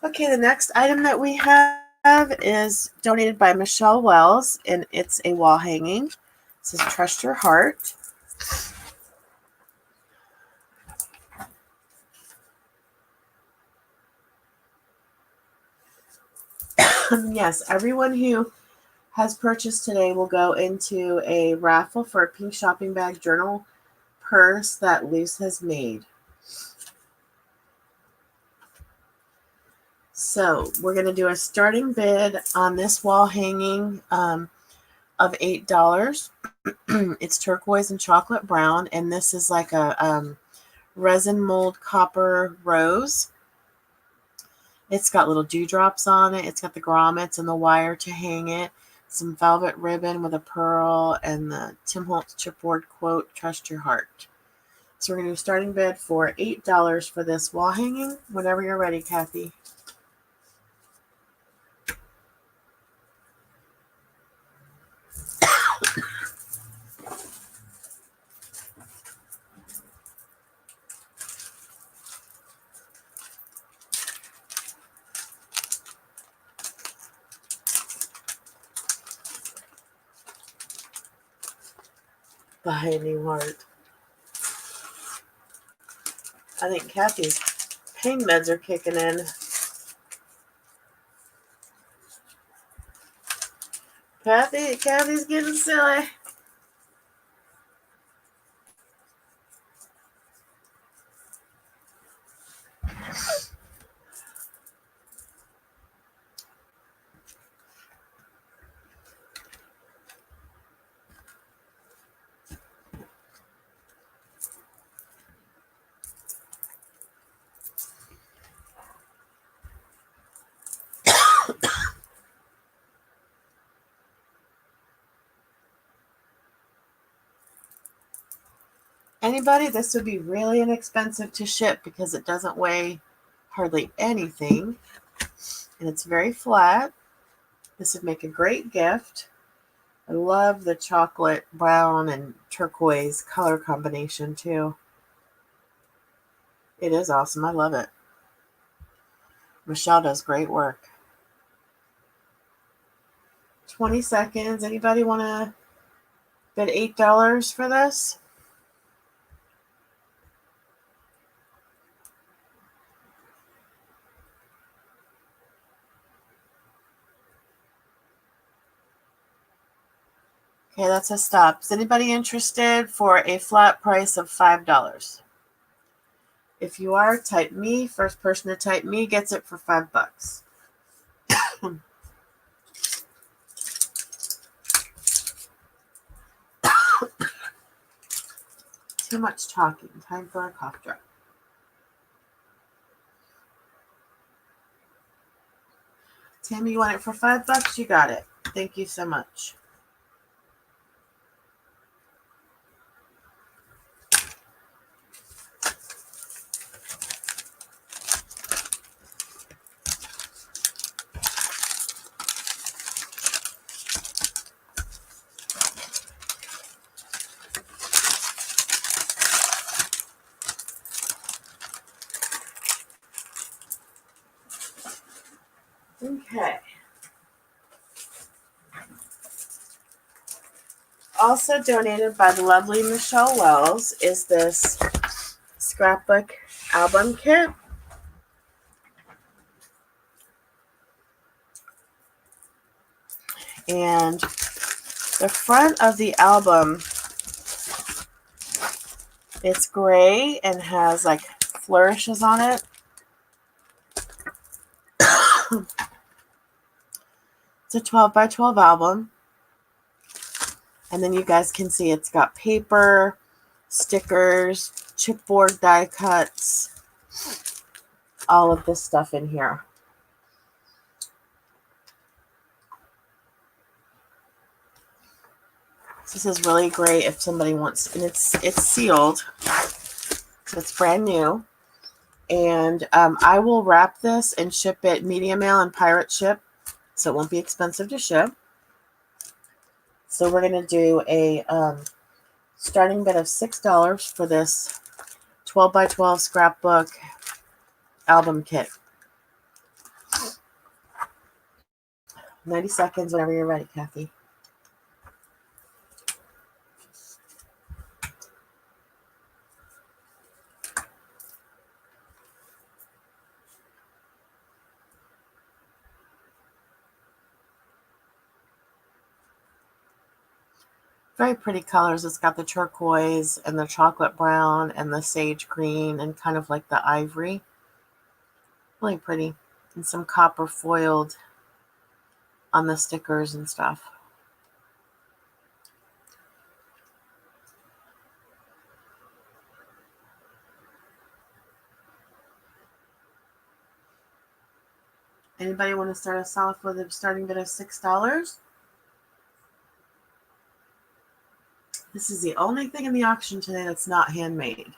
Okay, the next item that we have is donated by Michelle Wells, and it's a wall hanging. It says, Trust Your Heart. Yes, everyone who has purchased today will go into a raffle for a pink shopping bag journal purse that Luce has made. So we're going to do a starting bid on this wall hanging of $8. It's turquoise and chocolate brown, and this is like a resin mold copper rose. It's got little dewdrops on it. It's got the grommets and the wire to hang it. Some velvet ribbon with a pearl and the Tim Holtz chipboard quote, Trust Your Heart. So we're going to do a starting bid for $8 for this wall hanging. Whenever you're ready, Kathy. Buy a new heart. I think Kathy's pain meds are kicking in. Kathy's getting silly. Anybody, this would be really inexpensive to ship because it doesn't weigh hardly anything. And it's very flat. This would make a great gift. I love the chocolate brown and turquoise color combination too. It is awesome. I love it. Michelle does great work. 20 seconds. Anybody want to bid $8 for this? Okay, that's a stop. Is anybody interested for a flat price of $5? If you are, type me. First person to type me gets it for $5. Too much talking. Time for a cough drop. Tammy, you want it for $5? You got it. Thank you so much. Okay. Also donated by the lovely Michelle Wells is this scrapbook album kit. And the front of the album, it's gray and has like flourishes on it. It's a 12 by 12 album. And then you guys can see it's got paper, stickers, chipboard die cuts, all of this stuff in here. This is really great if somebody wants, and it's sealed, so it's brand new. And I will wrap this and ship it media mail and pirate ship, so it won't be expensive to ship. So we're going to do a starting bid of $6 for this 12 by 12 scrapbook album kit. 90 seconds whenever you're ready, Kathy. Very pretty colors. It's got the turquoise and the chocolate brown and the sage green and kind of like the ivory. Really pretty. And some copper foiled on the stickers and stuff. Anybody want to start us off with a starting bid of $6? This is the only thing in the auction today that's not handmade.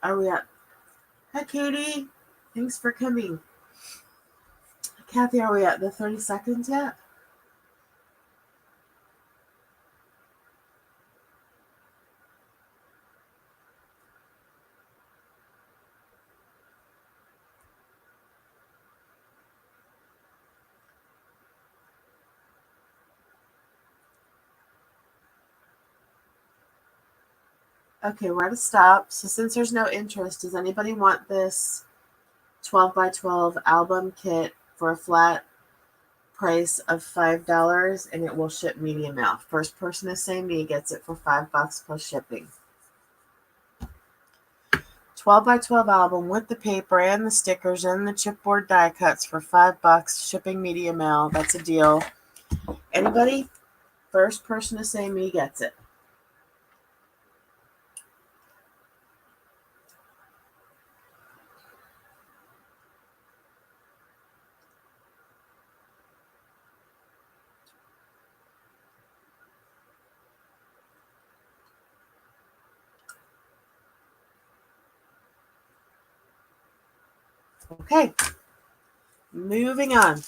Are we at? Hi, Katie. Thanks for coming. Kathy, are we at the 30 seconds yet? Okay, we're at a stop. So since there's no interest, does anybody want this 12 by 12 album kit for a flat price of $5, and it will ship media mail? First person to say me gets it for $5 plus shipping. 12 by 12 album with the paper and the stickers and the chipboard die cuts for $5, shipping media mail. That's a deal. Anybody? First person to say me gets it. Okay, moving on.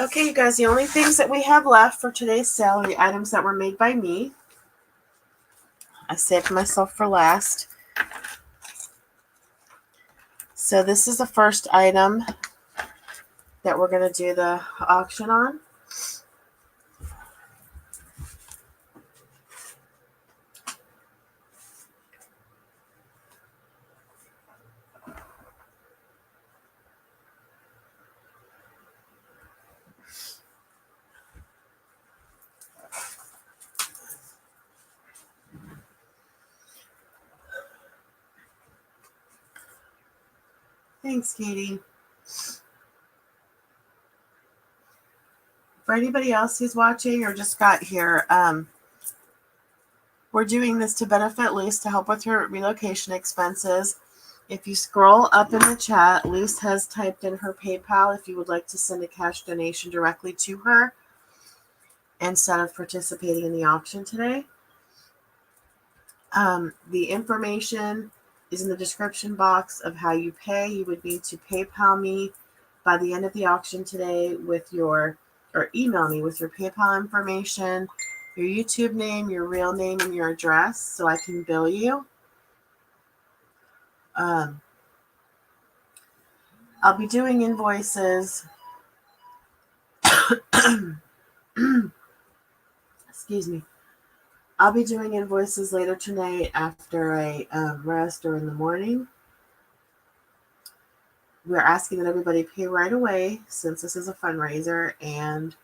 Okay, you guys, the only things that we have left for today's sale are the items that were made by me. I saved myself for last. So this is the first item that we're going to do the auction on. Thanks, Katie. For anybody else who's watching or just got here, we're doing this to benefit Luce to help with her relocation expenses. If you scroll up in the chat, Luce has typed in her PayPal if you would like to send a cash donation directly to her instead of participating in the auction today. The information is in the description box of how you pay. You would need to PayPal me by the end of the auction today with your, or email me with your PayPal information, your YouTube name, your real name, and your address so I can bill you. I'll be doing invoices. Excuse me. I'll be doing invoices later tonight after I rest or in the morning. We're asking that everybody pay right away since this is a fundraiser. And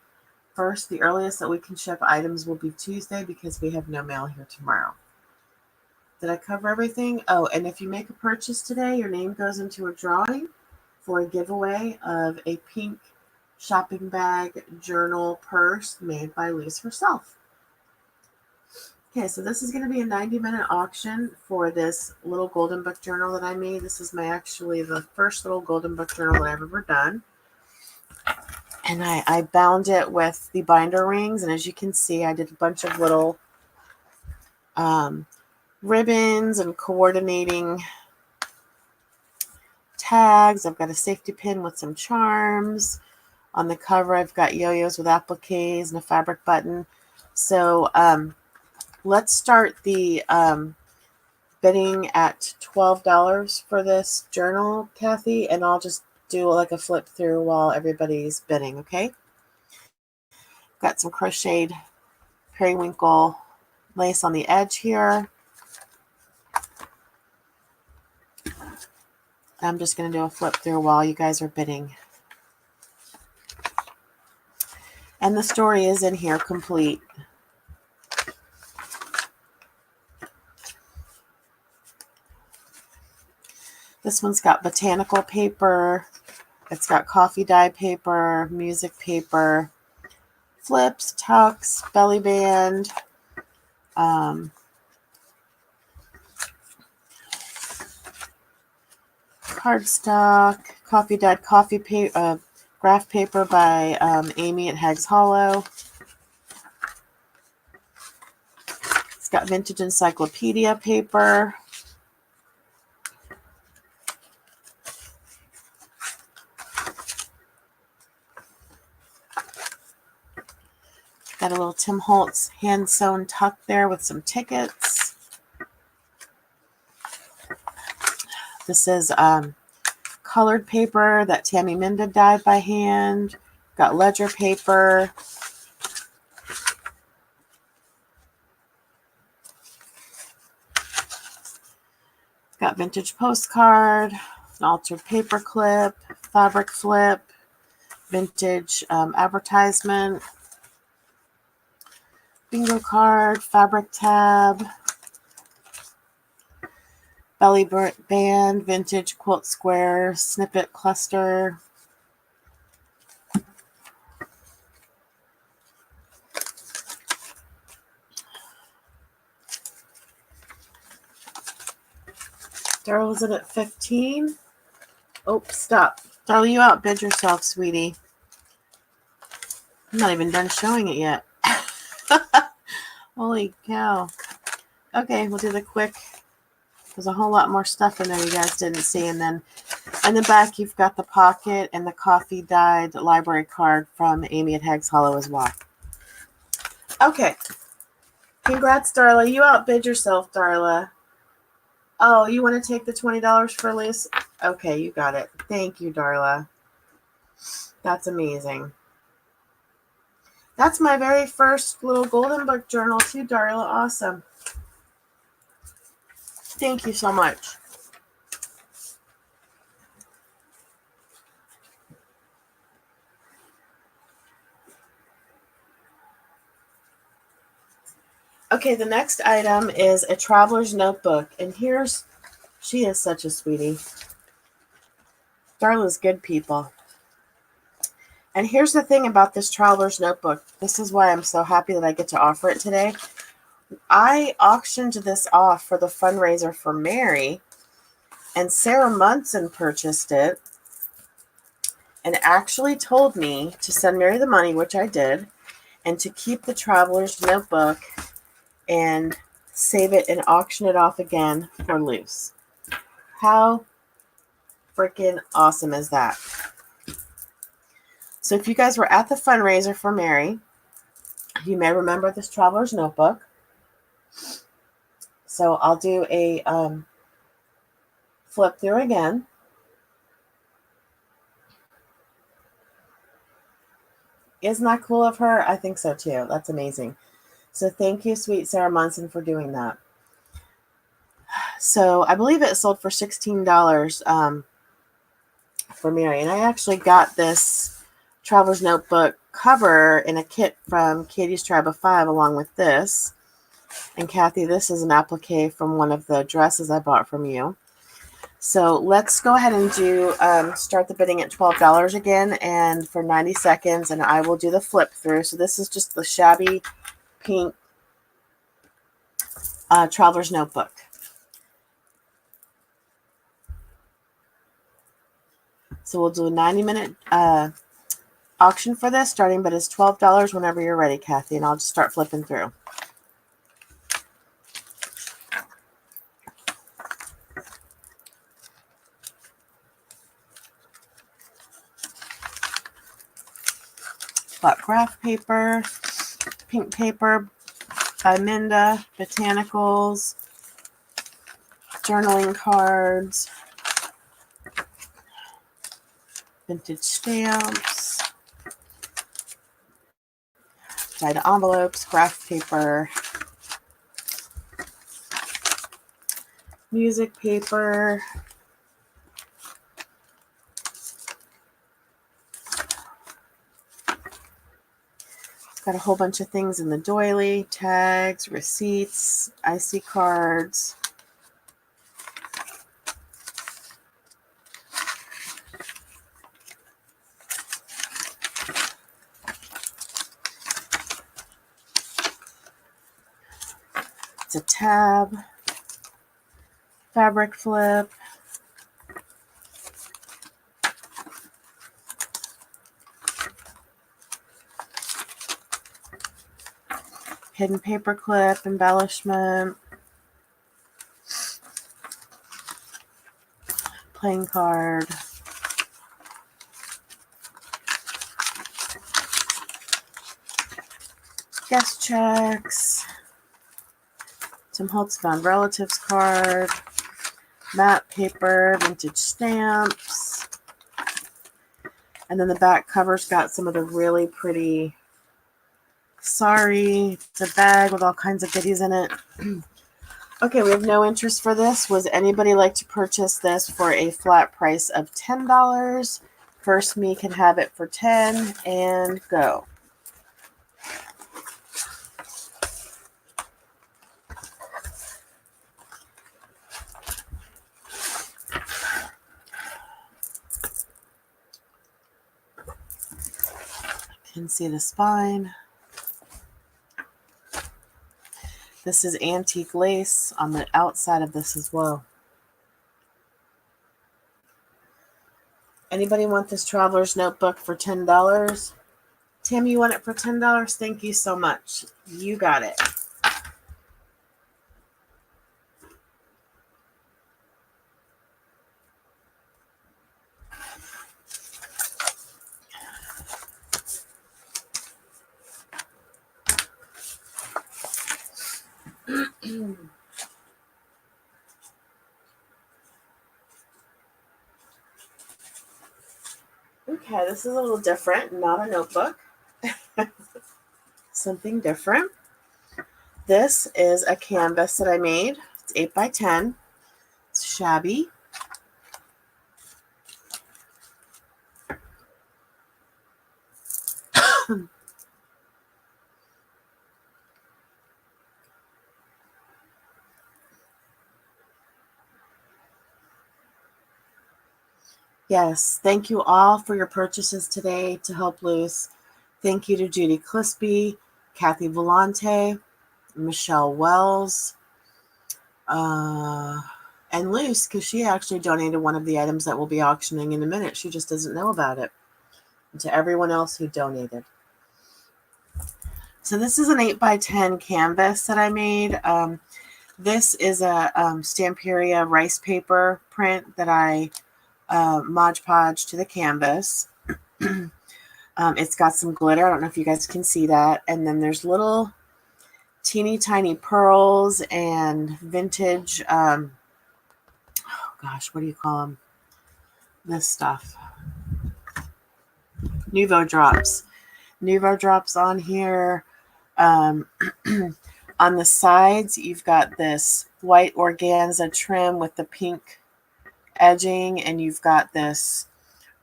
first, the earliest that we can ship items will be Tuesday because we have no mail here tomorrow. Did I cover everything? Oh, and if you make a purchase today, your name goes into a drawing for a giveaway of a pink shopping bag journal purse made by Luce herself. Okay, so this is going to be a 90-minute auction for this little golden book journal that I made. This is actually the first little golden book journal that I've ever done. And I bound it with the binder rings. And as you can see, I did a bunch of little ribbons and coordinating tags. I've got a safety pin with some charms. On the cover, I've got yo-yos with appliques and a fabric button. So let's start the bidding at $12 for this journal, Kathy, and I'll just do like a flip through while everybody's bidding, okay? Got some crocheted periwinkle lace on the edge here. I'm just going to do a flip through while you guys are bidding. And the story is in here complete. This one's got botanical paper. It's got coffee dye paper, music paper, flips, tucks, belly band, cardstock, coffee dyed coffee paper, graph paper by Amy at Hags Hollow. It's got vintage encyclopedia paper. Got a little Tim Holtz hand-sewn tuck there with some tickets. This is colored paper that Tammy Minda dyed by hand. Got ledger paper. Got vintage postcard, an altered paper clip, fabric flip, vintage advertisement, bingo card, fabric tab, belly band, vintage quilt square, snippet cluster. Darla was in at 15. Oh, stop. Darla, you outbid yourself, sweetie. I'm not even done showing it yet. Holy cow. Okay, we'll do the quick. There's a whole lot more stuff in there you guys didn't see. And then In the back, you've got the pocket and the coffee dyed library card from Amy at Hags Hollow as well. Okay. Congrats, Darla. You outbid yourself, Darla. Oh, you want to take the $20 for Luz? Okay, you got it. Thank you, Darla. That's amazing. That's my very first little Golden Book journal too, Darla. Awesome. Thank you so much. Okay, the next item is a traveler's notebook. And she is such a sweetie. Darla's good people. And here's the thing about this traveler's notebook. This is why I'm so happy that I get to offer it today. I auctioned this off for the fundraiser for Mary, and Sarah Munson purchased it and actually told me to send Mary the money, which I did, and to keep the traveler's notebook and save it and auction it off again for Luz. How freaking awesome is that? So if you guys were at the fundraiser for Mary, you may remember this traveler's notebook. So I'll do a flip through again. Isn't that cool of her? I think so too. That's amazing. So thank you, sweet Sarah Munson, for doing that. So I believe it sold for $16 for Mary. And I actually got this traveler's notebook cover in a kit from Katie's Tribe of 5 along with this. And Kathy, this is an applique from one of the dresses I bought from you. So let's go ahead and do start the bidding at $12 again, and for 90 seconds, and I will do the flip through. So this is just the shabby pink traveler's notebook. So we'll do a 90-minute auction for this. Starting bid is $12 whenever you're ready, Kathy, and I'll just start flipping through. Got graph paper, pink paper by Minda, botanicals, journaling cards, vintage stamps, dyed envelopes, graph paper, music paper, got a whole bunch of things in the doily, tags, receipts, IC cards. It's a tab, fabric flip, hidden paper clip, embellishment, playing card, guest checks, Tim Holtz Found Relatives card, matte paper, vintage stamps, and then the back cover's got some of the really pretty sari. It's a bag with all kinds of goodies in it. Okay, we have no interest for this. Was anybody like to purchase this for a flat price of $10? First me can have it for $10 and go. Can see the spine. This is antique lace on the outside of this as well. Anybody want this traveler's notebook for $10? Tim, you want it for $10? Thank you so much. You got it. Okay, this is a little different, not a notebook. Something different. This is a canvas that I made. It's 8 by 10. It's shabby. Yes, thank you all for your purchases today to help Luz. Thank you to Judy Clispy, Kathy Volante, Michelle Wells, and Luz, because she actually donated one of the items that we'll be auctioning in a minute. She just doesn't know about it. And to everyone else who donated. So this is an 8 by 10 canvas that I made. This is a Stamperia rice paper print that I Mod Podge to the canvas. It's got some glitter. I don't know if you guys can see that. And then there's little teeny tiny pearls and vintage, oh gosh, what do you call them? This stuff. Nuvo drops. Nuvo drops on here. On the sides, you've got this white organza trim with the pink edging, and you've got this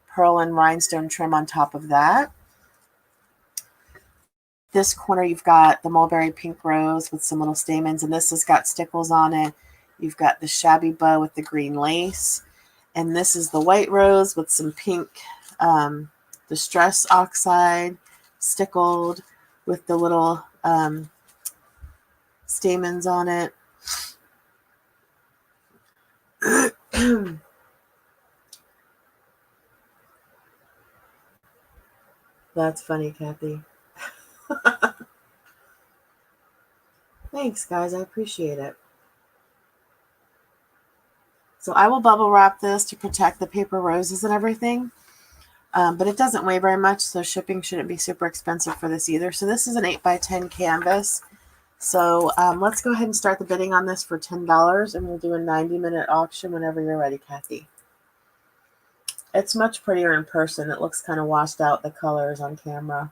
pearl and rhinestone trim on top of that. This corner, you've got the mulberry pink rose with some little stamens, and this has got stickles on it. You've got the shabby bow with the green lace, and this is the white rose with some pink distress oxide stickled with the little stamens on it. That's funny, Kathy. Thanks, guys. I appreciate it. So I will bubble wrap this to protect the paper roses and everything. But it doesn't weigh very much, so shipping shouldn't be super expensive for this either. So this is an 8 by 10 canvas. So let's go ahead and start the bidding on this for $10, and we'll do a 90-minute auction whenever you're ready, Kathy. It's much prettier in person. It looks kind of washed out, the colors on camera.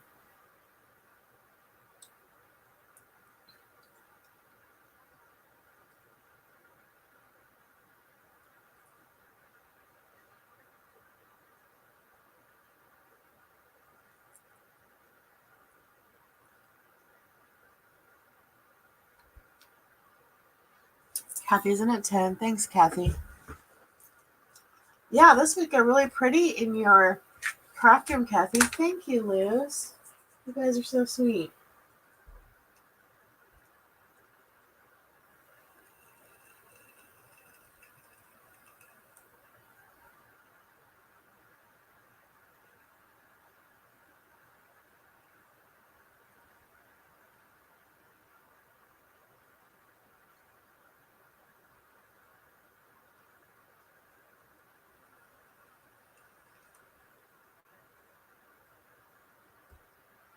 Kathy's in at 10. Thanks, Kathy. Yeah, this would get really pretty in your craft room, Kathy. Thank you, Luz. You guys are so sweet.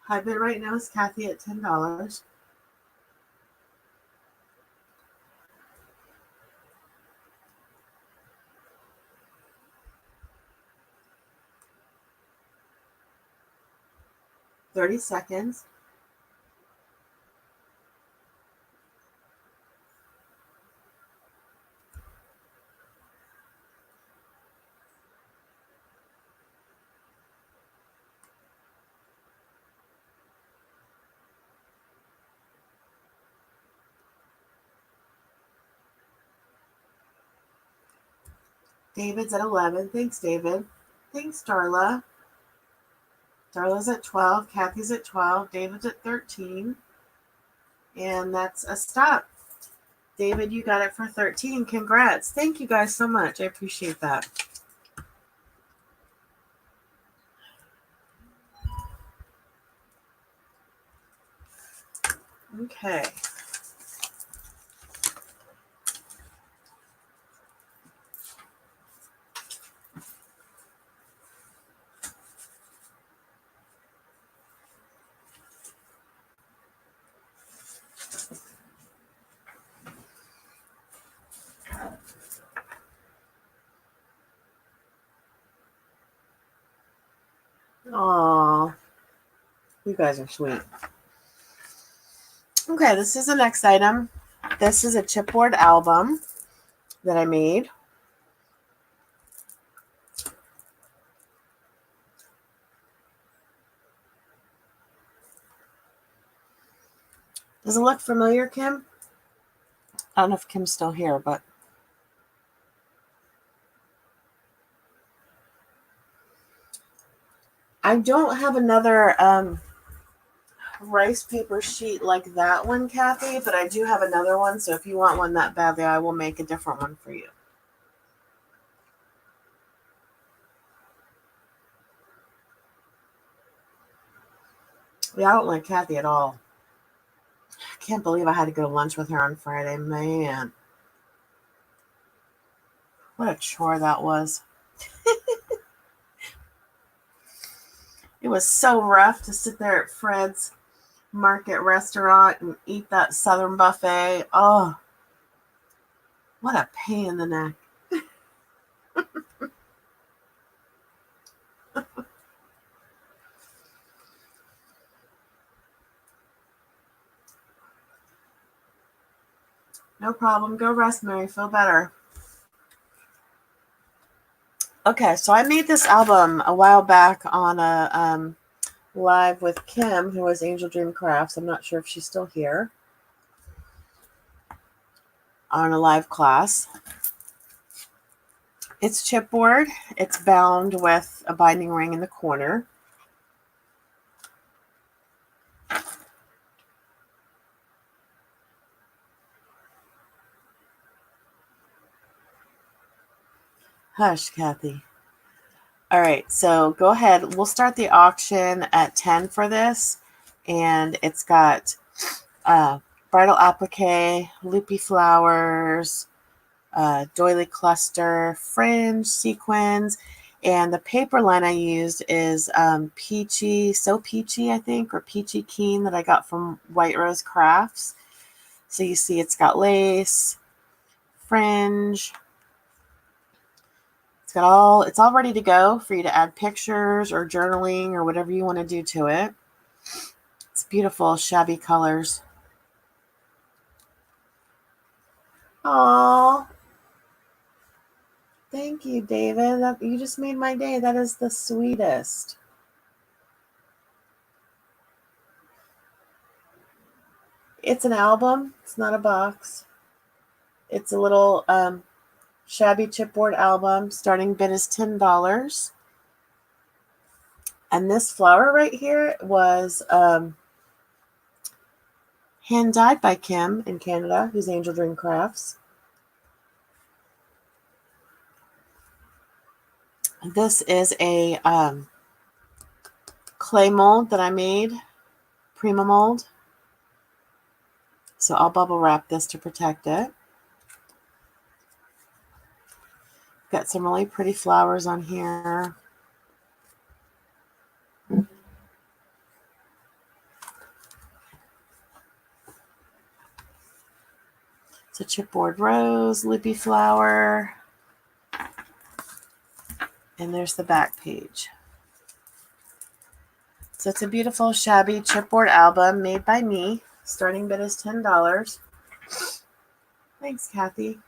High bid right now is Kathy at $10. 30 seconds. David's at 11. Thanks, David. Thanks, Darla. Darla's at 12. Kathy's at 12. David's at 13. And that's a stop. David, you got it for 13. Congrats. Thank you guys so much. I appreciate that. Okay. Aw, you guys are sweet. Okay, this is the next item. This is a chipboard album that I made. Does it look familiar, Kim? I don't know if Kim's still here, but I don't have another rice paper sheet like that one, Kathy, but I do have another one. So if you want one that badly, I will make a different one for you. Yeah, I don't like Kathy at all. I can't believe I had to go to lunch with her on Friday. Man, what a chore that was. It was so rough to sit there at Fred's Market restaurant and eat that Southern buffet. Oh, what a pain in the neck. No problem. Go rest, Mary. Feel better. Okay, so I made this album a while back on a live with Kim, who was Angel Dream Crafts. I'm not sure if she's still here. On a live class. It's chipboard. It's bound with a binding ring in the corner. Hush, Kathy. All right, so go ahead. We'll start the auction at 10 for this. And it's got bridal applique, loopy flowers, doily cluster, fringe, sequins. And the paper line I used is peachy, so peachy, I think, or peachy keen that I got from White Rose Crafts. So you see it's got lace, fringe. It's all ready to go for you to add pictures or journaling or whatever you want to do to it. It's beautiful, shabby colors. Aww. Thank you, David. You just made my day. That is the sweetest. It's an album. It's not a box. It's a little shabby chipboard album. Starting bid is $10. And this flower right here was hand dyed by Kim in Canada, who's Angel Dream Crafts. This is a clay mold that I made, Prima mold. So I'll bubble wrap this to protect it. Got some really pretty flowers on here. It's a chipboard rose, loopy flower. And there's the back page. So it's a beautiful shabby chipboard album made by me. Starting bid is $10. Thanks, Kathy.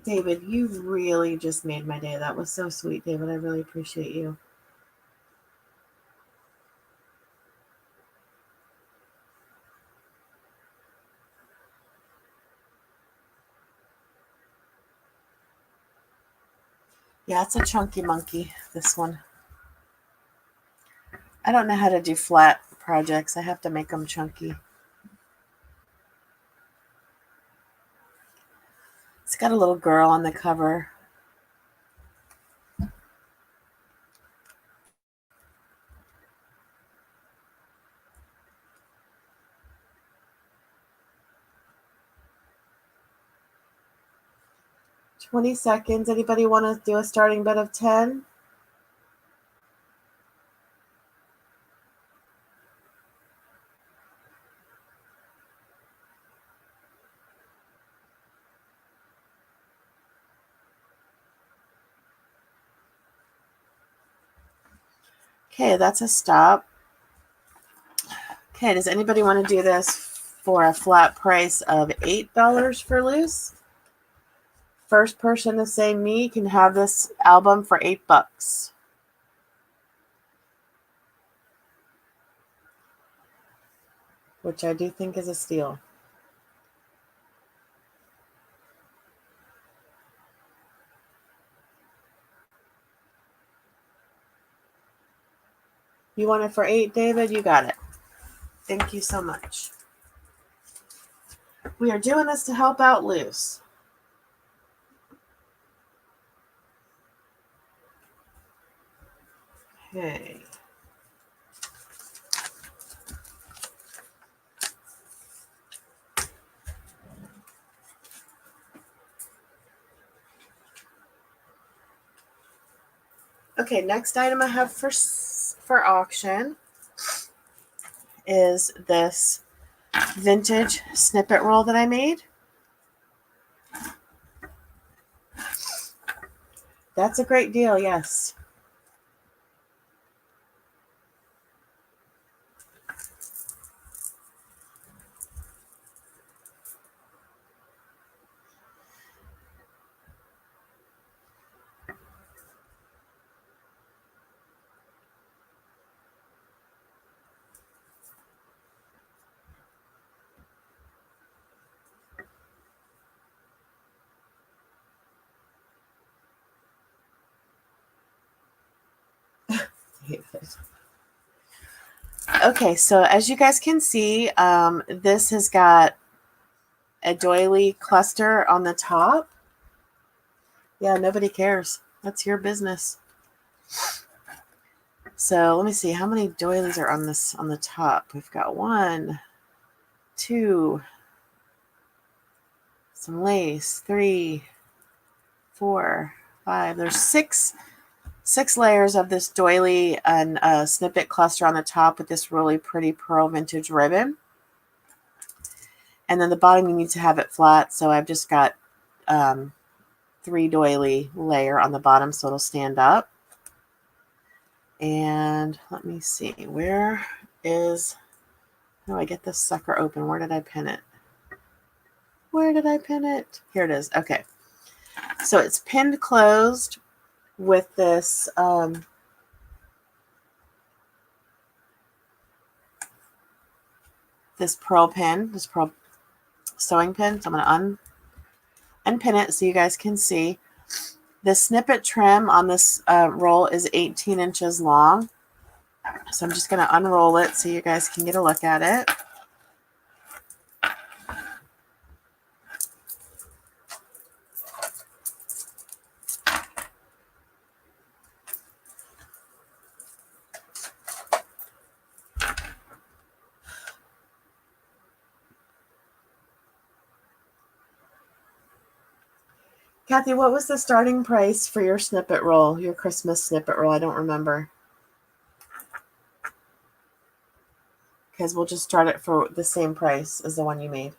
David, you really just made my day. That was so sweet, David. I really appreciate you. Yeah, it's a chunky monkey, this one. I don't know how to do flat projects. I have to make them chunky. It's got a little girl on the cover. $20. Anybody want to do a starting bid of 10? Okay, that's a stop. Okay, does anybody want to do this for a flat price of $8 for Luz? First person to say me can have this album for $8. Which I do think is a steal. You want it for $8, David? You got it. Thank you so much. We are doing this to help out Luz. Okay. Okay, next item I have for auction is this vintage snippet roll that I made. That's a great deal, yes. Okay, so as you guys can see, this has got a doily cluster on the top. Yeah, nobody cares. That's your business. So let me see how many doilies are on the top. We've got 1, 2, some lace, 3, 4, 5. There's six layers of this doily and a snippet cluster on the top with this really pretty pearl vintage ribbon. And then the bottom, you need to have it flat. So I've just got 3 doily layer on the bottom so it'll stand up. And let me see, how do I get this sucker open? Where did I pin it? Here it is. Okay. So it's pinned closed with this this pearl sewing pin. So I'm going to unpin it so you guys can see. The snippet trim on this roll is 18 inches long. So I'm just going to unroll it so you guys can get a look at it. Kathy, what was the starting price for your snippet roll, your Christmas snippet roll? I don't remember. Because we'll just start it for the same price as the one you made.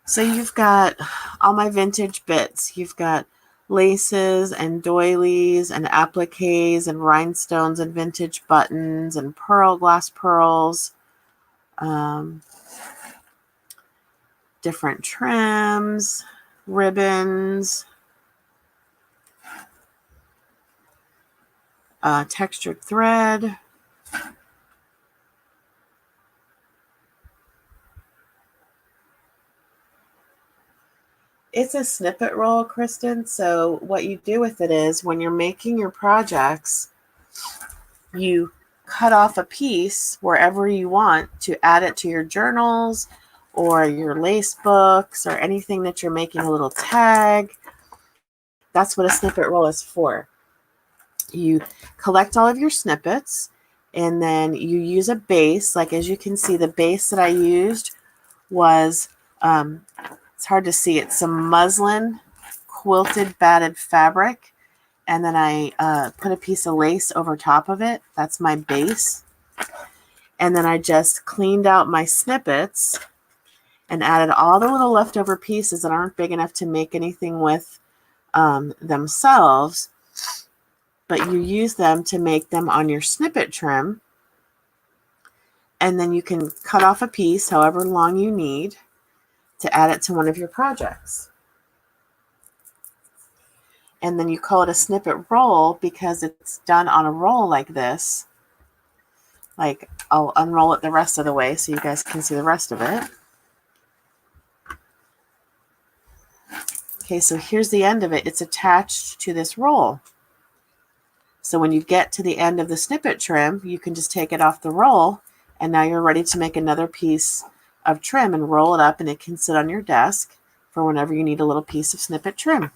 So you've got all my vintage bits. You've got laces and doilies and appliques and rhinestones and vintage buttons and glass pearls. Different trims, ribbons, textured thread. It's a snippet roll, Kristen. So what you do with it is when you're making your projects, you cut off a piece wherever you want to add it to your journals or your lace books or anything that you're making a little tag. That's what a snippet roll is for. You collect all of your snippets and then you use a base. Like as you can see, the base that I used was, it's hard to see, it's some muslin quilted batted fabric. And then I put a piece of lace over top of it. That's my base. And then I just cleaned out my snippets and added all the little leftover pieces that aren't big enough to make anything with themselves, but you use them to make them on your snippet trim. And then you can cut off a piece however long you need to add it to one of your projects. And then you call it a snippet roll because it's done on a roll like this. Like, I'll unroll it the rest of the way so you guys can see the rest of it. Okay, so here's the end of it. It's attached to this roll. So when you get to the end of the snippet trim, you can just take it off the roll, and now you're ready to make another piece of trim and roll it up, and it can sit on your desk for whenever you need a little piece of snippet trim.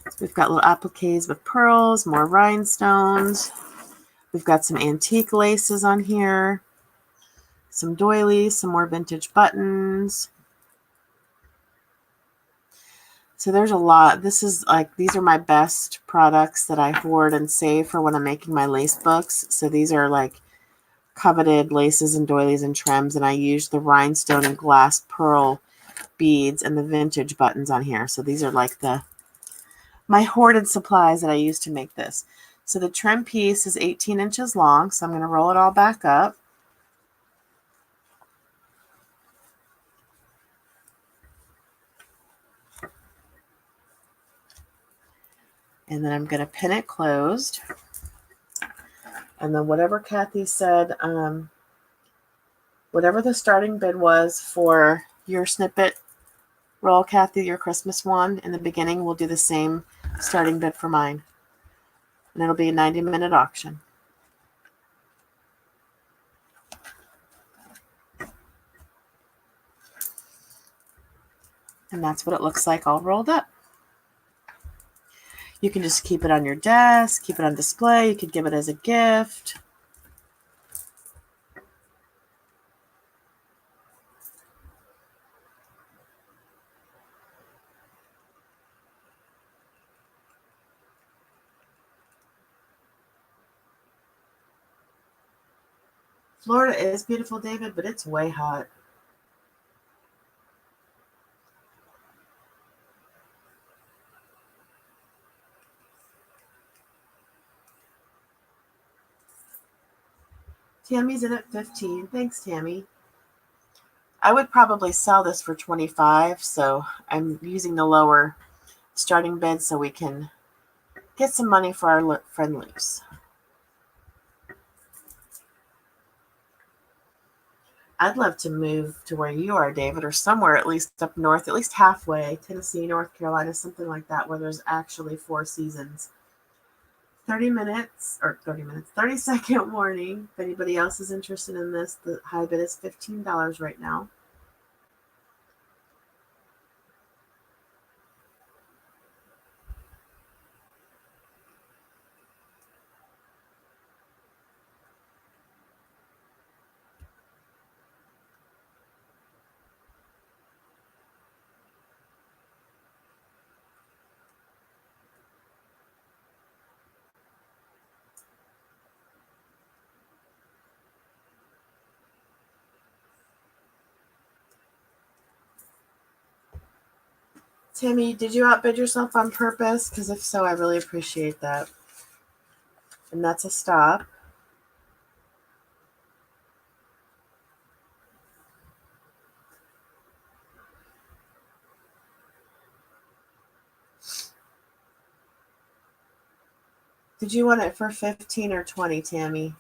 So we've got little appliques with pearls, more rhinestones. We've got some antique laces on here, some doilies, some more vintage buttons. So there's a lot. This is like, these are my best products that I hoard and save for when I'm making my lace books. So these are like coveted laces and doilies and trims, and I use the rhinestone and glass pearl beads and the vintage buttons on here. So these are like my hoarded supplies that I use to make this. So the trim piece is 18 inches long, so I'm going to roll it all back up. And then I'm going to pin it closed. And then whatever Kathy said, whatever the starting bid was for your snippet roll, Kathy, your Christmas one, in the beginning, we'll do the same starting bid for mine. And it'll be a 90-minute auction. And that's what it looks like all rolled up. You can just keep it on your desk, keep it on display. You could give it as a gift. Florida is beautiful, David, but it's way hot. Tammy's in at 15. Thanks, Tammy. I would probably sell this for 25, so I'm using the lower starting bid so we can get some money for our friend Luce. I'd love to move to where you are, David, or somewhere at least up north, at least halfway, Tennessee, North Carolina, something like that, where there's actually 4 seasons. 30 second warning. If anybody else is interested in this, the high bid is $15 right now. Tammy, did you outbid yourself on purpose? Because if so, I really appreciate that. And that's a stop. Did you want it for 15 or 20, Tammy?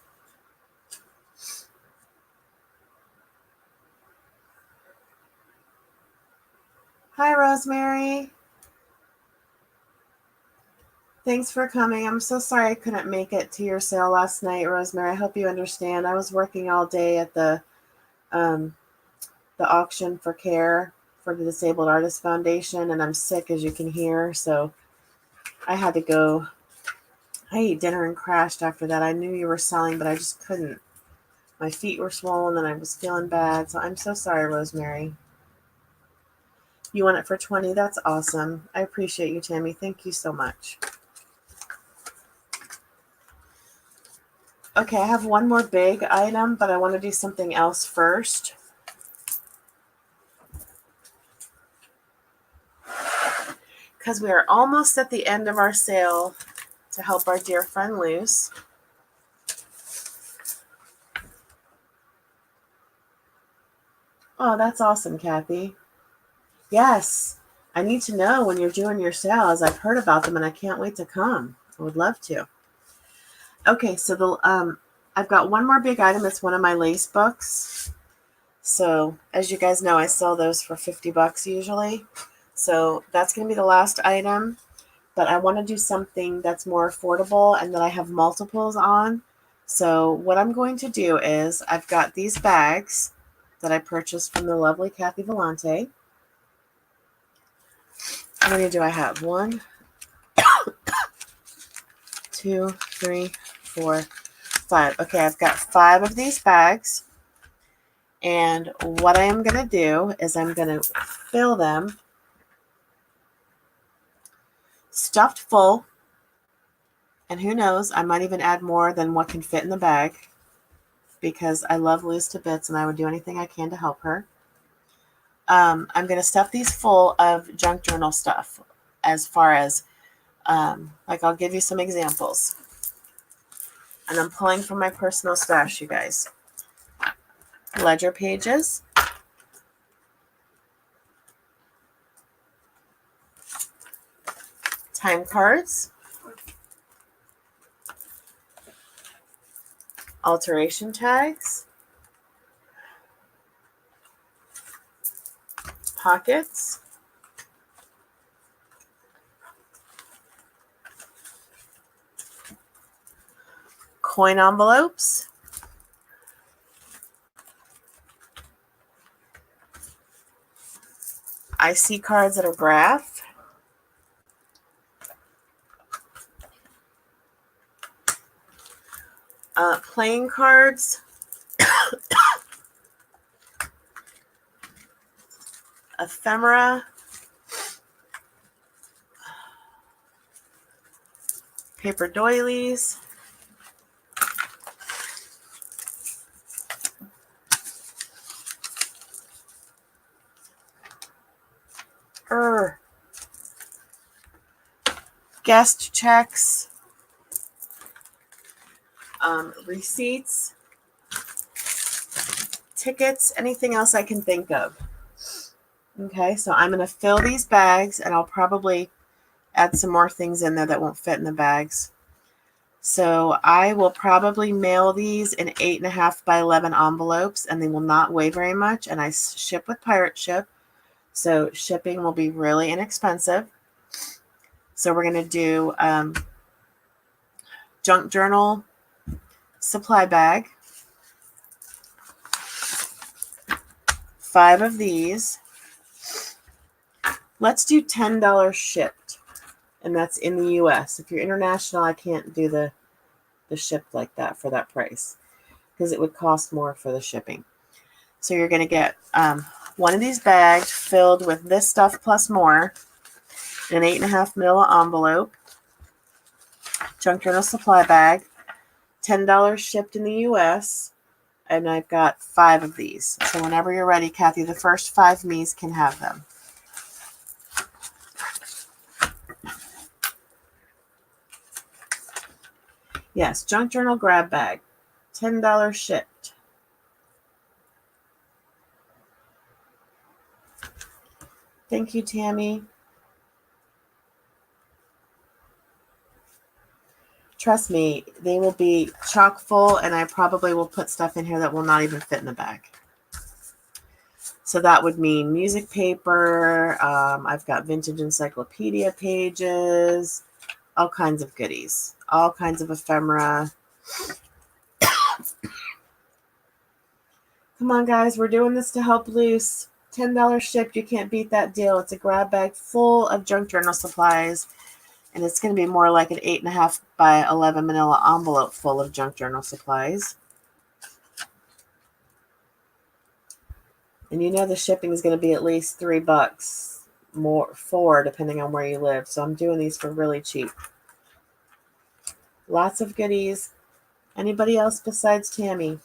Hi, Rosemary. Thanks for coming. I'm so sorry I couldn't make it to your sale last night, Rosemary. I hope you understand. I was working all day at the auction for care for the Disabled Artists Foundation, and I'm sick, as you can hear, so I had to go. I ate dinner and crashed after that. I knew you were selling, but I just couldn't. My feet were swollen and I was feeling bad, so I'm so sorry, Rosemary. You want it for 20? That's awesome. I appreciate you, Tammy. Thank you so much. Okay, I have one more big item, but I want to do something else first. because we are almost at the end of our sale to help our dear friend Luz. Oh, that's awesome, Kathy. Yes, I need to know when you're doing your sales. I've heard about them and I can't wait to come. I would love to. Okay, so I've got one more big item. It's one of my lace books. So as you guys know, I sell those for $50 usually. So that's going to be the last item. But I want to do something that's more affordable and that I have multiples on. So what I'm going to do is I've got these bags that I purchased from the lovely Kathy Vellante. How many do I have? 1, 2, 3, 4, 5. Okay, I've got 5 of these bags. And what I am going to do is I'm going to fill them stuffed full. And who knows, I might even add more than what can fit in the bag because I love Luz to bits and I would do anything I can to help her. I'm going to stuff these full of junk journal stuff as far as, like I'll give you some examples. And I'm pulling from my personal stash, you guys. Ledger pages. Time cards. Alteration tags. Pockets. Coin envelopes. IC cards that are graph. Playing cards. Ephemera. Paper doilies. Guest checks. Receipts. Tickets. Anything else I can think of. Okay, so I'm going to fill these bags and I'll probably add some more things in there that won't fit in the bags. So I will probably mail these in 8.5 by 11 envelopes and they will not weigh very much. And I ship with Pirate Ship. So shipping will be really inexpensive. So we're going to do junk journal supply bag. 5 of these. Let's do $10 shipped. And that's in the US. If you're international, I can't do the ship like that for that price because it would cost more for the shipping. So you're going to get one of these bags filled with this stuff plus more in an 8.5 manila envelope. Junk journal supply bag. $10 shipped in the US. And I've got 5 of these. So whenever you're ready, Kathy, the first 5 me's can have them. Yes, junk journal grab bag. $10 shipped. Thank you, Tammy. Trust me, they will be chock full, and I probably will put stuff in here that will not even fit in the bag. So that would mean music paper. I've got vintage encyclopedia pages, all kinds of goodies, all kinds of ephemera. Come on, guys, we're doing this to help Luz. $10 shipped. You can't beat that deal. It's a grab bag full of junk journal supplies. And it's going to be more like an 8.5 by 11 manila envelope full of junk journal supplies. And you know the shipping is going to be at least $3 more, 4 depending on where you live. So I'm doing these for really cheap. Lots of goodies. Anybody else besides Tammy?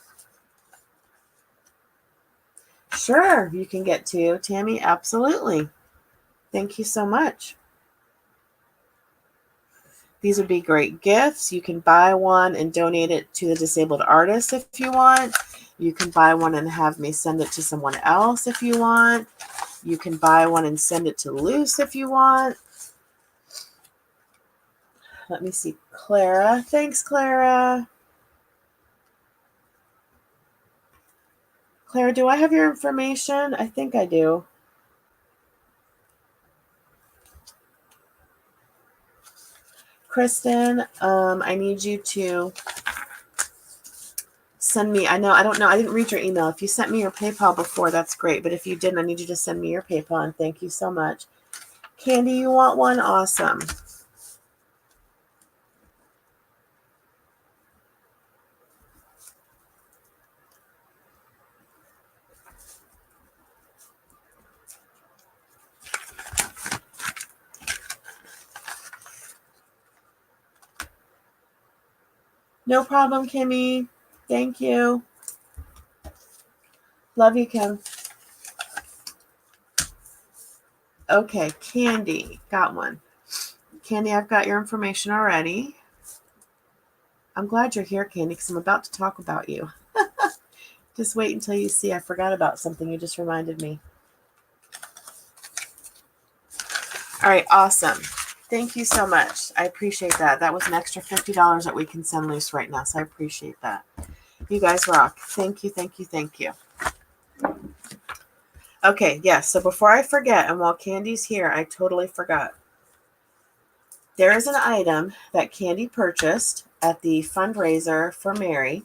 Sure, you can get 2. Tammy, absolutely. Thank you so much. These would be great gifts. You can buy one and donate it to the disabled artist if you want. You can buy one and have me send it to someone else if you want. You can buy one and send it to Luz if you want. Let me see. Clara. Thanks, Clara. Clara, do I have your information? I think I do. Kristen, I need you to send me, I don't know, I didn't read your email. If you sent me your PayPal before, that's great. But if you didn't, I need you to send me your PayPal, and thank you so much. Candy, you want one? Awesome. No problem, Kimmy. Thank you. Love you, Kim. Okay, Candy. Got one. Candy, I've got your information already. I'm glad you're here, Candy, because I'm about to talk about you. Just wait until you see. I forgot about something. You just reminded me. All right, awesome. Thank you so much. I appreciate that. That was an extra $50 that we can send Luz right now, so I appreciate that. You guys rock. Thank you, thank you, thank you. Okay, yes, so before I forget, and while Candy's here, I totally forgot. There is an item that Candy purchased at the fundraiser for Mary,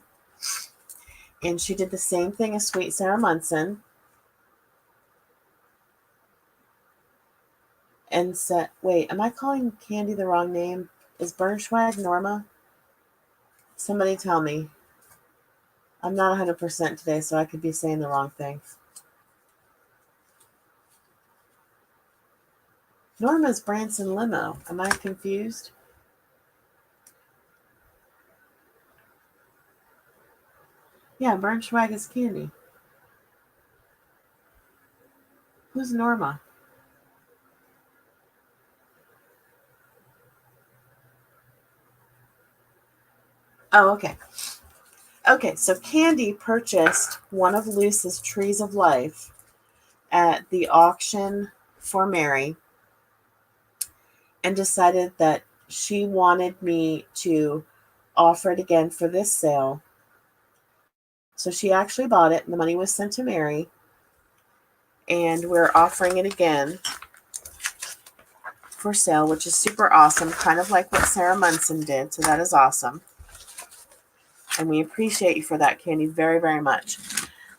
and she did the same thing as Sweet Sarah Munson. And said, wait, am I calling Candy the wrong name? Is Bernschwag Norma? Somebody tell me. I'm not 100% today, so I could be saying the wrong thing. Norma's Branson Limo. Am I confused? Yeah, Bernschwag is Candy. Who's Norma? Oh, okay. Okay, so Candy purchased one of Luz's Trees of Life at the auction for Mary and decided that she wanted me to offer it again for this sale. So she actually bought it, and the money was sent to Mary, and we're offering it again for sale, which is super awesome, kind of like what Sarah Munson did, so that is awesome. And we appreciate you for that, Candy, very, very much.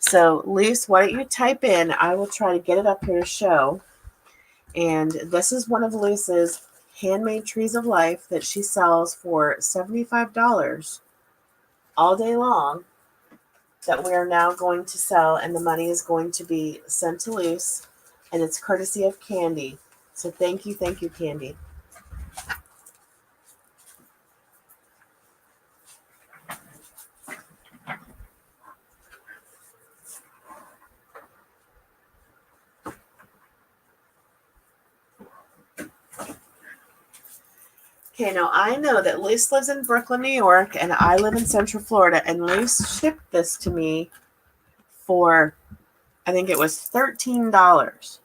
So, Luz, why don't you type in? I will try to get it up here to show. And this is one of Luz's handmade Trees of Life that she sells for $75 all day long that we are now going to sell, and the money is going to be sent to Luz, and it's courtesy of Candy. So thank you, Candy. Okay, now I know that Luz lives in Brooklyn, New York, and I live in Central Florida, and Luz shipped this to me for, I think it was $13.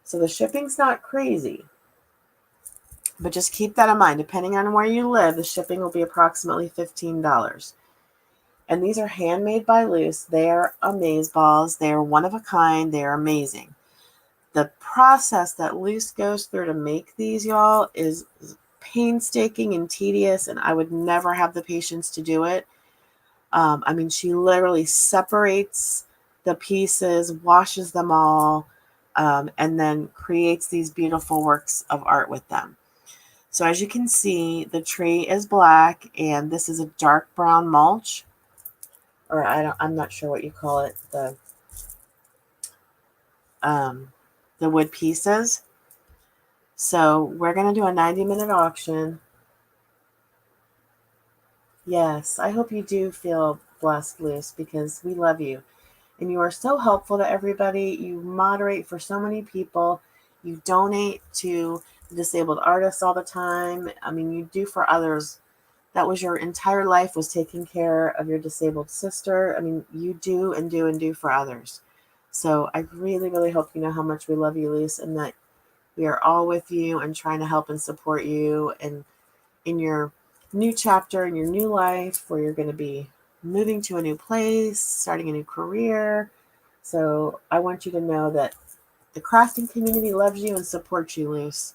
So the shipping's not crazy. But just keep that in mind. Depending on where you live, the shipping will be approximately $15. And these are handmade by Luz. They are amazeballs. They are one of a kind. They are amazing. The process that Luz goes through to make these, y'all, is painstaking and tedious, and I would never have the patience to do it. I mean, she literally separates the pieces, washes them all, and then creates these beautiful works of art with them. So as you can see, the tree is black, and this is a dark brown mulch, or I'm not sure what you call it, the wood pieces. So we're going to do a 90-minute auction. Yes, I hope you do feel blessed, Luz, because we love you. And you are so helpful to everybody. You moderate for so many people. You donate to disabled artists all the time. I mean, you do for others. That was your entire life, was taking care of your disabled sister. I mean, you do and do and do for others. So I really, really hope you know how much we love you, Lise, and that we are all with you and trying to help and support you and in your new chapter in your new life where you're going to be moving to a new place, starting a new career. So I want you to know that the crafting community loves you and supports you, Luce.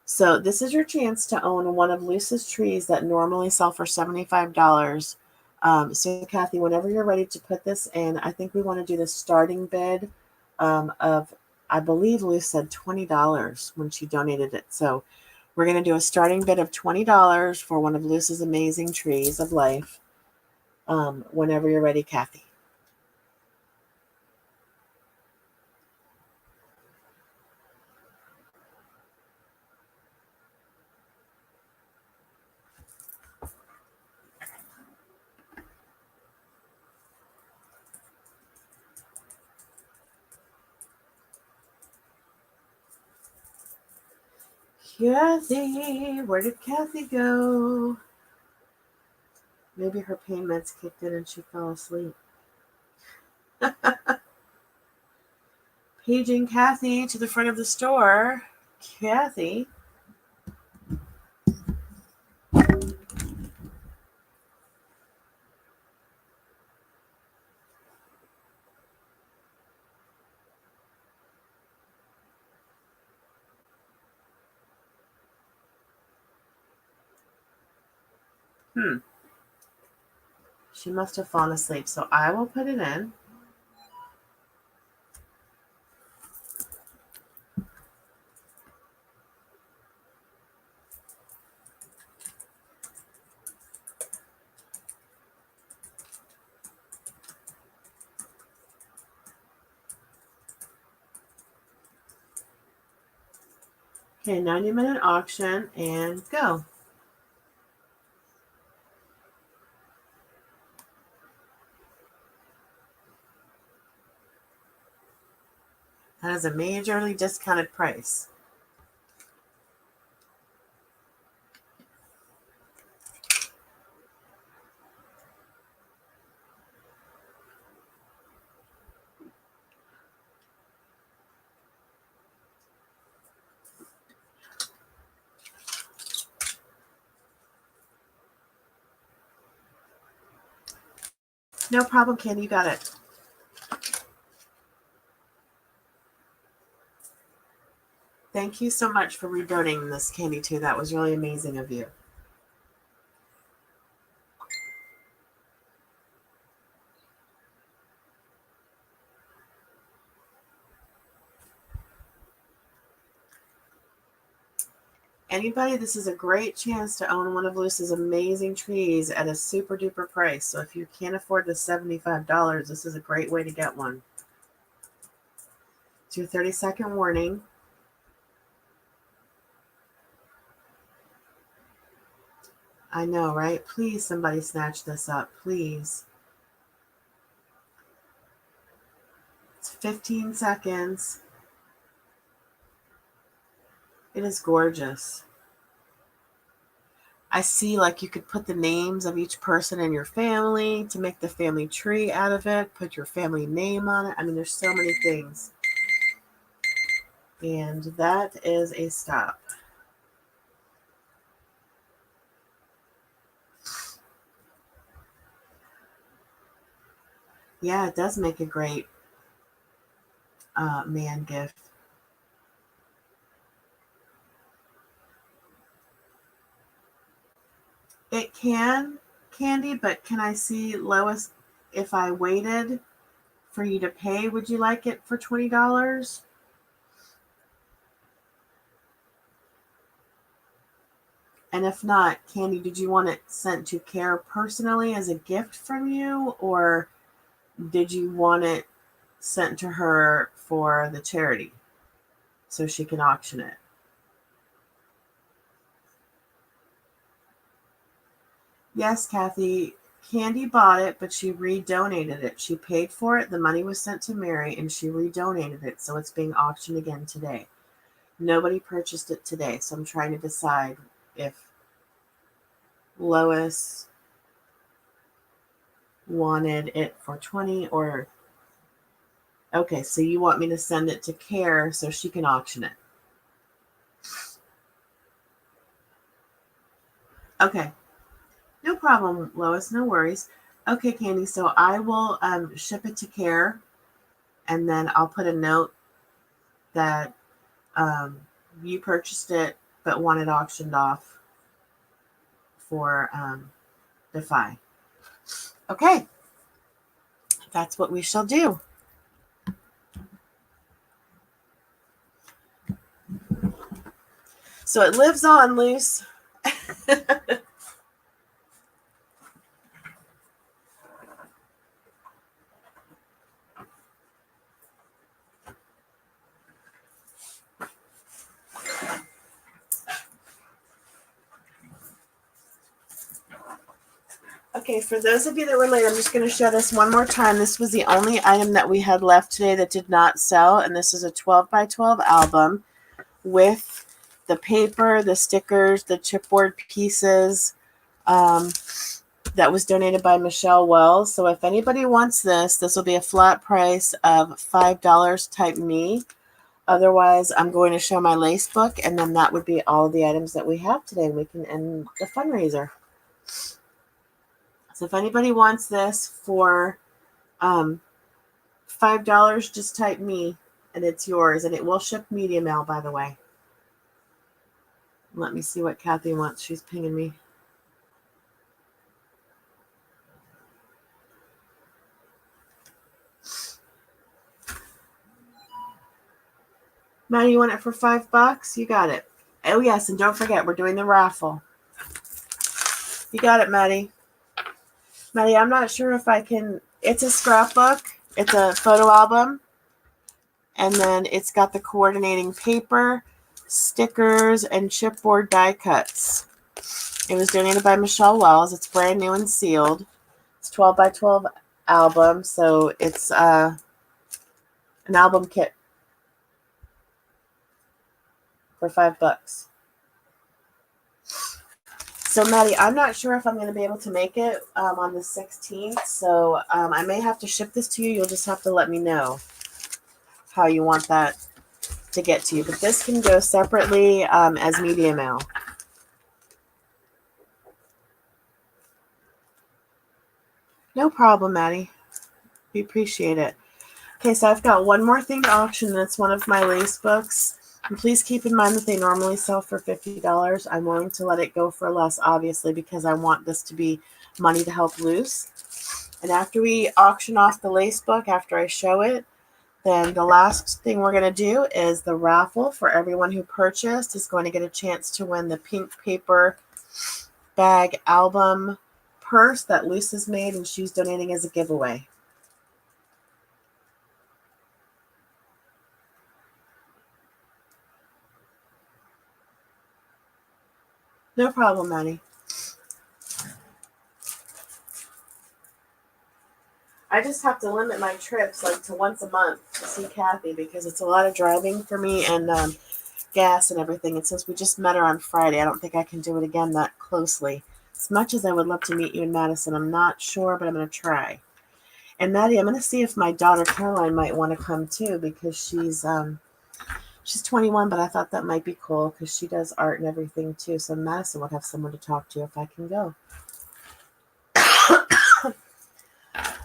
So this is your chance to own one of Luce's trees that normally sell for $75. So Kathy, whenever you're ready to put this in, I think we want to do the starting bid of, I believe Luce said $20 when she donated it. So we're going to do a starting bid of $20 for one of Luce's amazing trees of life. Whenever you're ready, Kathy. Kathy, where did Kathy go? Maybe her pain meds kicked in and she fell asleep. Paging Kathy to the front of the store. Kathy. She must have fallen asleep, so I will put it in. Okay, 90-minute auction and go. That is a majorly discounted price. No problem, Candy, you got it. Thank you so much for redonating this, Candy, too. That was really amazing of you. Anybody, this is a great chance to own one of Luce's amazing trees at a super duper price. So if you can't afford the $75, this is a great way to get one. It's your 30-second warning. I know, right? Please, somebody snatch this up, please. It's 15 seconds. It is gorgeous. I see, like, you could put the names of each person in your family to make the family tree out of it, put your family name on it. I mean, there's so many things. And that is a stop. Yeah, it does make a great man gift. It can, Candy, but can I see, Lois, if I waited for you to pay, would you like it for $20? And if not, Candy, did you want it sent to Care personally as a gift from you, or did you want it sent to her for the charity so she can auction it? Yes, Kathy, Candy bought it, but she redonated it. She paid for it, the money was sent to Mary, and she redonated it, so it's being auctioned again today. Nobody purchased it today, so I'm trying to decide if Lois wanted it for 20 or... Okay, so you want me to send it to Care so she can auction it. Okay, no problem, Lois, no worries. Okay, Candy, so I will ship it to Care, and then I'll put a note that you purchased it but want it auctioned off for Defy. Okay, that's what we shall do. So it lives on, Luce. Okay, for those of you that were late, I'm just going to show this one more time. This was the only item that we had left today that did not sell, and this is a 12 by 12 album with the paper, the stickers, the chipboard pieces that was donated by Michelle Wells. So if anybody wants this, this will be a flat price of $5, type me. Otherwise, I'm going to show my lace book, and then that would be all of the items that we have today. We can end the fundraiser. So if anybody wants this for $5, just type me, and it's yours. And it will ship media mail, by the way. Let me see what Kathy wants. She's pinging me. Maddie, you want it for $5? You got it. Oh, yes, and don't forget, we're doing the raffle. You got it, Maddie. Maddie, I'm not sure if I can... It's a scrapbook. It's a photo album. And then it's got the coordinating paper, stickers, and chipboard die cuts. It was donated by Michelle Wells. It's brand new and sealed. It's 12 by 12 album, so it's an album kit for $5. So, Maddie, I'm not sure if I'm going to be able to make it on the 16th, so I may have to ship this to you. You'll just have to let me know how you want that to get to you. But this can go separately as media mail. No problem, Maddie. We appreciate it. Okay, so I've got one more thing to auction. That's one of my lace books. And please keep in mind that they normally sell for $50. I'm willing to let it go for less, obviously, because I want this to be money to help Luce. And after we auction off the lace book, after I show it, then the last thing we're going to do is the raffle. For everyone who purchased is going to get a chance to win the pink paper bag album purse that Luce has made, and she's donating as a giveaway. No problem, Maddie. I just have to limit my trips like to once a month to see Kathy because it's a lot of driving for me and gas and everything. And since we just met her on Friday, I don't think I can do it again that closely. As much as I would love to meet you in Madison, I'm not sure, but I'm going to try. And Maddie, I'm going to see if my daughter Caroline might want to come too because she's 21, but I thought that might be cool because she does art and everything too. So Madison would have someone to talk to if I can go.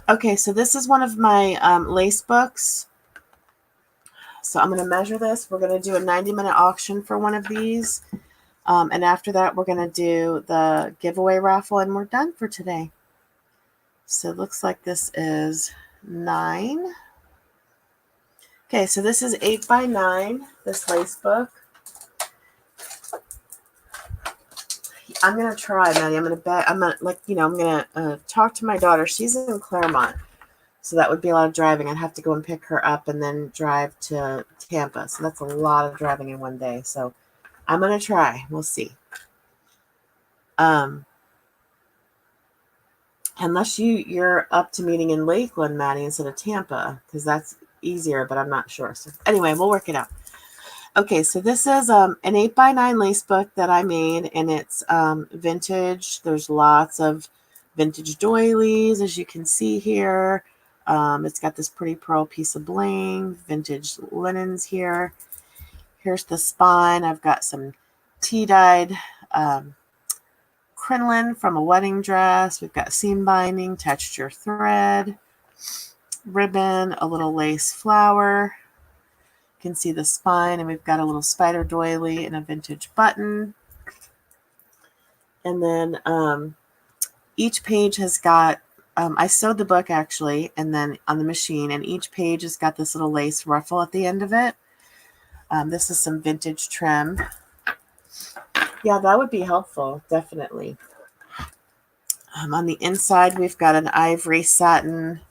Okay, so this is one of my lace books. So I'm going to measure this. We're going to do a 90-minute auction for one of these. And after that, we're going to do the giveaway raffle, and we're done for today. So it looks like this is 9. Okay, so this is 8 by 9, this lace book. I'm going to try, Maddie. I'm going to talk to my daughter. She's in Claremont, so that would be a lot of driving. I'd have to go and pick her up and then drive to Tampa. So that's a lot of driving in one day. So I'm going to try. We'll see. Unless you're up to meeting in Lakeland, Maddie, instead of Tampa, because that's easier, but I'm not sure. So anyway, we'll work it out. Okay, so this is an 8x9 lace book that I made, and it's vintage. There's lots of vintage doilies, as you can see here. It's got this pretty pearl piece of bling, vintage linens here. Here's the spine. I've got some tea-dyed crinoline from a wedding dress. We've got seam binding, texture thread, ribbon, a little lace flower. You can see the spine, and we've got a little spider doily and a vintage button. And then each page has got, I sewed the book actually, and then on the machine, and each page has got this little lace ruffle at the end of it. This is some vintage trim. Yeah, that would be helpful, definitely. On the inside, we've got an ivory satin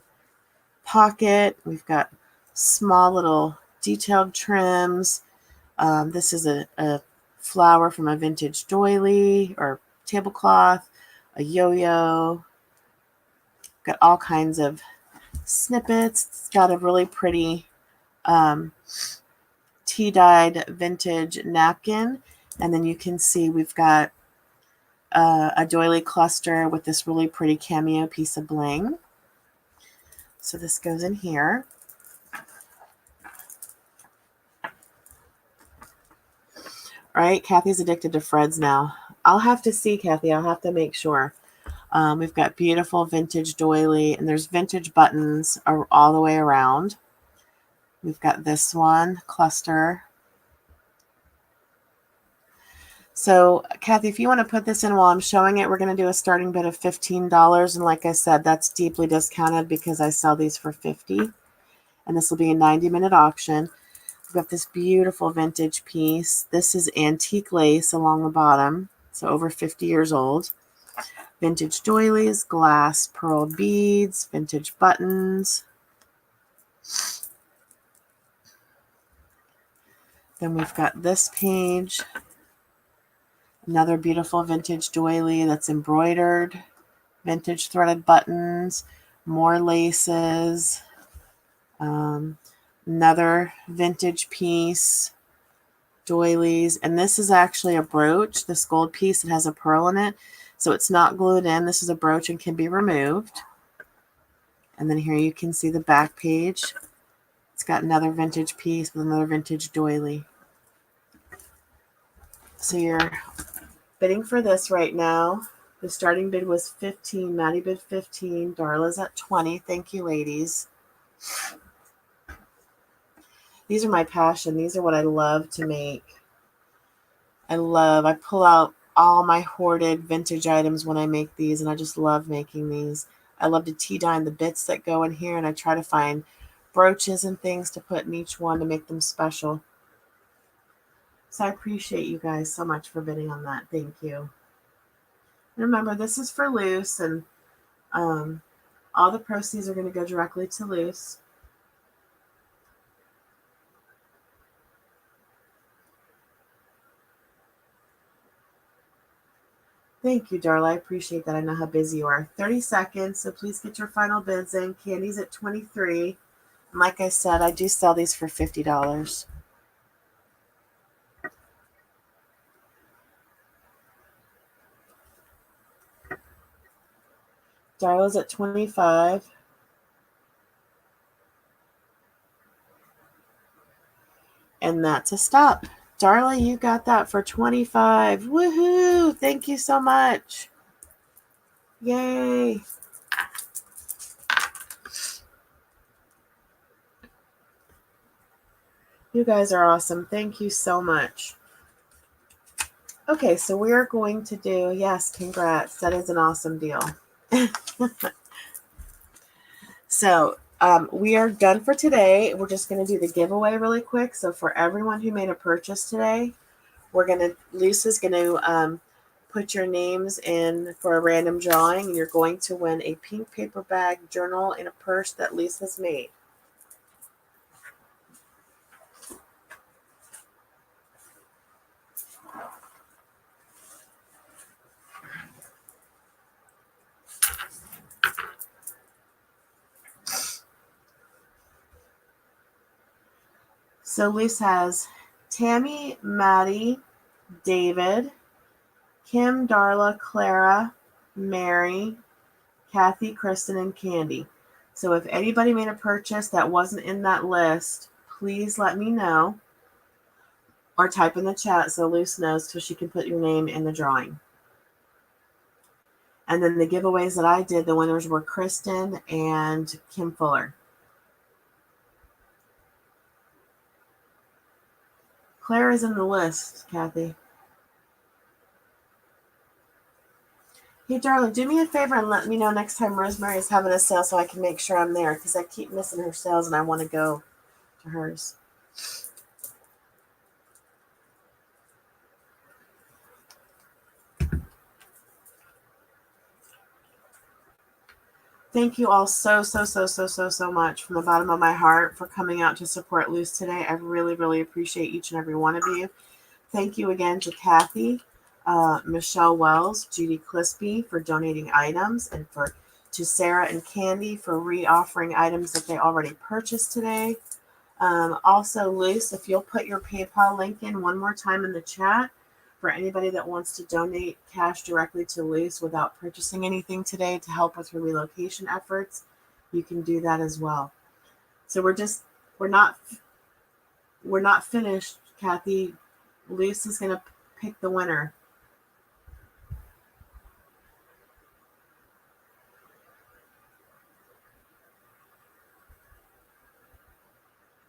pocket. We've got small little detailed trims. This is a flower from a vintage doily or tablecloth, a yo-yo. Got all kinds of snippets. It's got a really pretty tea-dyed vintage napkin. And then you can see we've got a doily cluster with this really pretty cameo piece of bling. So this goes in here. All right, Kathy's addicted to Freds now. I'll have to see, Kathy. I'll have to make sure. We've got beautiful vintage doily, and there's vintage buttons all the way around. We've got this one, cluster. So, Kathy, if you want to put this in while I'm showing it, we're going to do a starting bid of $15. And like I said, that's deeply discounted because I sell these for $50. And this will be a 90-minute auction. We've got this beautiful vintage piece. This is antique lace along the bottom, so over 50 years old. Vintage doilies, glass pearl beads, vintage buttons. Then we've got this page. Another beautiful vintage doily that's embroidered. Vintage threaded buttons, more laces. Another vintage piece, doilies. And this is actually a brooch, this gold piece. It has a pearl in it, so it's not glued in. This is a brooch and can be removed. And then here you can see the back page. It's got another vintage piece with another vintage doily. So you're bidding for this right now. The starting bid was 15. Maddie bid 15. Darla's at 20. Thank you, ladies. These are my passion. These are what I love to make. I pull out all my hoarded vintage items when I make these, and I just love making these. I love to tea dye the bits that go in here, and I try to find brooches and things to put in each one to make them special. So I appreciate you guys so much for bidding on that. Thank you. Remember, this is for Luce, and all the proceeds are going to go directly to Luce. Thank you, Darla. I appreciate that. I know how busy you are. 30 seconds, so please get your final bids in. Candy's at 23. And like I said, I do sell these for $50. Darla's at 25. And that's a stop. Darla, you got that for 25. Woohoo! Thank you so much. Yay. You guys are awesome. Thank you so much. Okay, so we're going to do, yes, congrats. That is an awesome deal. So we are done for today. We're just going to do the giveaway really quick. So for everyone who made a purchase today, Lisa's going to put your names in for a random drawing, and you're going to win a pink paper bag, journal, and a purse that Lisa's made. So Lisa has Tammy, Maddie, David, Kim, Darla, Clara, Mary, Kathy, Kristen, and Candy. So if anybody made a purchase that wasn't in that list, please let me know or type in the chat so Luce knows so she can put your name in the drawing. And then the giveaways that I did, the winners were Kristen and Kim Fuller. Claire is in the list, Kathy. Hey, darling, do me a favor and let me know next time Rosemary is having a sale so I can make sure I'm there because I keep missing her sales and I want to go to hers. Thank you all so much from the bottom of my heart for coming out to support Luce today. I really appreciate each and every one of you. Thank you again to Kathy, Michelle Wells, Judy Clispy for donating items, and to Sarah and Candy for re-offering items that they already purchased today. Also, Luce, if you'll put your PayPal link in one more time in the chat for anybody that wants to donate cash directly to Luce without purchasing anything today to help with her relocation efforts, you can do that as well. So we're not finished, Kathy. Luce is going to pick the winner.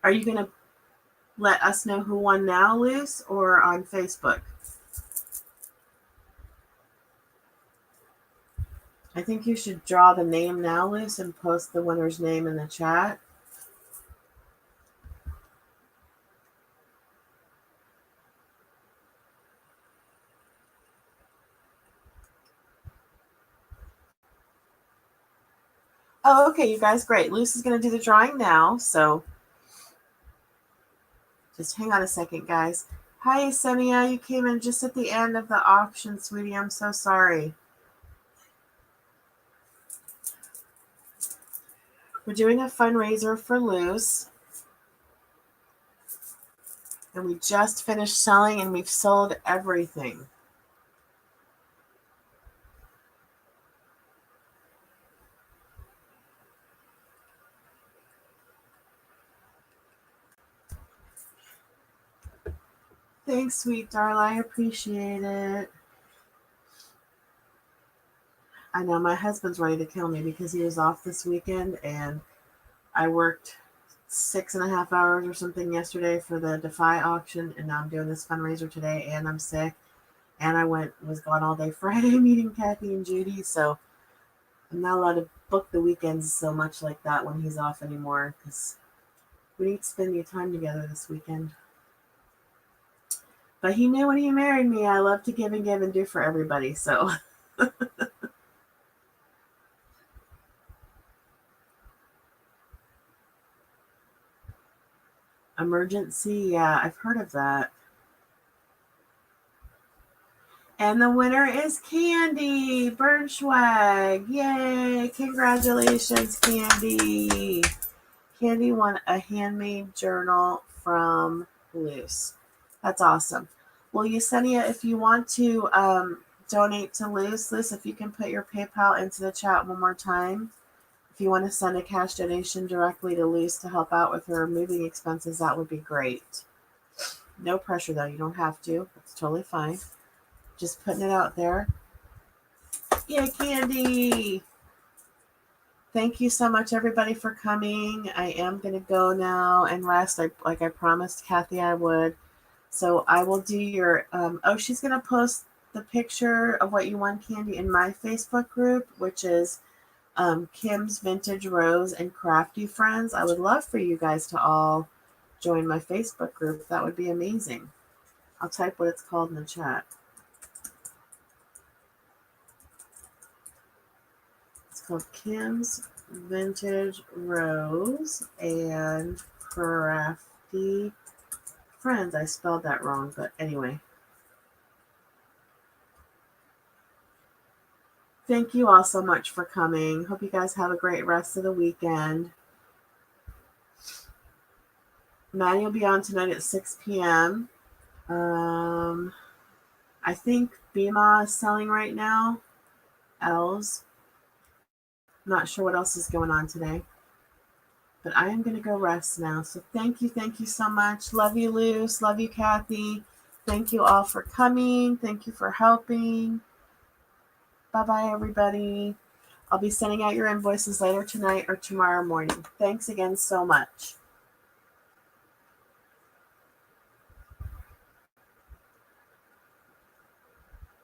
Are you going to let us know who won now, Luce, or on Facebook? I think you should draw the name now, Luce, and post the winner's name in the chat. Oh, okay, you guys, great. Luce is going to do the drawing now, so just hang on a second, guys. Hi, Semia, you came in just at the end of the auction, sweetie. I'm so sorry. We're doing a fundraiser for Luce, and we just finished selling, and we've sold everything. Thanks, sweet darling. I appreciate it. I know my husband's ready to kill me because he was off this weekend, and I worked 6.5 hours or something yesterday for the Defy auction, and now I'm doing this fundraiser today, and I'm sick, and I was gone all day Friday meeting Kathy and Judy, so I'm not allowed to book the weekends so much like that when he's off anymore because we need to spend time together this weekend. But he knew when he married me I love to give and do for everybody, so Emergency, yeah, I've heard of that. And the winner is Candy Bernschwag. Yay! Congratulations, Candy. Candy won a handmade journal from Luce. That's awesome. Well, Yesenia, if you want to donate to Luce, if you can put your PayPal into the chat one more time. If you want to send a cash donation directly to Luce to help out with her moving expenses, that would be great. No pressure, though. You don't have to. It's totally fine. Just putting it out there. Yay, Candy! Thank you so much, everybody, for coming. I am going to go now and rest, like I promised Kathy I would. So I will do your, she's going to post the picture of what you won, Candy, in my Facebook group, which is Kim's Vintage Rose and Crafty Friends. I would love for you guys to all join my Facebook group. That would be amazing. I'll type what it's called in the chat. It's called Kim's Vintage Rose and Crafty Friends. I spelled that wrong, but anyway. Thank you all so much for coming. Hope you guys have a great rest of the weekend. Maddie will be on tonight at 6 p.m. I think Bima is selling right now. L's. Not sure what else is going on today. But I am going to go rest now. So thank you so much. Love you, Luce. Love you, Kathy. Thank you all for coming. Thank you for helping. Bye-bye, everybody. I'll be sending out your invoices later tonight or tomorrow morning. Thanks again so much.